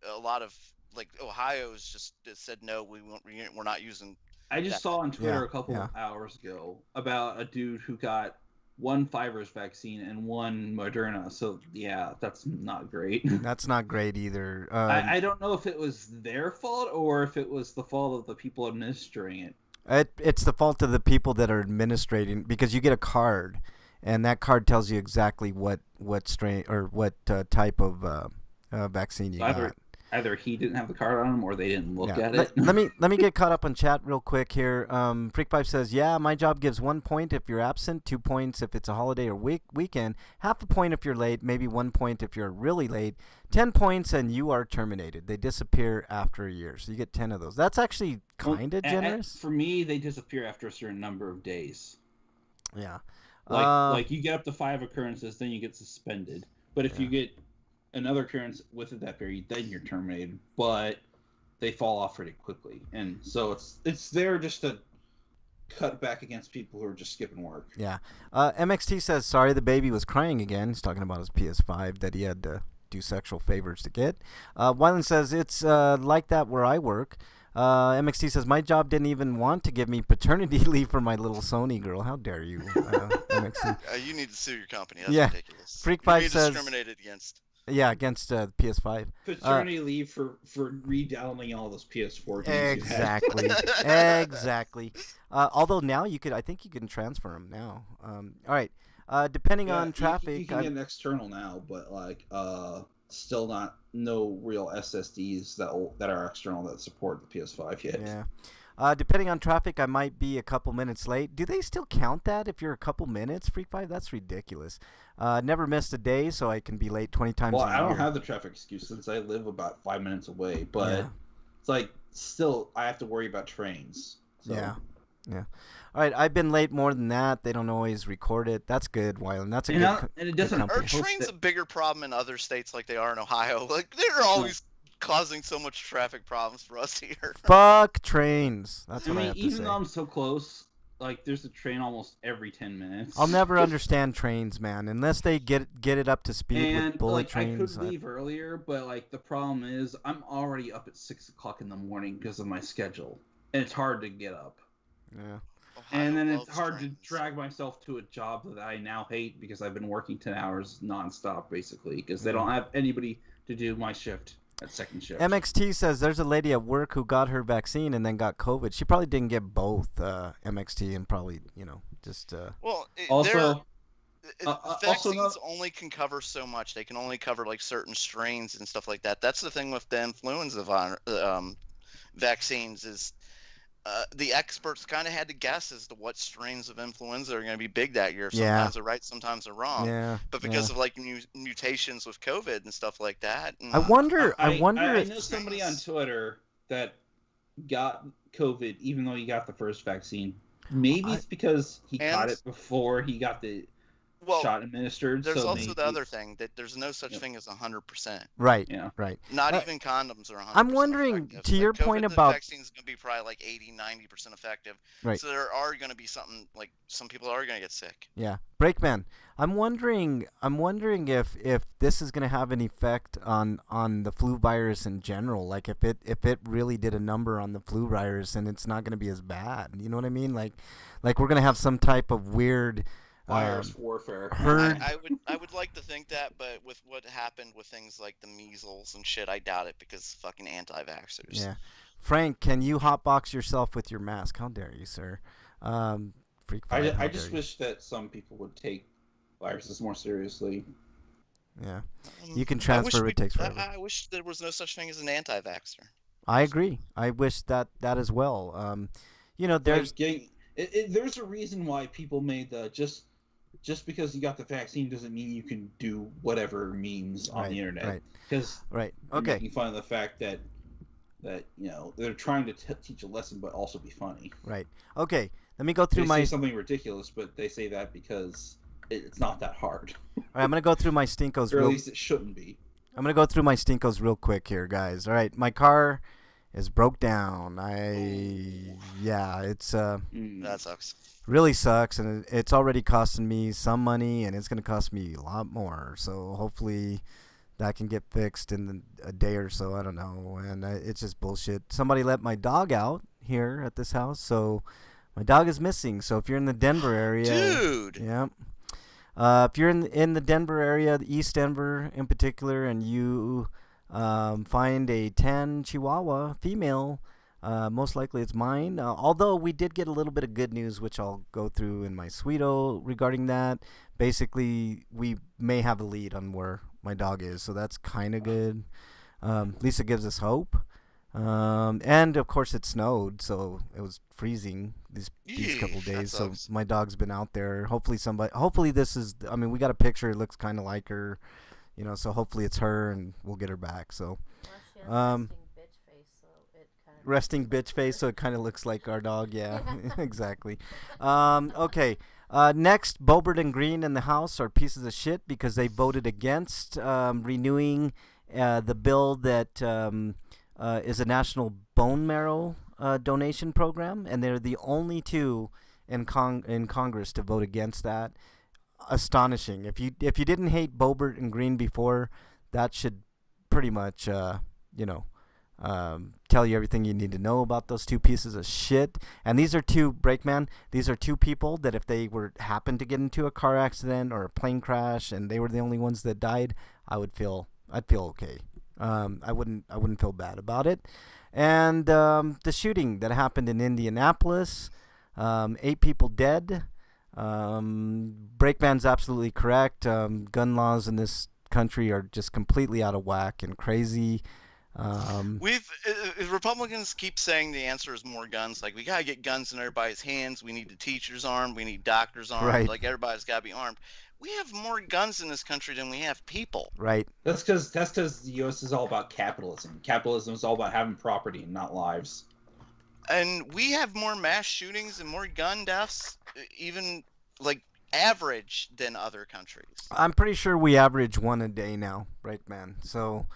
a lot of like Ohio's just said no, we're not using. I just saw on Twitter a couple of hours ago about a dude who got one Pfizer's vaccine and one Moderna. So yeah, that's not great. That's not great either. I don't know if it was their fault or if it was the fault of the people administering it. It's the fault of the people that are administrating, because you get a card, and that card tells you exactly what strain or what type of vaccine you got. Either he didn't have the card on him or they didn't look at it. Let me get caught up on chat real quick here. Freak5 says, yeah, my job gives 1 point if you're absent, 2 points if it's a holiday or weekend, half a point if you're late, maybe 1 point if you're really late, 10 points and you are terminated. They disappear after a year. So you get 10 of those. That's actually kind of generous. For me, they disappear after a certain number of days. Yeah. Like you get up to 5 occurrences, then you get suspended. But if you get another occurrence within that period, then you're terminated. But they fall off pretty quickly, and so it's there just to cut back against people who are just skipping work. Yeah. MXT says, sorry, the baby was crying again. He's talking about his PS5 that he had to do sexual favors to get. Wyland says, it's like that where I work. MXT says, my job didn't even want to give me paternity leave for my little Sony girl. How dare you, MXT? You need to sue your company. That's ridiculous. Freak5 says, discriminated against. Yeah, against PS5. Paternity leave for redownloading all those PS4 games. Exactly. Exactly. Although now I think you can transfer them now. All right. Depending on traffic. You can get an external now, but still no real SSDs that are external that support the PS5 yet. Yeah. Depending on traffic, I might be a couple minutes late. Do they still count that if you're a couple minutes, Freak5? That's ridiculous. Never missed a day, so I can be late 20 times a year. Well, I don't have the traffic excuse since I live about 5 minutes away, but it's still I have to worry about trains. So. Yeah. All right, I've been late more than that. They don't always record it. That's good, Wyland. That's a good. And it doesn't. Are trains a bigger problem in other states like they are in Ohio? Like they're always causing so much traffic problems for us here. Fuck trains. That's what I have to say. Even though I'm so close, there's a train almost every 10 minutes. I'll never understand trains, man, unless they get it up to speed with bullet trains. I could leave earlier, but the problem is I'm already up at 6 o'clock in the morning because of my schedule, and it's hard to get up. Yeah. And then it's hard to drag myself to a job that I now hate because I've been working 10 hours nonstop, basically, because they don't have anybody to do my shift at second shift. MXT says there's a lady at work who got her vaccine and then got COVID. She probably didn't get both, MXT, and probably, just... Vaccines only can cover so much. They can only cover, certain strains and stuff like that. That's the thing with the influenza vaccines is... the experts kind of had to guess as to what strains of influenza are going to be big that year. Sometimes they're right, sometimes they're wrong. Yeah, but because of mutations with COVID and stuff like that. I wonder. I know somebody on Twitter that got COVID even though he got the first vaccine. Maybe it's because he got it before he got the shot administered. There's also the other thing that there's no such thing as 100%. Right. Yeah. Right. Not even condoms are 100%. I'm wondering, effective. to your point about the vaccine's going to be probably 80-90% effective. Right. So there are going to be some people are going to get sick. Yeah. Breakman, I'm wondering if this is going to have an effect on the flu virus in general. Like if it really did a number on the flu virus and it's not going to be as bad. You know what I mean? Like we're going to have some type of weird virus warfare. I would like to think that, but with what happened with things like the measles and shit, I doubt it because fucking anti-vaxxers. Yeah. Frank, can you hotbox yourself with your mask? How dare you, sir? Freak Five, how I dare just you. wish that some people would take viruses more seriously. Yeah. You can I wish transfer, it takes forever. I wish there was no such thing as an anti-vaxxer. I agree. I wish that as well. There's There's a reason why people made the just because you got the vaccine doesn't mean you can do whatever memes on the internet. Right. Because Right. you're Okay. making fun of the fact that they're trying to teach a lesson but also be funny. Right. Okay. Let me go through They say something ridiculous, but they say that because it's not that hard. All right, I'm gonna go through my stinkos Or at least it shouldn't be. I'm gonna go through my stinkos real quick here, guys. All right, my car is broke down. It's That sucks. really sucks, and it's already costing me some money, and it's gonna cost me a lot more. So hopefully that can get fixed in a day or so. I don't know, and it's just bullshit. Somebody let my dog out here at this house, so my dog is missing. So if you're in the Denver area, Dude. yeah. If you're in the Denver area, the East Denver in particular, and you find a tan Chihuahua female, most likely it's mine. Although we did get a little bit of good news, which I'll go through in my Sweeto regarding that. Basically, we may have a lead on where my dog is, so that's kind of good. At least it gives us hope. And of course it snowed, so it was freezing these couple days. So my dog's been out there. Hopefully this is. I mean, we got a picture. It looks kind of like her, So hopefully it's her, and we'll get her back. So, resting bitch face, so it kind of looks like our dog. Yeah, exactly. Okay. Next, Bobert and Green in the House are pieces of shit because they voted against renewing the bill that is a national bone marrow donation program, and they're the only two in Congress to vote against that. Astonishing. If you didn't hate Bobert and Green before, that should pretty much tell you everything you need to know about those two pieces of shit. And these are two These are two people that if they happened to get into a car accident or a plane crash and they were the only ones that died, I'd feel okay. I wouldn't feel bad about it. And the shooting that happened in Indianapolis, 8 people dead. Breakman's absolutely correct. Gun laws in this country are just completely out of whack and crazy. Republicans keep saying the answer is more guns. Like, we gotta get guns in everybody's hands. We need the teachers armed. We need doctors armed. Right. Like, everybody's gotta be armed. We have more guns in this country than we have people. Right. That's because the U.S. is all about capitalism. Capitalism is all about having property and not lives. And we have more mass shootings and more gun deaths, even like average, than other countries. I'm pretty sure we average one a day now, right, man? So,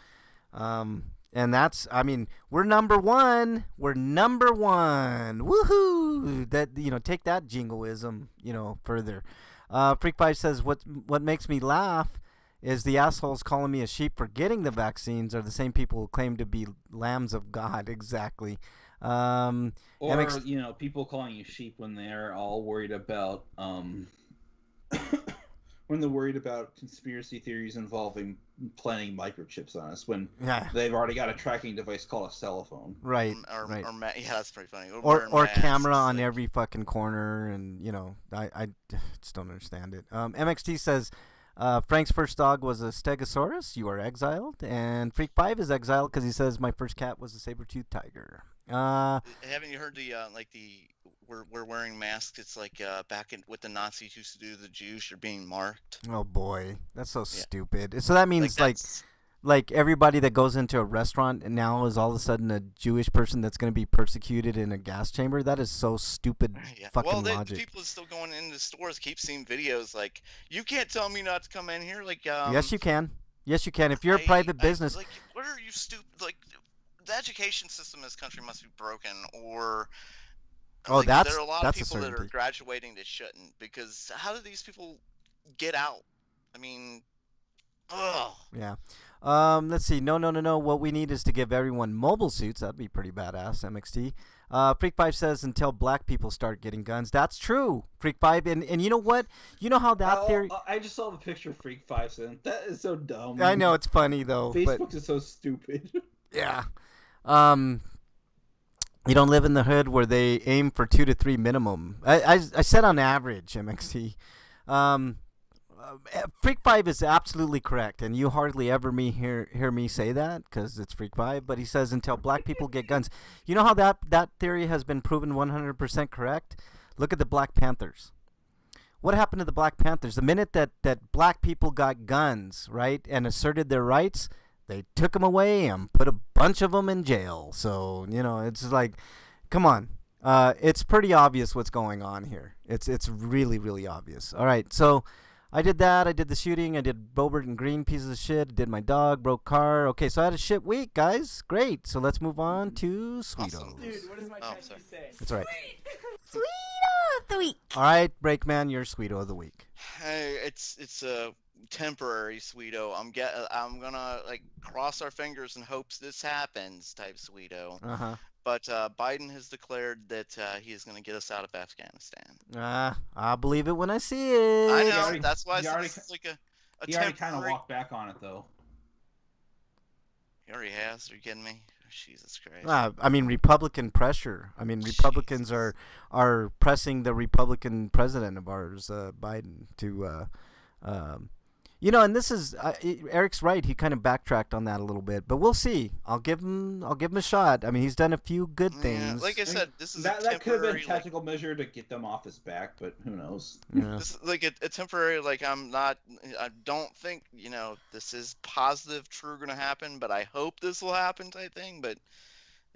and that's, I mean, we're number one. We're number one. Woohoo! That, take that jingoism, further. Freak Pie says, what makes me laugh is the assholes calling me a sheep for getting the vaccines are the same people who claim to be lambs of God. Exactly. People calling you sheep when they're all worried about when they're worried about conspiracy theories involving planting microchips on us when they've already got a tracking device called a cell phone. Right. Right. Yeah, that's pretty funny. Or camera on every fucking corner, and I just don't understand it. MXT says Frank's first dog was a Stegosaurus. You are exiled, and Freak 5 is exiled because he says my first cat was a saber-toothed tiger. Haven't you heard we're wearing masks? It's like back in what the Nazis used to do to the Jews. You're being marked. Oh boy, that's so stupid. So that means like everybody that goes into a restaurant now is all of a sudden a Jewish person that's going to be persecuted in a gas chamber. That is so stupid. Fucking logic. People are still going into stores. Keep seeing videos like, you can't tell me not to come in here. Like, yes, you can. Yes, you can. If you're a private business. Like, what are you stupid? Like, the education system in this country must be broken, or there are a lot of people that are graduating that shouldn't, because how do these people get out? I mean, ugh. Yeah. Let's see. No. What we need is to give everyone mobile suits. That'd be pretty badass, MXT. Freak 5 says until black people start getting guns. That's true, Freak 5. And you know what? You know how that theory... I just saw the picture of Freak 5 saying, that is so dumb. I know, it's funny, though. Facebook is so stupid. Yeah. You don't live in the hood where they aim for 2 to 3 minimum. I said on average, MXT. Um, Freak Five is absolutely correct, and you hardly ever hear me say that because it's Freak Five. But he says until black people get guns. You know how that theory has been proven 100% correct? Look at the Black Panthers. What happened to the Black Panthers? The minute that black people got guns, right, and asserted their rights, they took them away and put a bunch of them in jail. So, it's like, come on. It's pretty obvious what's going on here. It's really, really obvious. All right, so I did that. I did the shooting. I did Bobert and Green pieces of shit. Did my dog, broke car. Okay, so I had a shit week, guys. Great. So let's move on to Sweetos. Awesome. Dude, what does my tattoo say? That's right. Sweeto of the week. All right, Breakman, you're Sweeto of the week. Hey, it's a temporary Sweeto. I'm gonna like cross our fingers in hopes this happens type Sweeto. Uh-huh. But Biden has declared that he is going to get us out of Afghanistan. I'll believe it when I see it. I know. already- That's why I he said already- this is like a He already kind of temporary. walked back on it, though. He already has. Are you kidding me? Jesus Christ. I mean, Republican pressure. I mean, Republicans are pressing the Republican president of ours, Biden, to, and this is Eric's right. He kind of backtracked on that a little bit, but we'll see. I'll give him a shot. I mean, he's done a few good Yeah, things. like I said, this is That a could have temporary. been a tactical measure to get them off his back, but who knows? Yeah. This is like a temporary. Like I don't think this is positive, true, going to happen, but I hope this will happen type thing. But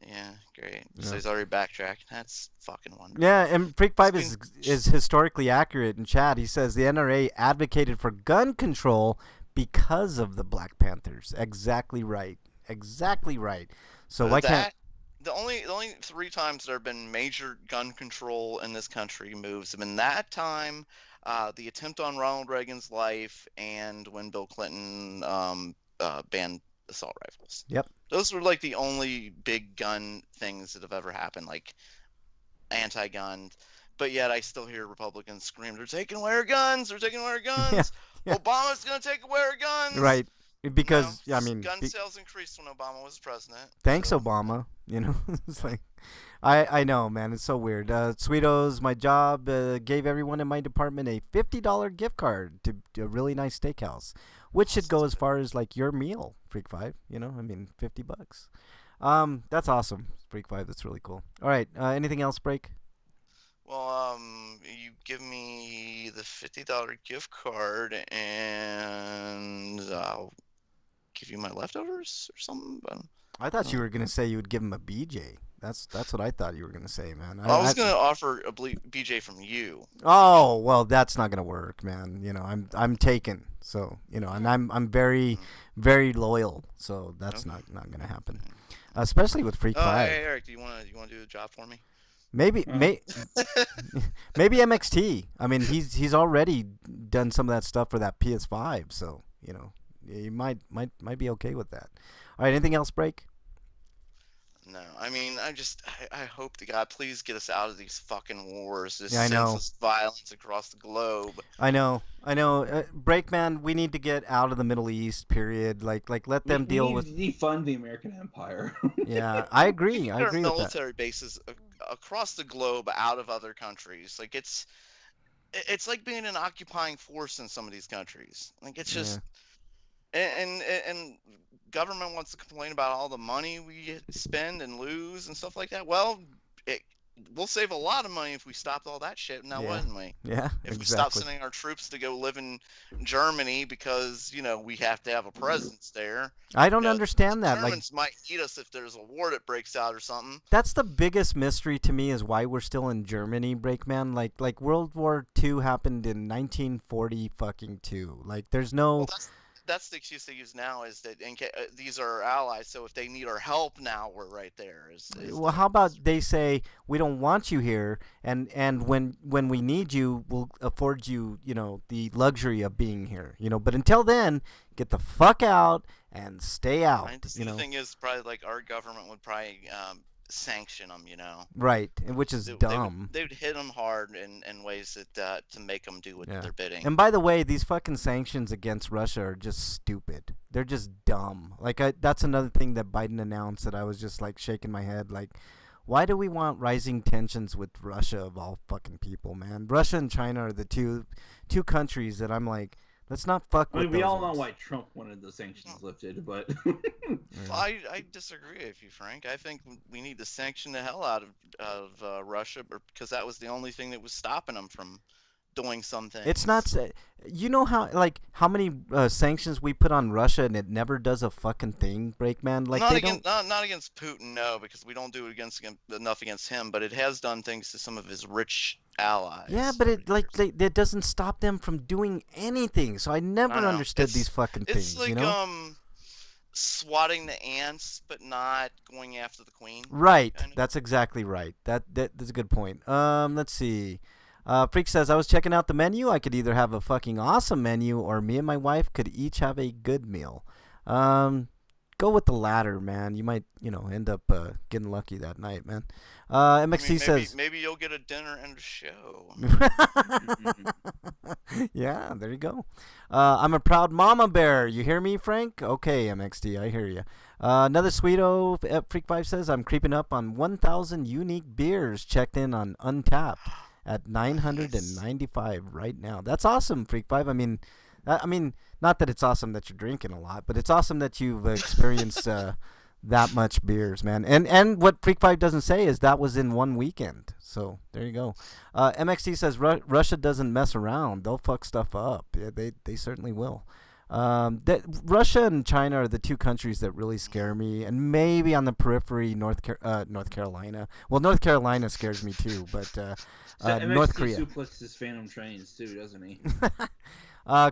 yeah, great. So Yeah. he's already backtracked. That's fucking wonderful. Yeah, and Freak Five It's is historically accurate in chat. He says the NRA advocated for gun control because of the Black Panthers. Exactly right. Exactly right. So why can't The only 3 times there have been major gun control in this country moves have been that time, the attempt on Ronald Reagan's life, and when Bill Clinton banned assault rifles. Yep. Those were like the only big gun things that have ever happened, like anti-gun. But yet I still hear Republicans scream, "They're taking away our guns! They're taking away our guns! yeah. Obama's gonna take away our guns!" Right? Because You know, I mean, gun sales increased when Obama was president. thanks so- Obama. It's like, I know, man. It's so weird. Sweetos, my job gave everyone in my department a $50 gift card to a really nice steakhouse, which should go as far as like your meal, Freak Five. I mean, $50. That's awesome, Freak Five. That's really cool. All right. Anything else, Break? Well, you give me the $50 gift card, and I'll give you my leftovers or something. But I thought you were gonna say you would give him a BJ. That's what I thought you were gonna say, man. I was gonna offer a BJ from you. Oh well, that's not gonna work, man. I'm taken. So and I'm very, very loyal. So that's Okay. not gonna happen. Especially with Freak Five. Hey Eric, do you want to do the job for me? Maybe maybe MXT. I mean, he's already done some of that stuff for that PS5. So he might be okay with that. All right. Anything else, Break? No, I mean, I hope to God, please get us out of these fucking wars, this Yeah, I know. senseless violence across the globe. I know. Breakman, we need to get out of the Middle East. Period. Like let them deal we with. need to defund the American Empire. Yeah, I agree. I There are agree with that. military bases across the globe out of other countries. Like it's like being an occupying force in some of these countries. Like it's just and government wants to complain about all the money we spend and lose and stuff like that. Well, we'll save a lot of money if we stopped all that shit now, Yeah. wouldn't we? Yeah, If we exactly. stopped sending our troops to go live in Germany because we have to have a presence there. I don't You know, understand that. Like, Germans might eat us if there's a war that breaks out or something. that's the biggest mystery to me is why we're still in Germany, Breakman. Like World War II happened in 1940 fucking 2. Like, there's no. Well, that's the excuse they use now is that these are our allies, so if they need our help now, we're right there. Well, how about they say we don't want you here, and when we need you, we'll afford you, the luxury of being here, But until then, get the fuck out and stay out, Right? The thing is, probably like our government would probably sanction them, Right, and which is dumb. They would hit them hard in ways that to make them do what Yeah. they're bidding. And by the way, these fucking sanctions against Russia are just stupid. They're just dumb. Like that's another thing that Biden announced that I was just like shaking my head. Like, Why do we want rising tensions with Russia of all fucking people, man? Russia and China are the two countries that I'm like, let's not fuck I with mean, we those all know ones. why Trump wanted the sanctions lifted, but I disagree with you, Frank. I think we need to sanction the hell out of Russia because that was the only thing that was stopping them from doing some things. It's not. You know how many sanctions we put on Russia and it never does a fucking thing, Breakman. Like not they against don't. not against Putin, no, because we don't do it enough against him. But it has done things to some of his rich allies. Yeah, but over it the years. it doesn't stop them from doing anything. So I never I know. understood these fucking It's things. like You know. swatting the ants, but not going after the queen. Right. Kind of. That's exactly right. That's a good point. Let's see. Freak says I was checking out the menu. I could either have a fucking awesome menu, or me and my wife could each have a good meal. Go with the latter, man. You might, end up getting lucky that night, man. MXT says maybe you'll get a dinner and a show. yeah, there you go. I'm a proud mama bear. You hear me, Frank? Okay, MXT, I hear you. Another Sweeto Freak5 says I'm creeping up on 1,000 unique beers checked in on Untapped at 995 right now. That's awesome, Freak5. I mean, not that it's awesome that you're drinking a lot, but it's awesome that you've experienced that much beers, man. And what Freak5 doesn't say is that was in one weekend. So there you go. MXT says Russia doesn't mess around. They'll fuck stuff up. Yeah, they certainly will. Russia and China are the two countries that really scare me, and maybe on the periphery, North Carolina. Well, North Carolina scares me too, but North Korea. suplexes Phantom Trains too, doesn't he?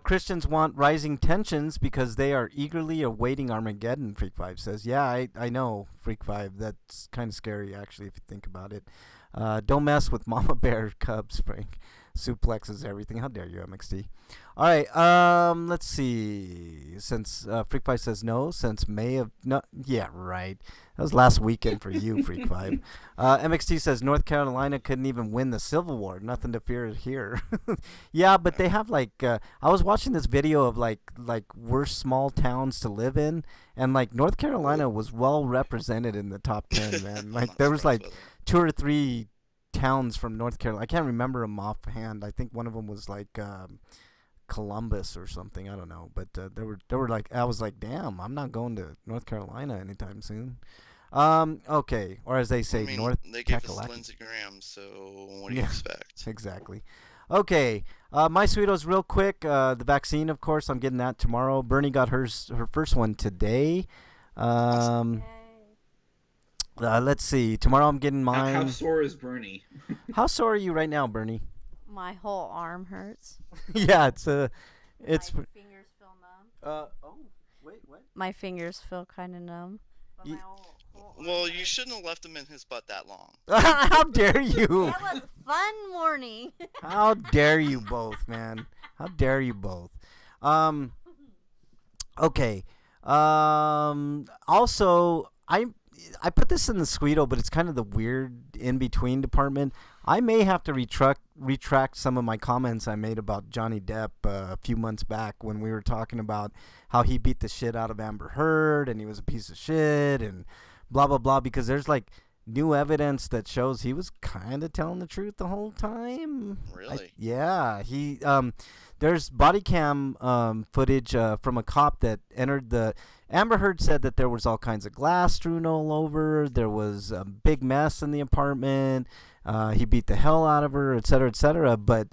Christians want rising tensions because they are eagerly awaiting Armageddon, Freak5 says. Yeah, I know, Freak5. That's kind of scary, actually, if you think about it. Don't mess with Mama Bear Cubs, Frank. Suplexes everything. How dare you, MXT? All right, let's see. Since Freak5 says no, since May of... No, yeah, right. That was last weekend for you, Freak5. MXT says North Carolina couldn't even win the Civil War. Nothing to fear here. Yeah, but they have, I was watching this video of, worst small towns to live in, and, North Carolina was well represented in the top 10, man. There was, 2 or 3 towns from North Carolina. I can't remember them offhand. I think one of them was Columbus or something. I don't know, but there were I was like, damn, I'm not going to North Carolina anytime soon. Okay, or as they say, North. They gave us Kakalaki. Lindsey Graham, so what do you expect? Exactly. Okay, my sweetos, real quick. The vaccine, of course, I'm getting that tomorrow. Bernie got her first one today. Let's see. Tomorrow I'm getting mine. How sore is Bernie? How sore are you right now, Bernie? My whole arm hurts. Yeah, it's My fingers feel numb. Wait, what? My fingers feel kind of numb. But Ye- my whole Well, arm you hurts. shouldn't have left him in his butt that long. How dare you? That was a fun morning. How dare you both, man? How dare you both? Okay. Also, I put this in the Squeeto, but it's kind of the weird in-between department. I may have to retract some of my comments I made about Johnny Depp a few months back when we were talking about how he beat the shit out of Amber Heard and he was a piece of shit and blah, blah, blah, because there's new evidence that shows he was kind of telling the truth the whole time. Really? Yeah. There's body cam footage from a cop that entered the... Amber Heard said that there was all kinds of glass strewn all over. There was a big mess in the apartment. He beat the hell out of her, et cetera, but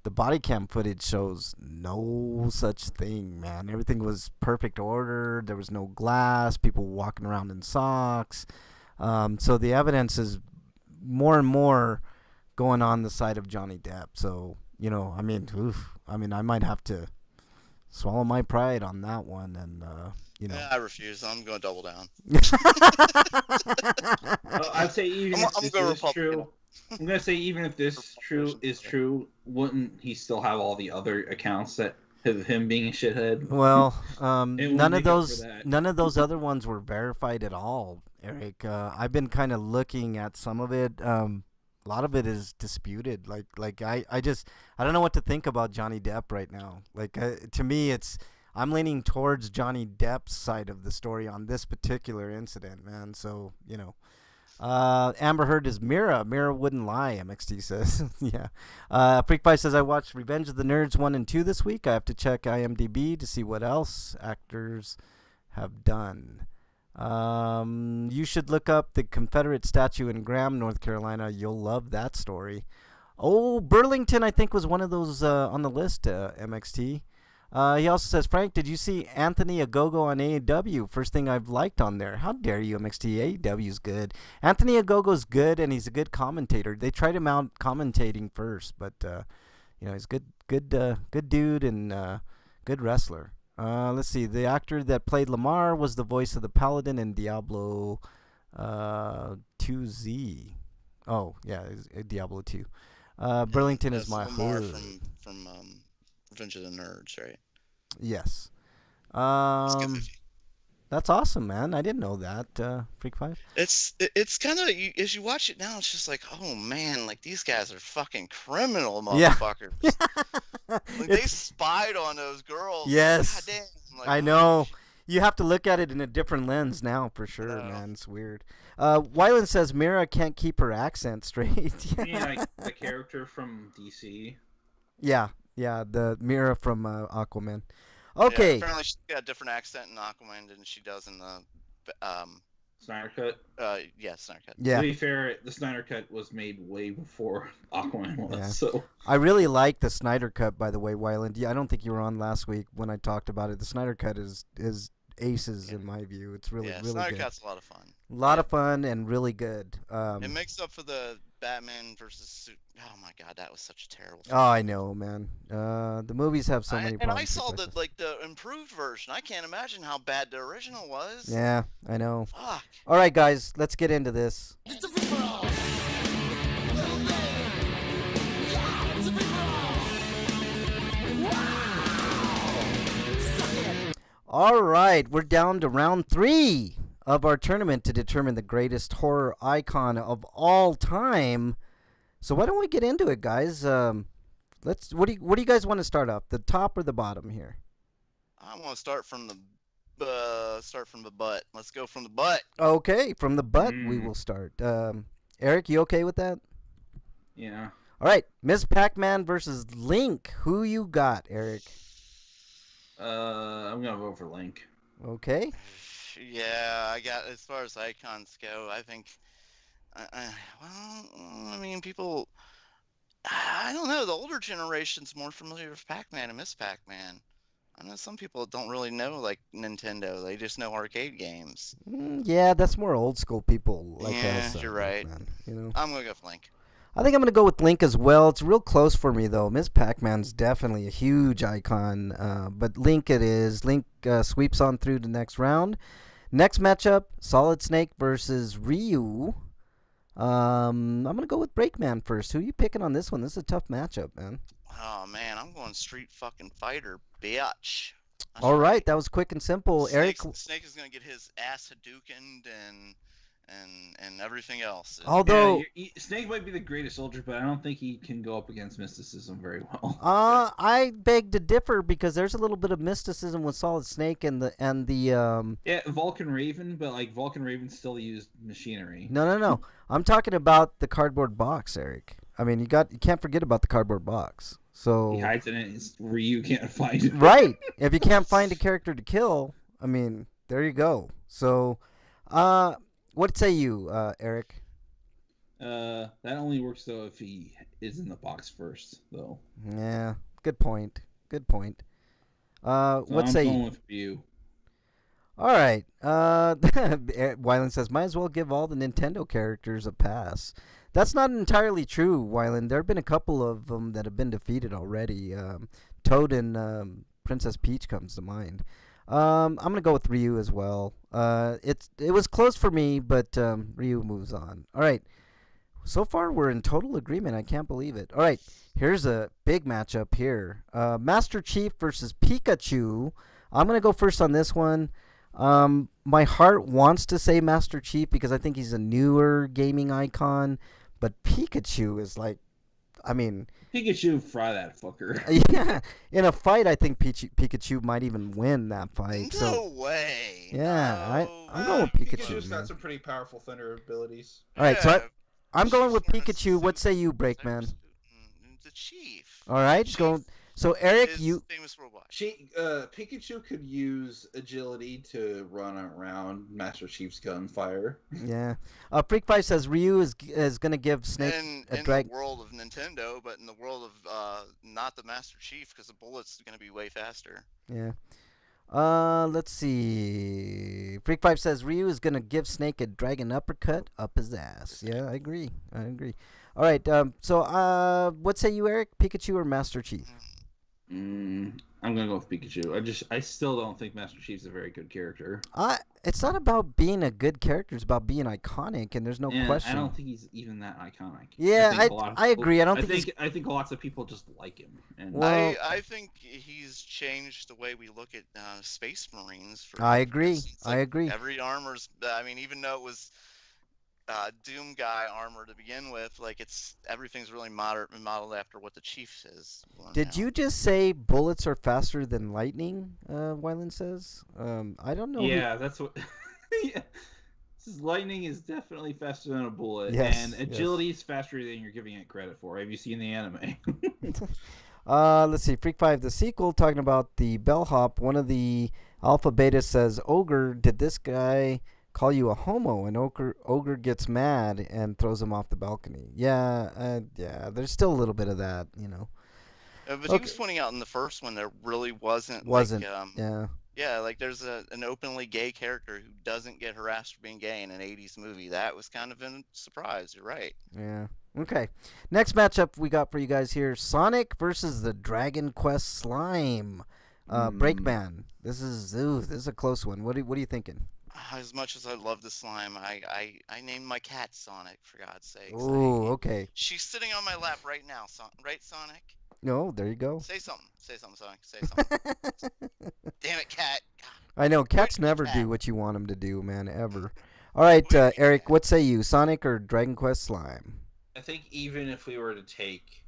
the body cam footage shows no such thing, man. Everything was perfect order. There was no glass, people walking around in socks. So the evidence is more and more going on the side of Johnny Depp. So, I might have to swallow my pride on that one and, Yeah, I refuse. I'm going to double down. I'd say even if I'm this going is Republican. true, I'm gonna say even if this is true, wouldn't he still have all the other accounts that of him being a shithead? Well, wouldn't none of make up for those that. none of those other ones were verified at all, Eric. I've been kind of looking at some of it. A lot of it is disputed. I don't know what to think about Johnny Depp right now. To me, I'm leaning towards Johnny Depp's side of the story on this particular incident, man. So Amber Heard is Mira. Mira wouldn't lie, MXT says. Yeah. Freak Pie says, I watched Revenge of the Nerds 1 and 2 this week. I have to check IMDb to see what else actors have done. You should look up the Confederate statue in Graham, North Carolina. You'll love that story. Oh, Burlington, I think, was one of those on the list, MXT. He also says, Frank, did you see Anthony Agogo on AEW? First thing I've liked on there. How dare you, MXT? AEW's good. Anthony Agogo's good, and he's a good commentator. They tried him out commentating first, but he's good dude and good wrestler. Let's see. The actor that played Lamar was the voice of the Paladin in Diablo 2Z. Oh, yeah, Diablo 2. Burlington is my hood. From Revenge of the Nerds, right? Yes. It's a good movie. That's awesome, man. I didn't know that, Freak Five. It's kind of, as you watch it now, it's just like, oh man, like these guys are fucking criminal motherfuckers. Like they spied on those girls. Yes. God damn. Like, I know. You have to look at it in a different lens now, for sure, man. It's weird. Wyland says Mira can't keep her accent straight. You mean like the character from DC? Yeah, the Mira from Aquaman. Okay. Yeah, apparently she's got a different accent in Aquaman than she does in the Snyder Cut? Yeah, Snyder Cut. Yeah. To be fair, the Snyder Cut was made way before Aquaman was, so... I really like the Snyder Cut, by the way, Wyland. Yeah, I don't think you were on last week when I talked about it. The Snyder Cut is aces in my view. It's really Snyder good. Cut's a lot of fun. A lot of fun and really good. It makes up for the Batman versus... Oh my god, that was such a terrible film. Oh, I know, man. The movies have so many problems. And I saw the improved version. I can't imagine how bad the original was. Yeah, I know. Fuck. All right, guys, let's get into this. It's a free-for-all. All right, we're down to round 3 of our tournament to determine the greatest horror icon of all time. So why don't we get into it, guys? Let's. What do you guys want to start off? The top or the bottom here? I want to start from the butt. Let's go from the butt. Okay, from the butt we will start. Eric, you okay with that? Yeah. All right, Ms. Pac-Man versus Link. Who you got, Eric? I'm gonna vote for Link. Okay. Yeah, I got, as far as icons go, I think. People. I don't know. The older generation's more familiar with Pac-Man and Miss Pac-Man. I know some people don't really know like Nintendo. They just know arcade games. Yeah, that's more old school people like us. Yeah, you're right. Man, I'm gonna go with Link. I think I'm going to go with Link as well. It's real close for me, though. Ms. Pac-Man's definitely a huge icon, but Link it is. Link sweeps on through the next round. Next matchup, Solid Snake versus Ryu. I'm going to go with Breakman first. Who are you picking on this one? This is a tough matchup, man. Oh, man, I'm going Street fucking Fighter, bitch. All right, that was quick and simple. Eric. Snake is going to get his ass Hadoukened and everything else. Although Snake might be the greatest soldier, but I don't think he can go up against mysticism very well. I beg to differ because there's a little bit of mysticism with Solid Snake and the yeah, Vulcan Raven, but like Vulcan Raven still used machinery. No. I'm talking about the cardboard box, Eric. I mean, you can't forget about the cardboard box. So he hides in it. Ryu can't find it. Right. If you can't find a character to kill, I mean, there you go. So, what say you, Eric? That only works though if he is in the box first, though. Yeah, good point. So what say you? you? With you. All right. Wyland says, might as well give all the Nintendo characters a pass. That's not entirely true, Wyland. There have been a couple of them that have been defeated already. Toad and Princess Peach comes to mind. I'm going to go with Ryu as well. It was close for me, but Ryu moves on. All right. So far, we're in total agreement. I can't believe it. All right. Here's a big matchup here. Master Chief versus Pikachu. I'm going to go first on this one. My heart wants to say Master Chief because I think he's a newer gaming icon, but Pikachu is like I mean, Pikachu, fry that fucker. yeah, in a fight, I think Pikachu might even win that fight. No So way. yeah, No. I'm going with Pikachu, Pikachu's man. got some pretty powerful thunder abilities. All right, so I'm going with Chief's wearing a Pikachu. What suit. say you, Cyber Breakman? suit and the Chief. All right, Chief going. So Eric, is you. famous worldwide. Pikachu could use agility to run around Master Chief's gunfire. Yeah. Freak Five says Ryu is gonna give Snake a In drag. the world of Nintendo, but in the world of not the Master Chief, because the bullet's going to be way faster. Yeah. Let's see. Freak Five says Ryu is gonna give Snake a dragon uppercut up his ass. Yeah, I agree. All right. So what say you, Eric? Pikachu or Master Chief? I'm gonna go with Pikachu. I still don't think Master Chief's a very good character. It's not about being a good character. It's about being iconic, and there's no question. I don't think he's even that iconic. Yeah, I agree. I think lots of people just like him. And Well- I think he's changed the way we look at Space Marines. I agree. instance. I agree. Every armor's. I mean, even though it was Doom guy armor to begin with, like everything's really modeled after what the Chief is. Did you just say bullets are faster than lightning? Wyland says. I don't know. Yeah, that's what. Yeah. Lightning is definitely faster than a bullet, Yes, and agility is faster than you're giving it credit for. Have you seen the anime? Let's see. Freak Five, the sequel, talking about the bellhop. One of the alpha beta says, "Ogre, did this guy call you a homo?" And Ogre gets mad and throws him off the balcony. Yeah. There's still a little bit of that, you know. But he was pointing out in the first one there really wasn't. Yeah. Yeah, like there's an openly gay character who doesn't get harassed for being gay in an 80s movie. That was kind of a surprise. You're right. Yeah. Okay. Next matchup we got for you guys here: Sonic versus the Dragon Quest slime. Breakman. This is a close one. What are you thinking? As much as I love the slime, I named my cat Sonic, for God's sake. Oh, okay. She's sitting on my lap right now, right, Sonic? No, there you go. Say something, Sonic. Say something. Damn it, cat. I know cats never do what you want them to do, man, ever. All right, Eric, what say you, Sonic or Dragon Quest slime? I think even if we were to take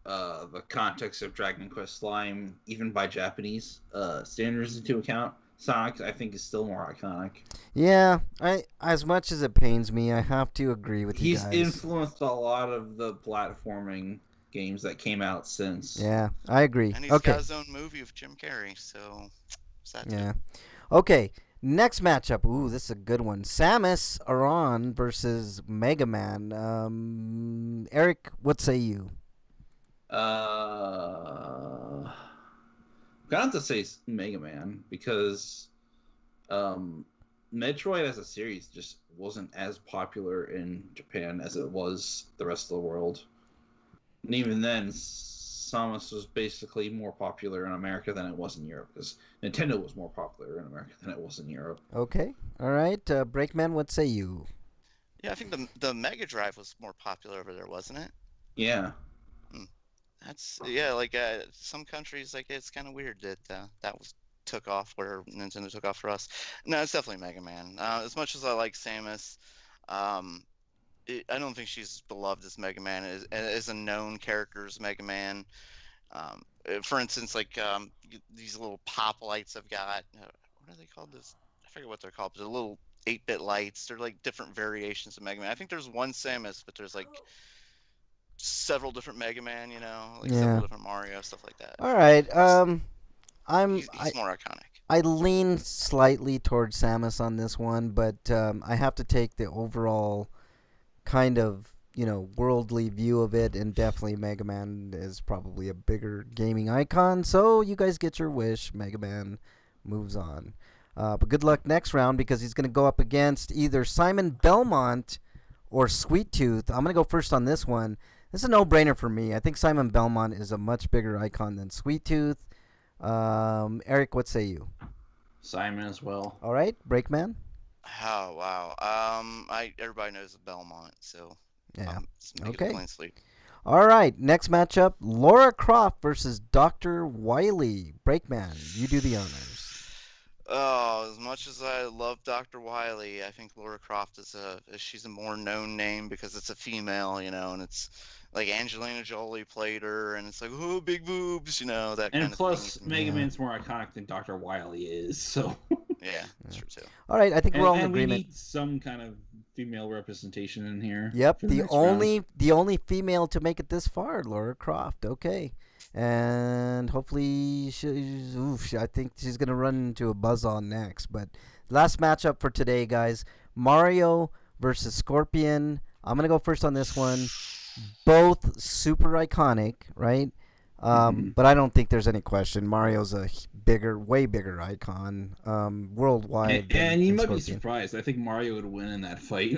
the context of Dragon Quest slime, even by Japanese standards into account, Sonic, I think, is still more iconic. Yeah, as much as it pains me, I have to agree with you guys. He's influenced a lot of the platforming games that came out since. Yeah, I agree. And he's Okay. got his own movie with Jim Carrey, so is that Yeah. Okay, next matchup. Ooh, this is a good one. Samus Aran versus Mega Man. Eric, what say you? I'm gonna have to say Mega Man because Metroid as a series just wasn't as popular in Japan as it was the rest of the world. And even then, Samus was basically more popular in America than it was in Europe because Nintendo was more popular in America than it was in Europe. Okay, all right. Breakman, what say you? Yeah, I think the Mega Drive was more popular over there, wasn't it? Yeah. That's like some countries, like it's kind of weird that that was took off where Nintendo took off for us. No, it's definitely Mega Man. As much as I like Samus, I don't think she's beloved as Mega Man as a known character as Mega Man. For instance, like these little pop lights I've got. What are they called? I forget what they're called, but they're little 8-bit lights. They're like different variations of Mega Man. I think there's one Samus, but there's like several different Mega Man, several different Mario, stuff like that. All right. He's more iconic. I lean slightly towards Samus on this one, but I have to take the overall kind of, worldly view of it, and definitely Mega Man is probably a bigger gaming icon. So you guys get your wish. Mega Man moves on. But good luck next round because he's going to go up against either Simon Belmont or Sweet Tooth. I'm going to go first on this one. This is a no-brainer for me. I think Simon Belmont is a much bigger icon than Sweet Tooth. Eric, what say you? Simon as well. All right, Breakman. Oh wow. Everybody knows Belmont, so Yeah. let's make it Okay. a clean sweep. All right, next matchup: Laura Croft versus Dr. Wily. Breakman, you do the honors. Oh, as much as I love Dr. Wily, I think Laura Croft she's a more known name because it's a female, and it's like Angelina Jolie played her, and it's like, oh, big boobs, that And kind of plus, thing. Mega Man's more iconic than Dr. Wily is, so. Yeah, that's true too. All right, I think we're all in And we agreement. need some kind of female representation in here. Yep, for the next round. the only female to make it this far, Laura Croft. Okay, and hopefully I think she's gonna run into a buzzsaw next. But last matchup for today, guys: Mario versus Scorpion. I'm gonna go first on this one. Both super iconic, right? But I don't think there's any question. Mario's a way bigger icon worldwide. And you than might be Scorpion. surprised. I think Mario would win in that fight.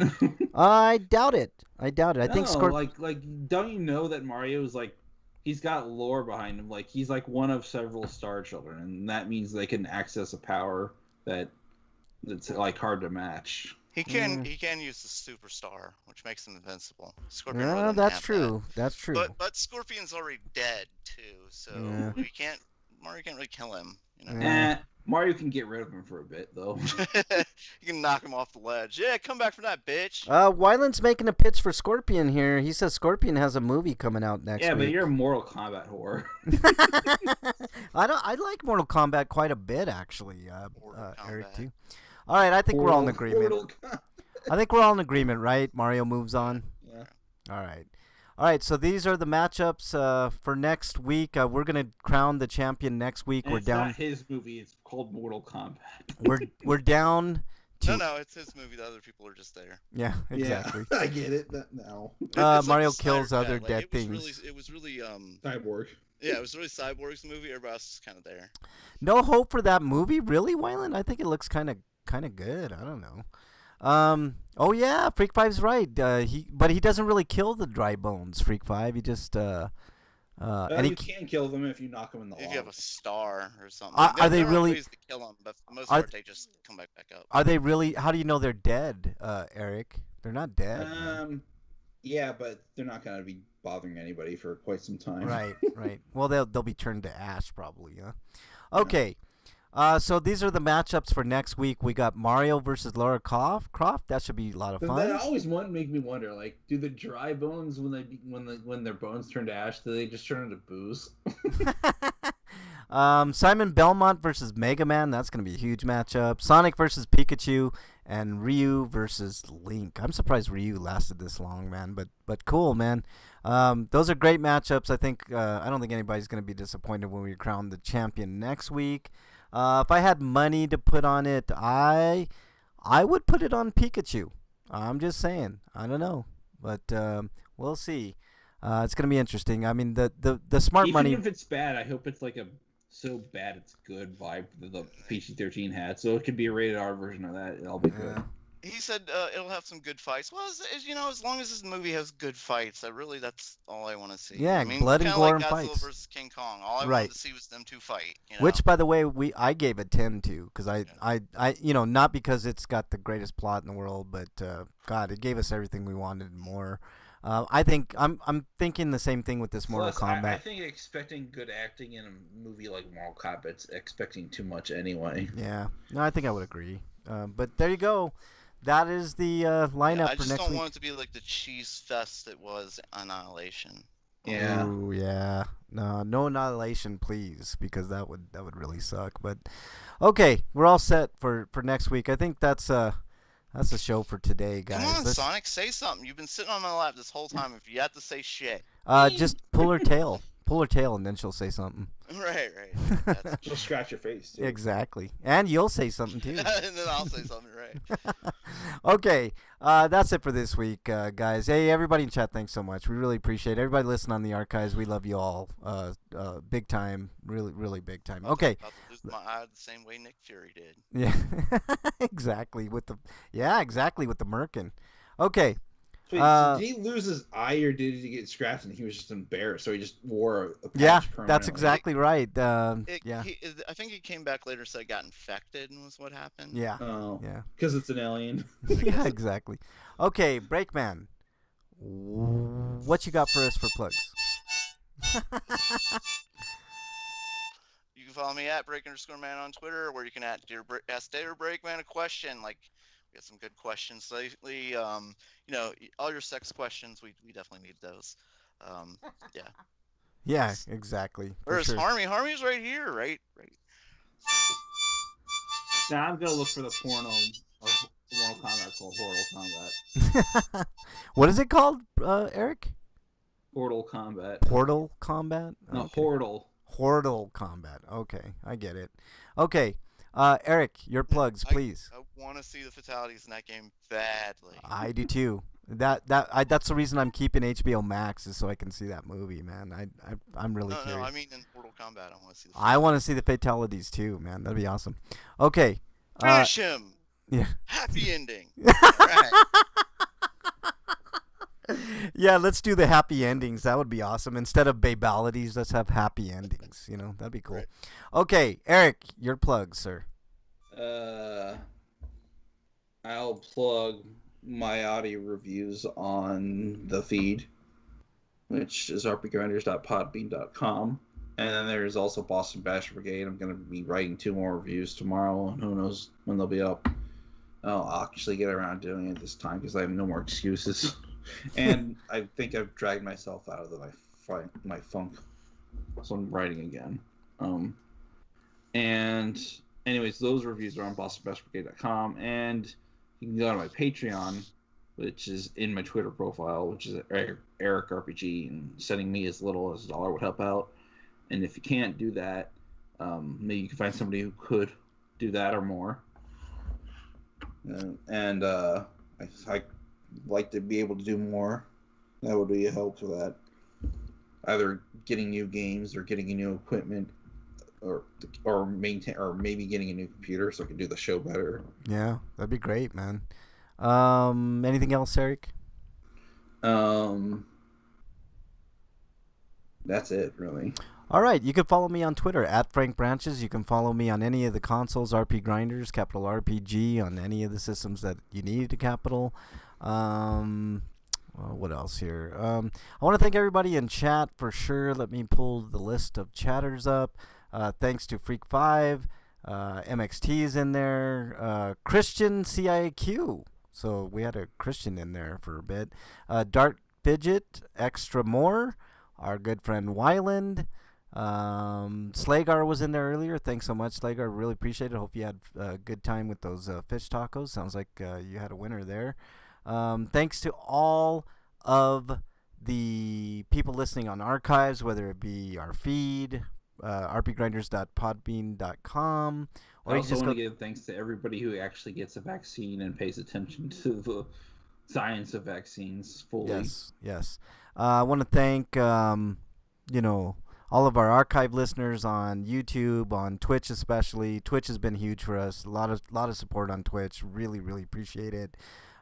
I doubt it. I think Scorpion. Don't you know that Mario's he's got lore behind him. He's one of several star children, and that means they can access a power that's hard to match. He can use the superstar, which makes him invincible. Scorpion No, doesn't that's have true. That's true. But Scorpion's already dead too, so Mario can't really kill him. Mario can get rid of him for a bit, though. You can knock him off the ledge. Yeah, come back from that, bitch. Wyland's making a pitch for Scorpion here. He says Scorpion has a movie coming out next week. Yeah, but you're a Mortal Kombat whore. I like Mortal Kombat quite a bit, actually. Eric too. All right, I think we're all in agreement. I think we're all in agreement, right? Mario moves on. Yeah. All right. So these are the matchups for next week. We're gonna crown the champion next week. It's not his movie. It's called Mortal Kombat. We're down. No, it's his movie. The other people are just there. Yeah, exactly. Yeah, I get it now. Mario like kills other Jet. dead things. It was really Cyborg. Yeah, it was really Cyborg's movie. Everybody else is kind of there. No hope for that movie, really, Wyland? I think it looks kind of good. I don't know. Oh yeah, Freak Five's right. But he doesn't really kill the dry bones. Freak Five, he just and you can kill them if you knock them in the If lava. you have a star or something. Are they there really? Ways to kill them, but for the most part, they just come back up. Are they really? How do you know they're dead, Eric? They're not dead. Yeah, but they're not gonna be bothering anybody for quite some time. Right. Well, they'll be turned to ash probably. Huh? Okay. So these are the matchups for next week. We got Mario versus Lara Croft. That should be a lot of fun. That always make me wonder. Do the dry bones when their bones turn to ash, do they just turn into booze? Simon Belmont versus Mega Man. That's going to be a huge matchup. Sonic versus Pikachu, and Ryu versus Link. I'm surprised Ryu lasted this long, man. But cool, man. Those are great matchups. I think I don't think anybody's going to be disappointed when we crown the champion next week. If I had money to put on it, I would put it on Pikachu. I'm just saying. I don't know, but we'll see. It's gonna be interesting. I mean, the smart money. Even if it's bad, I hope it's a so bad it's good vibe that the PG-13 had. So it could be a rated R version of that. It'll be good. He said it'll have some good fights. Well, as long as this movie has good fights, that's all I want to see. Yeah, I mean, blood and gore and Godzilla fights. versus King Kong. All I wanted to see was them two fight. Which, by the way, I gave a 10 to because I not because it's got the greatest plot in the world, but God, it gave us everything we wanted and more. I think I'm thinking the same thing with this Mortal Kombat. I think expecting good acting in a movie like Mortal Kombat's expecting too much anyway. Yeah, no, I think I would agree. But there you go. That is the lineup for next week. I just don't want it to be like the cheese fest that was Annihilation. Yeah. Ooh, yeah. No Annihilation, please, because that would really suck. But okay, we're all set for next week. I think that's the show for today, guys. Come on, Sonic, say something. You've been sitting on my lap this whole time. If you have to say shit, just pull her tail. Pull her tail, and then she'll say something. Right. She'll scratch your face, too. Exactly. And you'll say something, too. And then I'll say something, right. Okay. That's it for this week, guys. Hey, everybody in chat, thanks so much. We really appreciate it. Everybody listening on the archives, we love you all. Big time. Really, really big time. Okay. About to lose my eye the same way Nick Fury did. Yeah. Exactly. With the Merkin. Okay. Wait, so did he lose his eye or did he get scratched and he was just embarrassed? So he just wore a patch permanently? That's exactly right. I think he came back later, so it got infected and was what happened. Yeah. Oh. Yeah. Because it's an alien. Yeah, exactly. Okay, Breakman. What you got for us for plugs? You can can follow me at break_man on Twitter, or you can ask David Breakman a question. Like, we got some good questions lately. All your sex questions, we definitely need those. Yeah. Yeah, exactly. For Where's sure. Harmy? Harmy's right here, right? Now I'm gonna look for the porno of Mortal Kombat called Portal Combat. What is it called, Eric? Portal Combat. Portal Combat? No, Okay. Portal. Portal Combat. Okay, I get it. Okay, Eric, your plugs, please. I want to see the fatalities in that game badly. I do too. That's the reason I'm keeping HBO Max, is so I can see that movie, man. I'm really curious. No, I mean in Mortal Kombat, I want to see. I want to see the fatalities too, man. That'd be awesome. Okay. Finish him. Yeah. Happy ending. All right. Yeah, let's do the happy endings. That would be awesome. Instead of babalities, let's have happy endings. That'd be cool. Right. Okay, Eric, your plugs, sir. I'll plug my audio reviews on the feed, which is rpgrinders.podbean.com. And then there's also Boston Bash Brigade. I'm going to be writing 2 more reviews tomorrow, and who knows when they'll be up. I'll actually get around doing it this time because I have no more excuses. And I think I've dragged myself out of my funk, so I'm writing again. And anyways, those reviews are on bostonbashbrigade.com, and you can go to my Patreon, which is in my Twitter profile, which is Eric RPG, and sending me as little as $1 would help out. And if you can't do that, maybe you can find somebody who could do that or more. And I like to be able to do more. That would be a help for that. Either getting new games or getting new equipment, or maintain, or maybe getting a new computer so I can do the show better. Yeah, that'd be great, man. Anything else, Eric? That's it, really. All right, you can follow me on Twitter at Frank Branches. You can follow me on any of the consoles, RP Grinders, capital RPG, on any of the systems that you need to capital. What else here? I want to thank everybody in chat for sure. Let me pull the list of chatters up. Thanks to Freak5, MXT's in there, Christian CIQ. So we had a Christian in there for a bit. Dart Fidget, Extra More, our good friend Wyland. Slagar was in there earlier. Thanks so much, Slagar. Really appreciate it. Hope you had a good time with those fish tacos. Sounds like you had a winner there. Thanks to all of the people listening on archives, whether it be our feed, rpgrinders.podbean.com. I also want to give thanks to everybody who actually gets a vaccine and pays attention to the science of vaccines fully. Yes. I want to thank, all of our archive listeners on YouTube, on Twitch especially. Twitch has been huge for us. A lot of support on Twitch. Really, really appreciate it.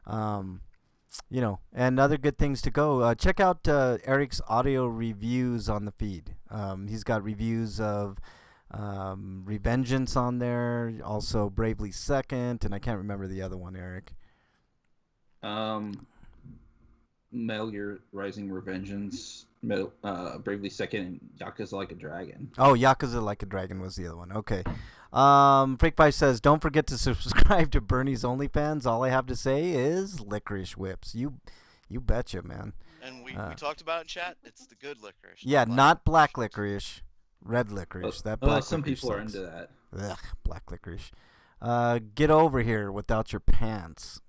And other good things to go. Check out Eric's audio reviews on the feed. He's got reviews of Revengeance on there, also Bravely Second, and I can't remember the other one, Eric. Metal Gear Rising Revengeance, Bravely Second, and Yakuza Like a Dragon. Oh, Yakuza Like a Dragon was the other one. Okay. Freak5 says, don't forget to subscribe to Bernie's OnlyFans. All I have to say is licorice whips. You betcha, man. And we talked about it in chat. It's the good licorice. Yeah, not black licorice. Red licorice. That black some licorice people are sucks. into that. Ugh, black licorice. Get over here without your pants.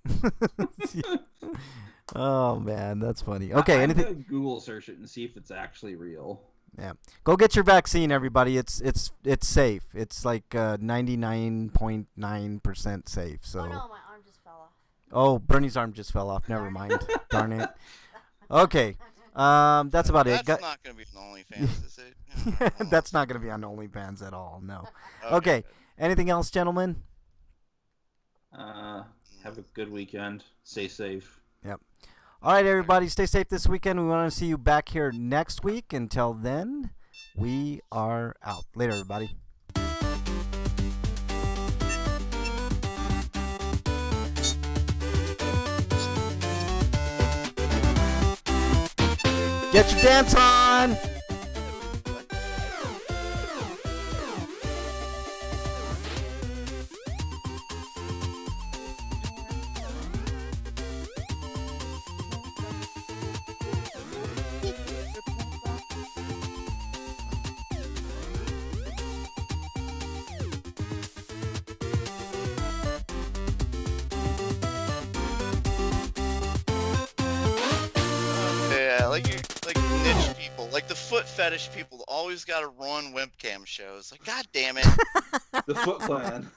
Oh man, that's funny. Okay, I'm anything? gonna Google search it and see if it's actually real. Yeah, go get your vaccine, everybody. It's safe. It's like 99.9% safe. So. Oh no, my arm just fell off. Oh, Bernie's arm just fell off. Never mind. Darn it. Okay. That's about it. That's not going to be on OnlyFans, is it? That's not going to be on OnlyFans at all. No. Okay. Anything else, gentlemen? Have a good weekend. Stay safe. Yep. All right, everybody. Stay safe this weekend. We want to see you back here next week. Until then, we are out. Later, everybody. Get your dance on! people, like the foot fetish people, always got to run webcam shows. Like, God damn it. The Foot Clan.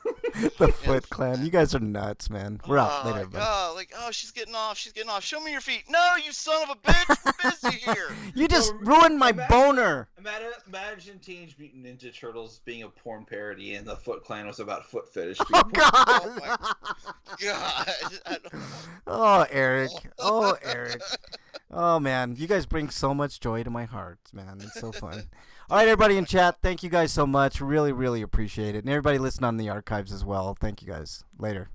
The Foot Clan. You guys are nuts, man. We're out later, everybody. Like, oh, she's getting off. She's getting off. Show me your feet. No, you son of a bitch. We're busy here. You just ruined my boner. Imagine Teenage Mutant Ninja Turtles being a porn parody, and the Foot Clan was about foot fetish Oh, people. God. Oh, my God. Oh, Eric. Oh, Eric. Oh, man. You guys bring so much joy to my heart, man. It's so fun. All right, everybody in chat, thank you guys so much. Really, really appreciate it. And everybody listening on the archives as well. Thank you guys. Later.